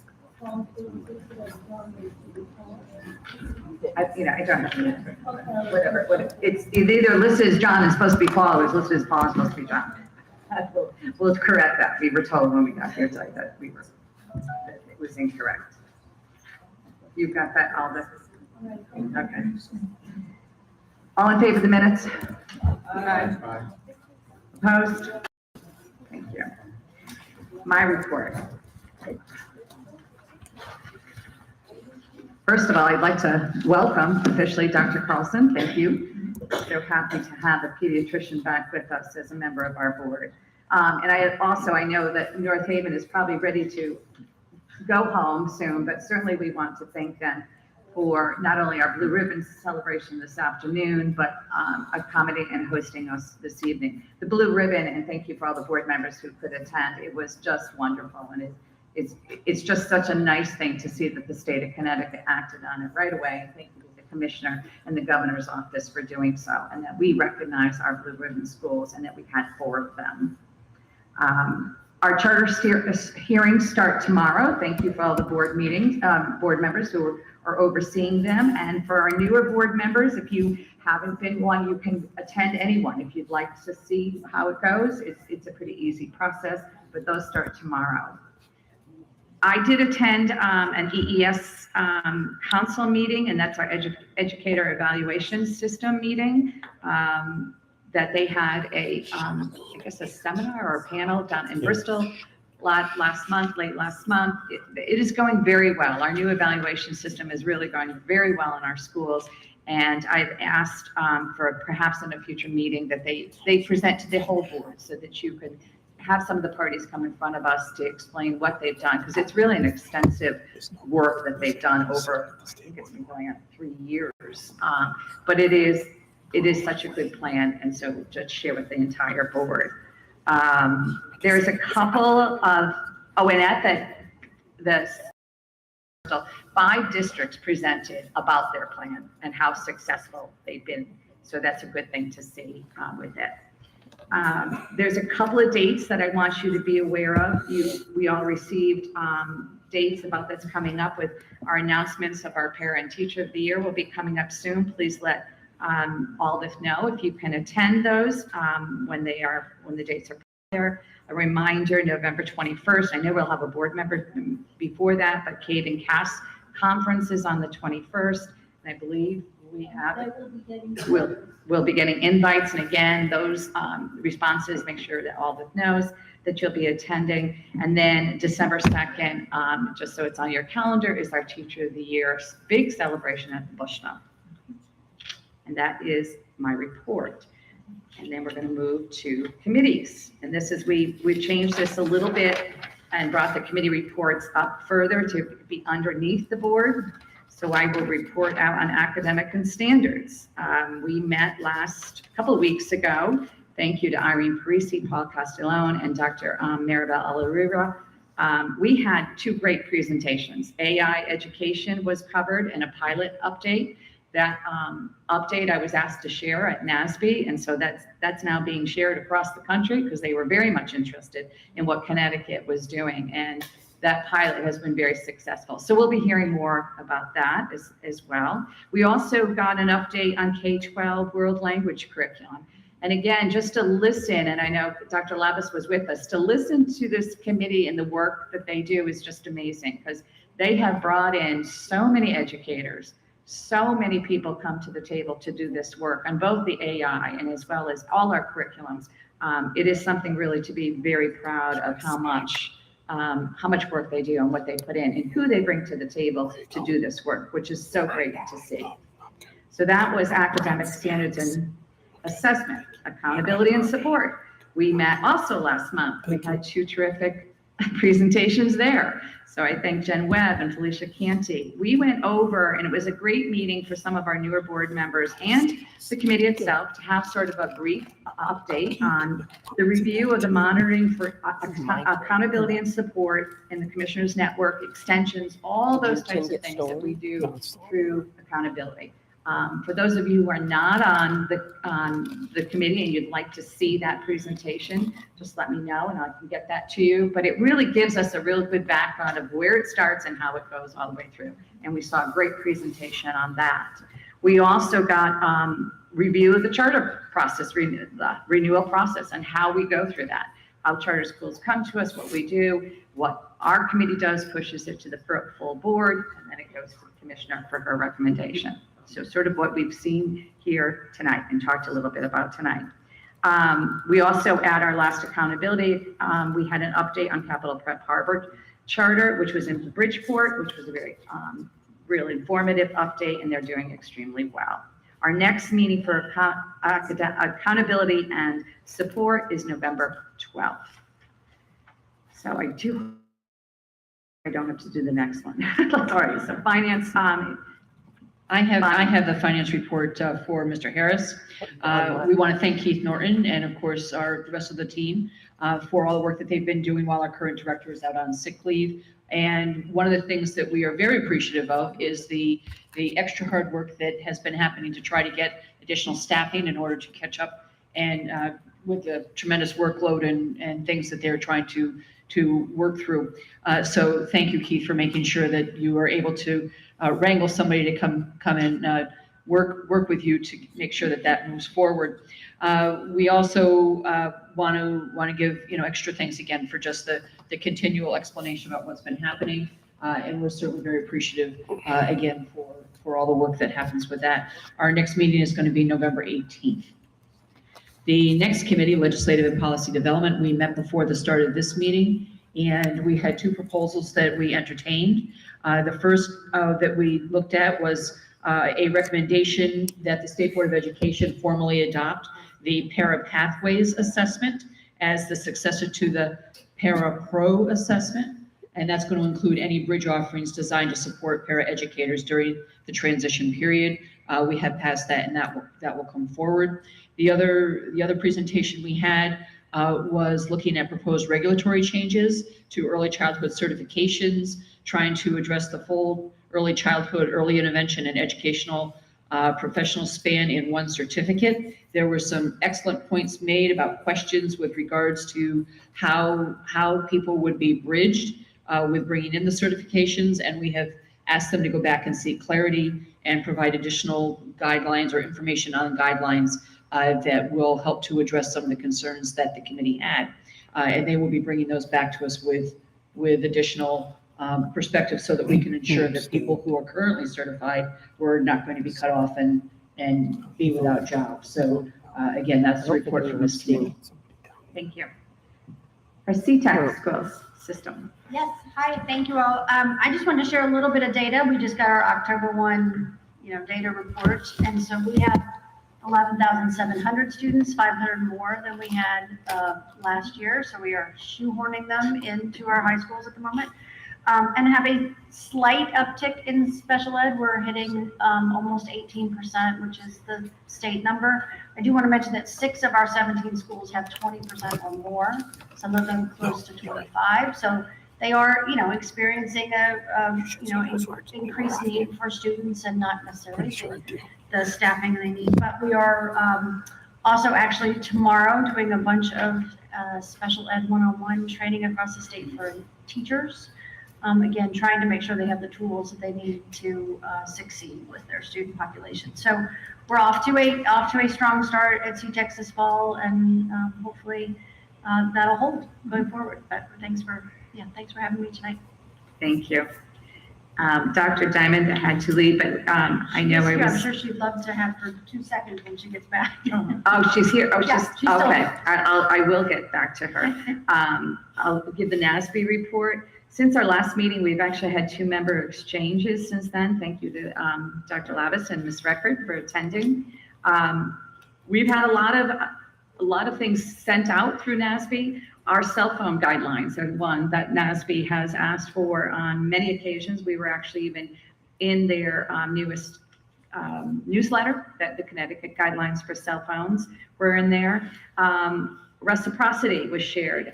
I don't have whatever. It's either listed as John and supposed to be Paul, or it's listed as Paul and supposed to be John. We'll correct that. We were told when we got here today that it was incorrect. You've got that, Alda? Okay. All in favor of the minutes? Aye. Opposed? Thank you. My report. First of all, I'd like to welcome officially Dr. Carlson. Thank you. So happy to have a pediatrician back with us as a member of our board. And I know that North Haven is probably ready to go home soon, but certainly we want to thank them for not only our Blue Ribbon celebration this afternoon, but accommodating and hosting us this evening. The Blue Ribbon, and thank you for all the board members who could attend. It was just wonderful, and it's just such a nice thing to see that the state of Connecticut acted on it right away. Thank you to the commissioner and the governor's office for doing so, and that we recognize our Blue Ribbon schools and that we had 4 of them. Our charter hearings start tomorrow. Thank you for all the board members who are overseeing them. And for our newer board members, if you haven't been one, you can attend any one. If you'd like to see how it goes, it's a pretty easy process, but those start tomorrow. I did attend an EES council meeting, and that's our educator evaluation system meeting. That they had a seminar or a panel down in Bristol late last month. It is going very well. Our new evaluation system is really going very well in our schools. And I've asked for perhaps in a future meeting that they present to the whole board so that you could have some of the parties come in front of us to explain what they've done, because it's really an extensive work that they've done over, I think it's been going on 3 years. But it is such a good plan, and so just share with the entire board. There's a couple of, and at the 5 districts presented about their plan and how successful they've been. So that's a good thing to see with it. There's a couple of dates that I want you to be aware of. We all received dates about that's coming up with our announcements of our Parent Teacher of the Year will be coming up soon. Please let all this know if you can attend those when the dates are there. A reminder, November 21st. I know we'll have a board member before that, but Cave and Cass conference is on the 21st. And I believe we have, we'll be getting invites. And again, those responses, make sure that all of knows that you'll be attending. And then December 2nd, just so it's on your calendar, is our Teacher of the Year big celebration at the Bushnell. And that is my report. And then we're going to move to committees. And this is, we've changed this a little bit and brought the committee reports up further to be underneath the board. So I will report out on academic and standards. We met a couple of weeks ago. Thank you to Irene Parisi, Paul Castellone, and Dr. Maribel Alarura. We had two great presentations. AI education was covered and a pilot update. That update I was asked to share at NASB, and so that's now being shared across the country because they were very much interested in what Connecticut was doing, and that pilot has been very successful. So we'll be hearing more about that as well. We also got an update on K-12 world language curriculum. And again, just to listen, and I know Dr. Labus was with us, to listen to this committee and the work that they do is just amazing because they have brought in so many educators. So many people come to the table to do this work on both the AI and as well as all our curriculums. It is something really to be very proud of how much work they do and what they put in and who they bring to the table to do this work, which is so great to see. So that was academic standards and assessment, accountability and support. We met also last month. We had two terrific presentations there. So I thank Jen Webb and Felicia Canty. We went over, and it was a great meeting for some of our newer board members and the committee itself to have sort of a brief update on the review of the monitoring for accountability and support in the Commissioners Network, extensions, all those types of things that we do through accountability. For those of you who are not on the committee and you'd like to see that presentation, just let me know and I can get that to you. But it really gives us a real good background of where it starts and how it goes all the way through. And we saw a great presentation on that. We also got review of the charter process, the renewal process and how we go through that, how charter schools come to us, what we do, what our committee does, pushes it to the full board, and then it goes to the commissioner for her recommendation. So sort of what we've seen here tonight and talked a little bit about tonight. We also, at our last accountability, we had an update on Capital Prep Harbor Charter, which was in Bridgeport, which was a very real informative update, and they're doing extremely well. Our next meeting for accountability and support is November 12th. So I don't have to do the next one. Sorry, so finance, I have the finance report for Mr. Harris. We want to thank Keith Norton and of course the rest of the team for all the work that they've been doing while our current director is out on sick leave. And one of the things that we are very appreciative of is the extra hard work that has been happening to try to get additional staffing in order to catch up and with the tremendous workload and things that they're trying to work through. So thank you, Keith, for making sure that you are able to wrangle somebody to come and work with you to make sure that moves forward. We also want to give extra thanks again for just the continual explanation about what's been happening, and we're certainly very appreciative again for all the work that happens with that. Our next meeting is going to be November 18th. The next committee, Legislative and Policy Development, we met before the start of this meeting, and we had two proposals that we entertained. The first that we looked at was a recommendation that the State Board of Education formally adopt the Para Pathways Assessment as the successor to the Para Pro Assessment, and that's going to include any bridge offerings designed to support para educators during the transition period. We have passed that, and that will come forward. The other presentation we had was looking at proposed regulatory changes to early childhood certifications, trying to address the full early childhood, early intervention, and educational professional span in one certificate. There were some excellent points made about questions with regards to how people would be bridged with bringing in the certifications, and we have asked them to go back and seek clarity and provide additional guidelines or information on guidelines that will help to address some of the concerns that the committee had. And they will be bringing those back to us with additional perspective so that we can ensure that people who are currently certified were not going to be cut off and be without jobs. So again, that's the report from this committee. Thank you. Our CTAC schools system. Yes, hi, thank you all. I just wanted to share a little bit of data. We just got our October 1, data report. And so we have 11,700 students, 500 more than we had last year. So we are shoehorning them into our high schools at the moment. And have a slight uptick in special ed. We're hitting almost 18%, which is the state number. I do want to mention that 6 of our 17 schools have 20% or more, some of them close to 25. So they are, experiencing increased need for students and not necessarily the staffing they need. But we are also actually tomorrow doing a bunch of special ed 101 training across the state for teachers. Again, trying to make sure they have the tools that they need to succeed with their student population. So we're off to a strong start at CTEX this fall, and hopefully that'll hold going forward. But thanks for having me tonight. Thank you. Dr. Diamond had to leave, but I know I was. I'm sure she'd love to have her 2 seconds when she gets back. Oh, she's here. Oh, Yeah, she's she's still okay. here. I will get back to her. I'll give the NASB report. Since our last meeting, we've actually had 2 member exchanges since then. Thank you to Dr. Lavis and Ms. Record for attending. We've had a lot of things sent out through NASB. Our cell phone guidelines are one that NASB has asked for on many occasions. We were actually even in their newest newsletter, that the Connecticut guidelines for cell phones were in there. Reciprocity was shared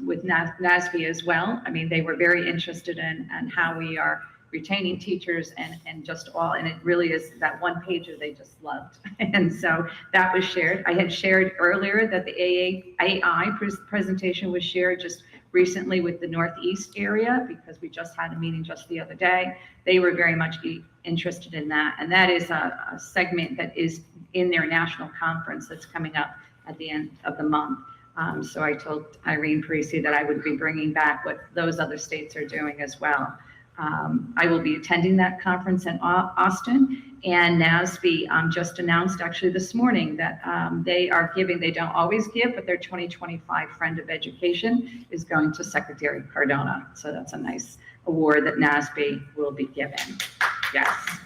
with NASB as well. I mean, they were very interested in how we are retaining teachers and just all, and it really is that one pager they just loved. And so that was shared. I had shared earlier that the AI presentation was shared just recently with the Northeast area, because we just had a meeting just the other day. They were very much interested in that. And that is a segment that is in their national conference that's coming up at the end of the month. So I told Irene Parisi that I would be bringing back what those other states are doing as well. I will be attending that conference in Austin, and NASB just announced actually this morning that they are giving, they don't always give, but their 2025 Friend of Education is going to Secretary Cardona. So that's a nice award that NASB will be given. Yes.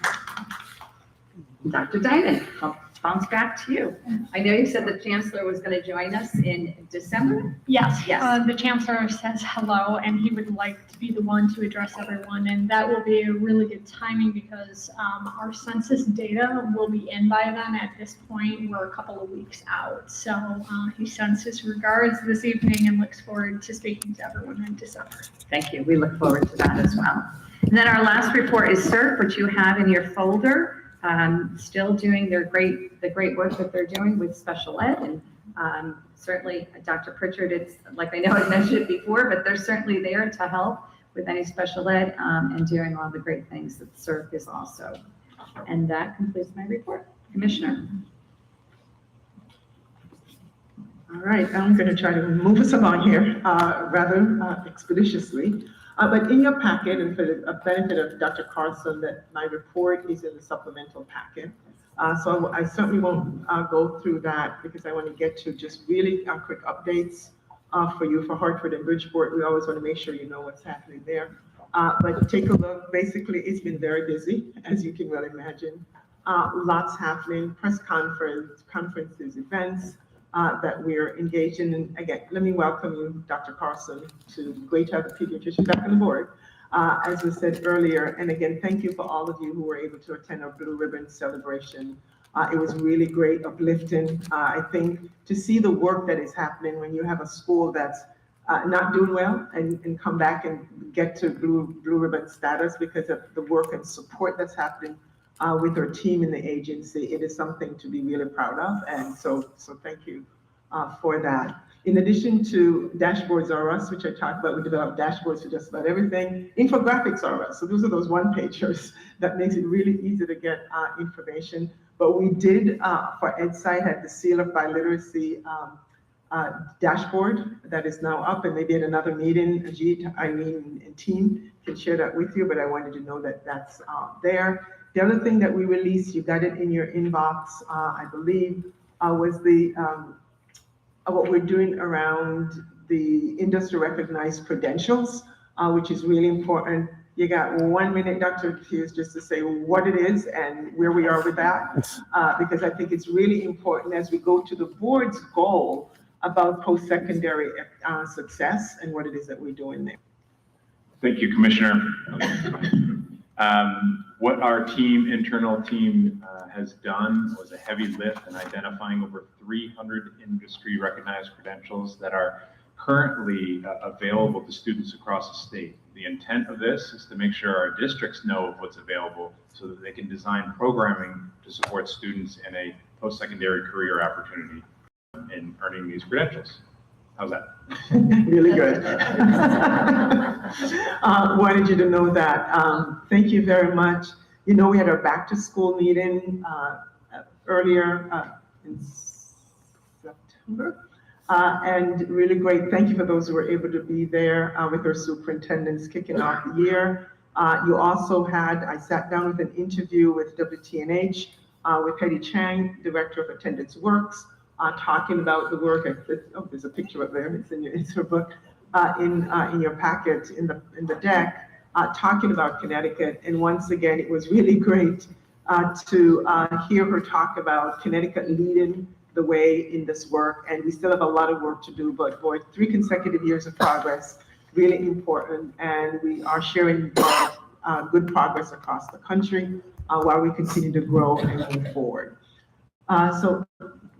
Dr. Diamond, I'll bounce back to you. I know you said the Chancellor was going to join us in December. Yes, Yes. the Chancellor says hello, and he would like to be the one to address everyone, and that will be a really good timing because our census data will be in by then. At this point, we're a couple of weeks out. So he sends his regards this evening and looks forward to speaking to everyone in December. Thank you. We look forward to that as well. And then our last report is CERT, which you have in your folder. Still doing the great work that they're doing with special ed, and certainly Dr. Pritchard, it's like I know I mentioned it before, but they're certainly there to help with any special ed and doing all the great things that CERT is also. And that concludes my report. Commissioner. All right, I'm going to try to move us along here rather expeditiously. But in your packet, and for the benefit of Dr. Carlson, that my report is in the supplemental packet. So I certainly won't go through that because I want to get to just really quick updates for you for Hartford and Bridgeport. We always want to make sure you know what's happening there. But take a look. Basically, it's been very busy, as you can well imagine. Lots happening, press conferences, events that we're engaged in. And again, let me welcome you, Dr. Carlson, to great to have a pediatrician back on the board. As we said earlier, and again, thank you for all of you who were able to attend our Blue Ribbon celebration. It was really great, uplifting. I think to see the work that is happening when you have a school that's not doing well and come back and get to Blue Ribbon status because of the work and support that's happening with our team in the agency, it is something to be really proud of. And so thank you for that. In addition to dashboards are us, which I talked about, we develop dashboards for just about everything. Infographics are us. So those are those one-pagers that makes it really easy to get information. But we did, for EdSite, had the Seal of Biliteracy dashboard that is now up, and maybe at another meeting, Ajit, Irene, and team can share that with you, but I wanted to know that that's there. The other thing that we released, you got it in your inbox, I believe, was the what we're doing around the industry recognized credentials, which is really important. You got 1 minute, Dr. Hughes, just to say what it is and where we are with that, because I think it's really important as we go to the board's goal about post-secondary success and what it is that we're doing there. Thank you, Commissioner. What our internal team has done was a heavy lift in identifying over 300 industry recognized credentials that are currently available to students across the state. The intent of this is to make sure our districts know of what's available so that they can design programming to support students in a post-secondary career opportunity in earning these credentials. How's that? Really good. Wanted you to know that. Thank you very much. You know, we had our back to school meeting earlier in September. And really great. Thank you for those who were able to be there with our superintendents kicking off the year. You also had, I sat down with an interview with WTNH, with Hetty Chang, Director of Attendance Works, talking about the work. Oh, there's a picture up there. It's in your book, in your packet, in the deck, talking about Connecticut. And once again, it was really great to hear her talk about Connecticut leading the way in this work. And we still have a lot of work to do, but boy, 3 consecutive years of progress, really important. And we are sharing good progress across the country while we continue to grow and move forward. So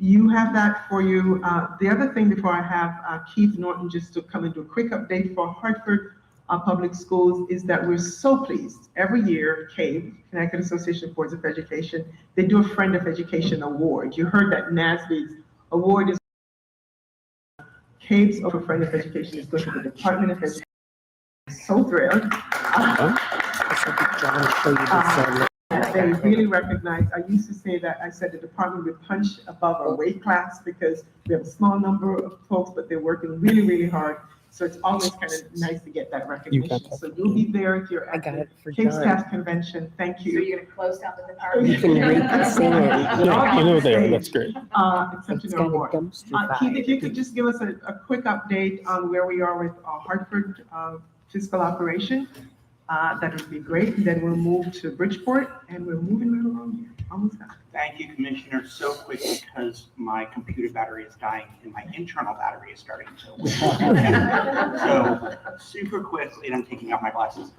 you have that for you. The other thing before I have Keith Norton just to come and do a quick update for Hartford Public Schools is that we're so pleased. Every year, CABE, Connecticut Association of Boards of Education, they do a Friend of Education Award. You heard that NASB's award is CABE's over Friend of Education is going to the Department of Education. So thrilled. They really recognize, I used to say that, I said the department would punch above our weight class because we have a small number of folks, but they're working really, really hard. So it's always kind of nice to get that recognition. So you'll be there if you're at the CABE Staff Convention. Thank you. So you're gonna close down the department? You can rate the sand. Yeah, you know there, that's great. Except in our ward. Keith, if you could just give us a quick update on where we are with Hartford fiscal operation. That would be great. And then we'll move to Bridgeport, and we're moving right along here. Almost done. Thank you, Commissioner. So quick because my computer battery is dying and my internal battery is starting to. So super quickly, and I'm taking off my glasses.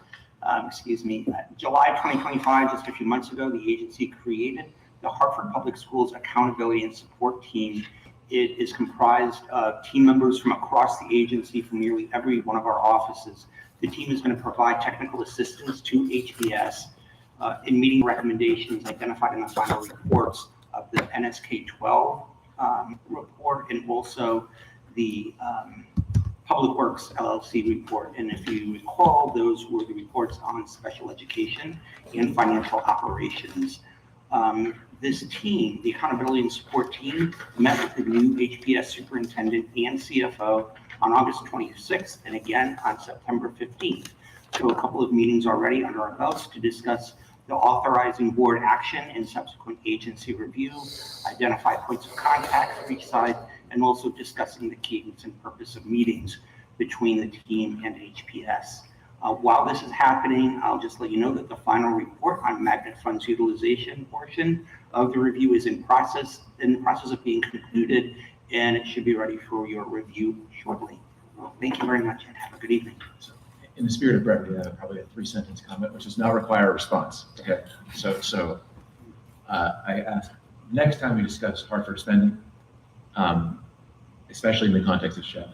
Excuse me. July 2025, just a few months ago, the agency created the Hartford Public Schools Accountability and Support Team. It is comprised of team members from across the agency from nearly every one of our offices. The team is going to provide technical assistance to HBS in meeting recommendations identified in the final reports of the NSK 12 report and also the Public Works LLC report. And if you recall, those were the reports on special education and financial operations. This team, the accountability and support team, met with the new HPS superintendent and CFO on August 26th and again on September 15th. So a couple of meetings already under our belts to discuss the authorizing board action and subsequent agency review, identify points of contact for each side, and also discussing the cadence and purpose of meetings between the team and HPS. While this is happening, I'll just let you know that the final report on magnet funds utilization portion of the review is in the process of being concluded, and it should be ready for your review shortly. Thank you very much and have a good evening. In the spirit of brevity, I have probably a 3-sentence comment, which does not require a response. Okay, so I ask, next time we discuss Hartford spending, especially in the context of Chef,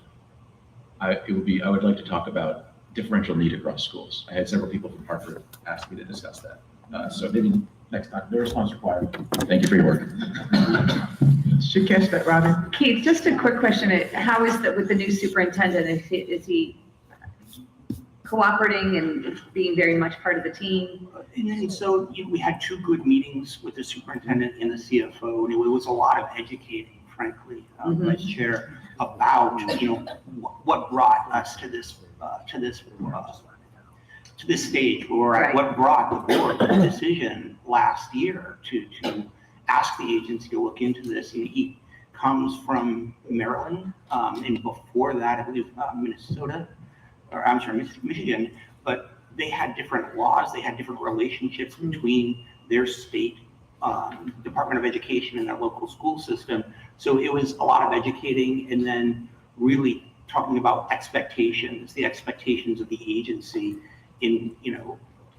I would like to talk about differential need across schools. I had several people from Hartford ask me to discuss that. So maybe next time, no response required. Thank you for your work. Should catch that, Robin. Keith, just a quick question. How is that with the new superintendent? Is he cooperating and being very much part of the team? And so we had 2 good meetings with the superintendent and the CFO, and it was a lot of educating, frankly, Vice Chair. about, what brought us to this stage where we're at, what brought the board to the decision last year to ask the agency to look into this. And he comes from Maryland, and before that, I believe Michigan, but they had different laws, they had different relationships between their state Department of Education and their local school system. So it was a lot of educating and then really talking about expectations, the expectations of the agency in,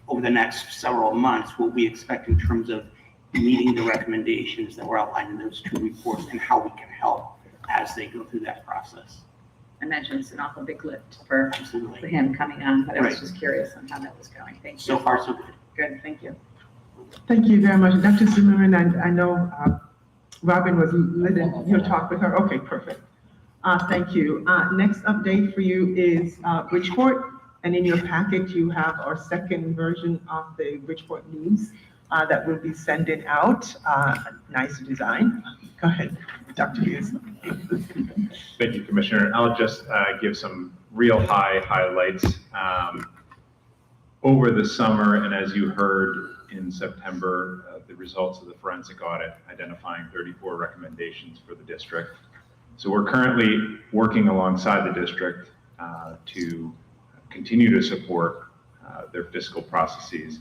over the next several months, what we expect in terms of meeting the recommendations that were outlined in those two reports and how we can help as they go through that process. I imagine it's an awful big lift for him coming on, but I was just curious on how that was going. Thank you. So far, so good. Good, thank you. Thank you very much. Dr. Zimmerman, I know Robin was letting you talk with her. Okay, perfect. Thank you. Next update for you is Bridgeport. And in your packet, you have our second version of the Bridgeport News that we'll be sending out. Nice design. Go ahead, Dr. Hughes. Thank you, Commissioner. I'll just give some real highlights. Over the summer, and as you heard in September, the results of the forensic audit identifying 34 recommendations for the district. So we're currently working alongside the district to continue to support their fiscal processes.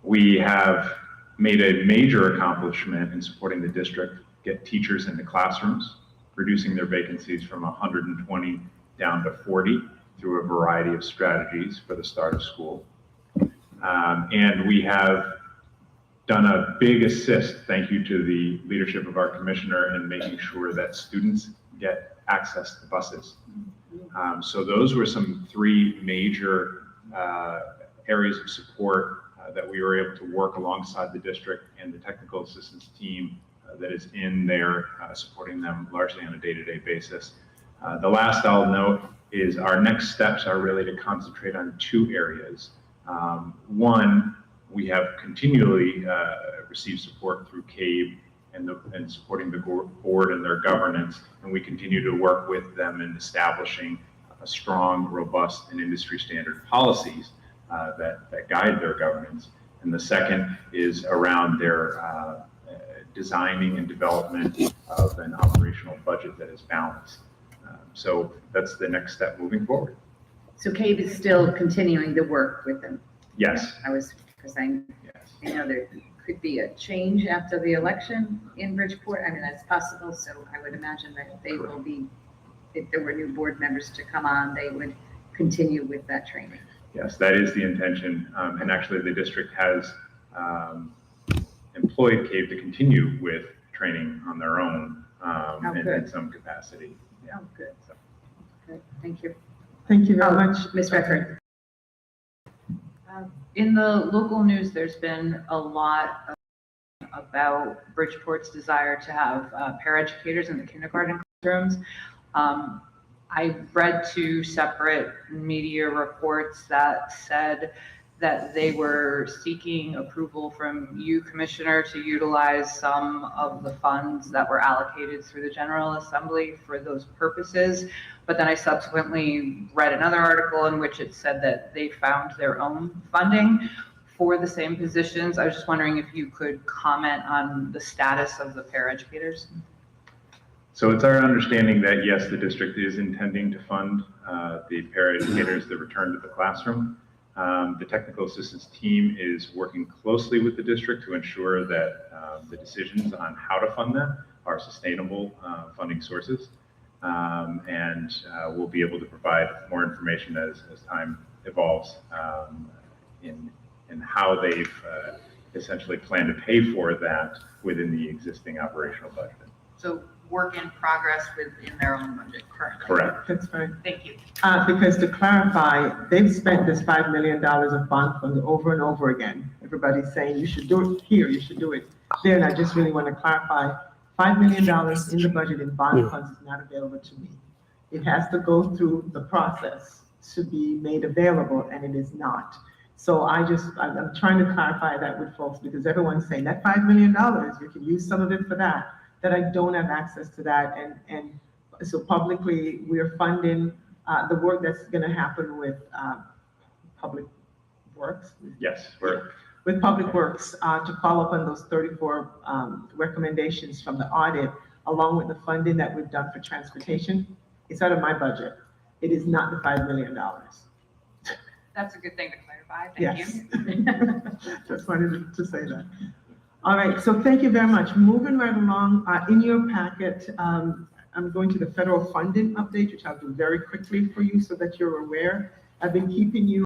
We have made a major accomplishment in supporting the district get teachers into classrooms, reducing their vacancies from 120 down to 40 through a variety of strategies for the start of school. And we have done a big assist, thank you to the leadership of our commissioner, in making sure that students get access to buses. So those were some three major areas of support that we were able to work alongside the district and the technical assistance team that is in there supporting them largely on a day-to-day basis. The last I'll note is our next steps are really to concentrate on two areas. One, we have continually received support through CABE and supporting the board and their governance, and we continue to work with them in establishing a strong, robust, and industry standard policies that guide their governance. And the second is around their designing and development of an operational budget that is balanced. So that's the next step moving forward. So CABE is still continuing to work with them? Yes. Because I know there could be a change after the election in Bridgeport. I mean, that's possible. So I would imagine that they will be, if there were new board members to come on, they would continue with that training. Yes, that is the intention. And actually the district has employed CABE to continue with training on their own in some capacity. Yeah. Oh, good. So, good. Thank you. Thank you very much. Ms. Redford. In the local news, there's been a lot about Bridgeport's desire to have paraeducators in the kindergarten classrooms. I read two separate media reports that said that they were seeking approval from you, Commissioner, to utilize some of the funds that were allocated through the General Assembly for those purposes. But then I subsequently read another article in which it said that they found their own funding for the same positions. I was just wondering if you could comment on the status of the paraeducators. So it's our understanding that yes, the district is intending to fund the paraeducators that return to the classroom. The technical assistance team is working closely with the district to ensure that the decisions on how to fund them are sustainable funding sources. And we'll be able to provide more information as time evolves in how they've essentially planned to pay for that within the existing operational budget. So work in progress within their own budget currently. Correct. That's right. Thank you. Because to clarify, they've spent this $5 million of bond funds over and over again. Everybody's saying you should do it here, you should do it there. And I just really want to clarify, $5 million in the budget in bond funds is not available to me. It has to go through the process to be made available, and it is not. So I'm trying to clarify that with folks because everyone's saying that $5 million, you can use some of it for that. That I don't have access to that, and so publicly, we're funding the work that's going to happen with public works. Yes, With Public Works to follow up on those 34 recommendations from the audit, along with the funding that we've done for transportation. It's out of my budget. It is not the $5 million. That's a good thing to clarify. Thank Yes. you. Just wanted to say that. All right, so thank you very much. Moving right along, in your packet, I'm going to the federal funding update, which I'll do very quickly for you so that you're aware. I've been keeping you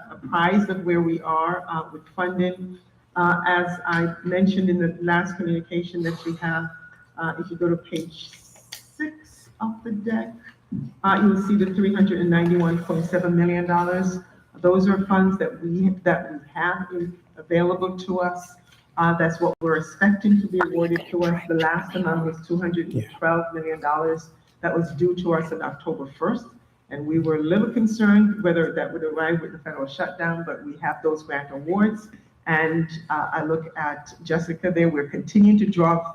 apprised of where we are with funding. As I mentioned in the last communication that you have, if you go to page 6 of the deck, you'll see the $391.7 million. Those are funds that we have available to us. That's what we're expecting to be awarded to us. The last amount was $212 million that was due to us on October 1st. And we were a little concerned whether that would arrive with the federal shutdown, but we have those grant awards. And I look at Jessica there, we're continuing to draw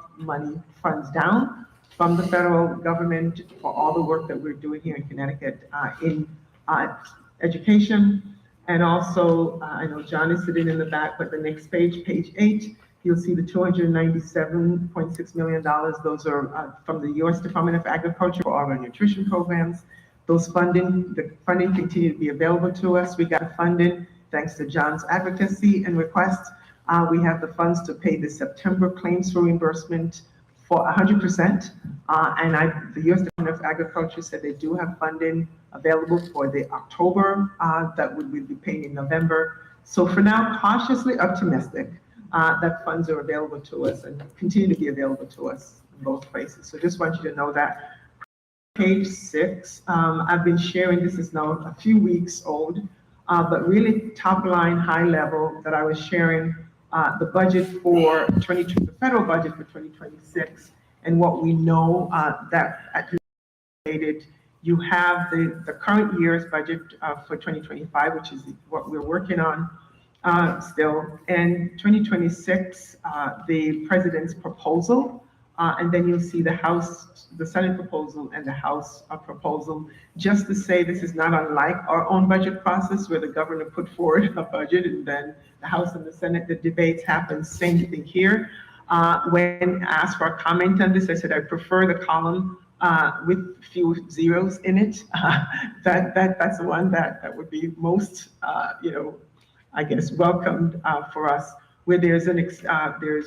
funds down from the federal government for all the work that we're doing here in Connecticut in education. And also, I know John is sitting in the back, but the next page, page 8, you'll see the $297.6 million. Those are from the U.S. Department of Agriculture for all our nutrition programs. The funding continue to be available to us. We got funding thanks to John's advocacy and request. We have the funds to pay the September claims for reimbursement for 100%. And the U.S. Department of Agriculture said they do have funding available for the October that we'll be paying in November. So for now, cautiously optimistic that funds are available to us and continue to be available to us in both places. So just want you to know that. Page 6, I've been sharing, this is now a few weeks old, but really top line, high level that I was sharing the budget for the federal budget for 2026 and what we know that you have the current year's budget for 2025, which is what we're working on still, and 2026, the president's proposal, and then you'll see the Senate proposal and the House proposal, just to say this is not unlike our own budget process where the governor put forward a budget and then the House and the Senate, the debates happen, same thing here. When asked for a comment on this, I said I prefer the column with few zeros in it. That's the one that would be most, I guess, welcomed for us, where there's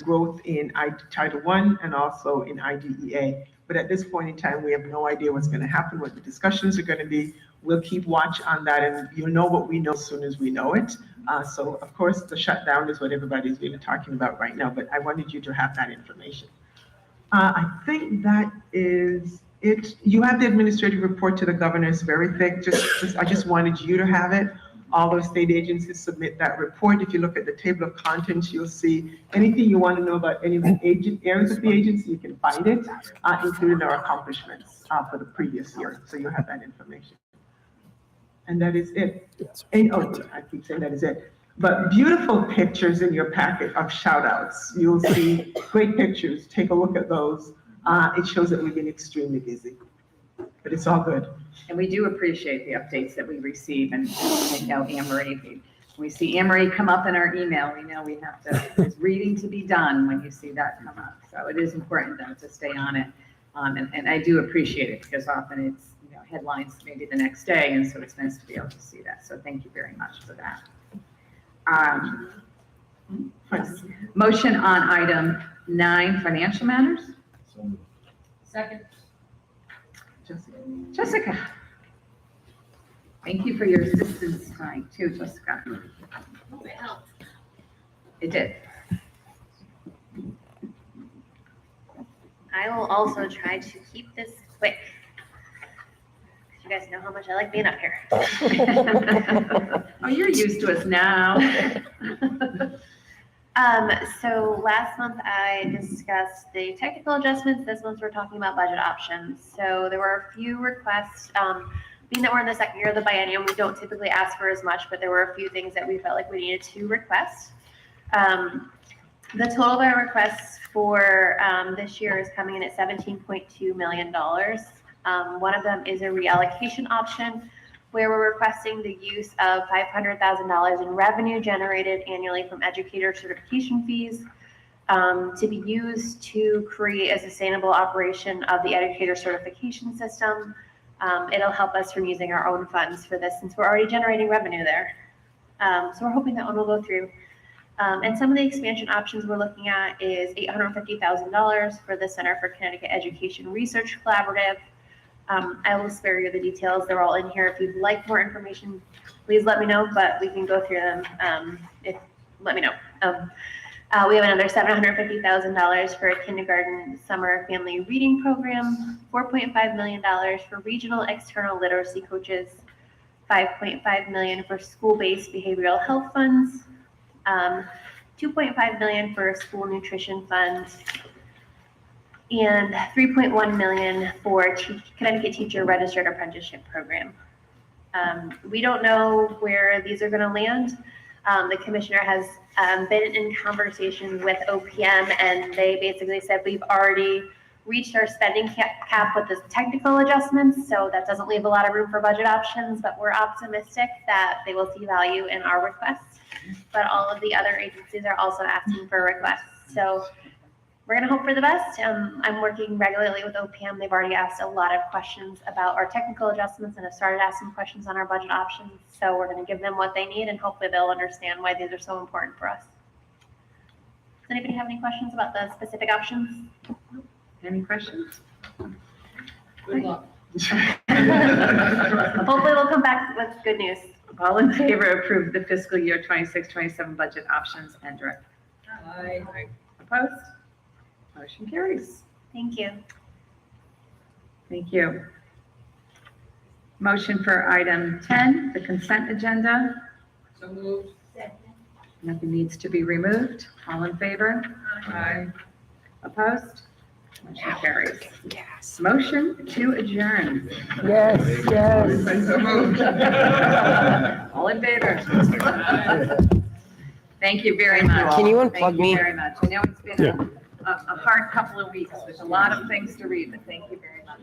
growth in Title I and also in IDEA. But at this point in time, we have no idea what's going to happen, what the discussions are going to be. We'll keep watch on that, and you'll know what we know as soon as we know it. So, of course, the shutdown is what everybody's really talking about right now, but I wanted you to have that information. I think that is it. You have the administrative report to the governor. It's very thick. I just wanted you to have it. All those state agencies submit that report. If you look at the table of contents, you'll see anything you want to know about any of the areas of the agency, you can find it, including our accomplishments for the previous year. So you'll have that information. And that is it. I keep saying that is it. But beautiful pictures in your packet of shout outs. You'll see great pictures. Take a look at those. It shows that we've been extremely busy, but it's all good. And we do appreciate the updates that we receive, and I know Anne-Marie, we see Anne-Marie come up in our email, we know we have to, there's reading to be done when you see that come up. So it is important though to stay on it. And I do appreciate it because often it's, headlines maybe the next day, and so it's nice to be able to see that. So thank you very much for that. Yes. Motion on item 9, financial matters. Second. Jessica. Thank you for your assistance tonight too, Jessica. It helped. It did. I will also try to keep this quick. You guys know how much I like being up here. Oh, you're used to us now. So last month I discussed the technical adjustments. This month we're talking about budget options. So there were a few requests. Being that we're in the second year of the biennium, we don't typically ask for as much, but there were a few things that we felt like we needed to request. The total of our requests for this year is coming in at $17.2 million. One of them is a reallocation option where we're requesting the use of $500,000 in revenue generated annually from educator certification fees to be used to create a sustainable operation of the educator certification system. It'll help us from using our own funds for this since we're already generating revenue there. So we're hoping that one will go through. And some of the expansion options we're looking at is $850,000 for the Center for Connecticut Education Research Collaborative. I will spare you the details. They're all in here. If you'd like more information, please let me know, but we can go through them. Let me know. We have another $750,000 for a kindergarten summer family reading program, $4.5 million for regional external literacy coaches, $5.5 million for school-based behavioral health funds, $2.5 million for school nutrition funds, and $3.1 million for Connecticut Teacher Registered Apprenticeship Program. We don't know where these are going to land. The commissioner has been in conversation with OPM, and they basically said we've already reached our spending cap with the technical adjustments, so that doesn't leave a lot of room for budget options, but we're optimistic that they will see value in our requests. But all of the other agencies are also asking for requests. So we're going to hope for the best. I'm working regularly with OPM. They've already asked a lot of questions about our technical adjustments and have started asking questions on our budget options. So we're going to give them what they need and hopefully they'll understand why these are so important for us. Does anybody have any questions about the specific options? Any questions? Good luck. Hopefully we'll come back with good news. All in favor, approve the fiscal year 26-27 budget options and direct. Aye. Opposed? Motion carries. Thank you. Thank you. Motion for item 10, the consent agenda. So moved. Nothing needs to be removed. All in favor? Aye. Opposed? Motion carries. Yes. Motion to adjourn. Yes, yes. So moved. All in favor? Thank you very much. Can you unplug Thank me? you very much. I know it's been Yeah. a hard couple of weeks. There's a lot of things to read, but thank you very much.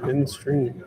In stream.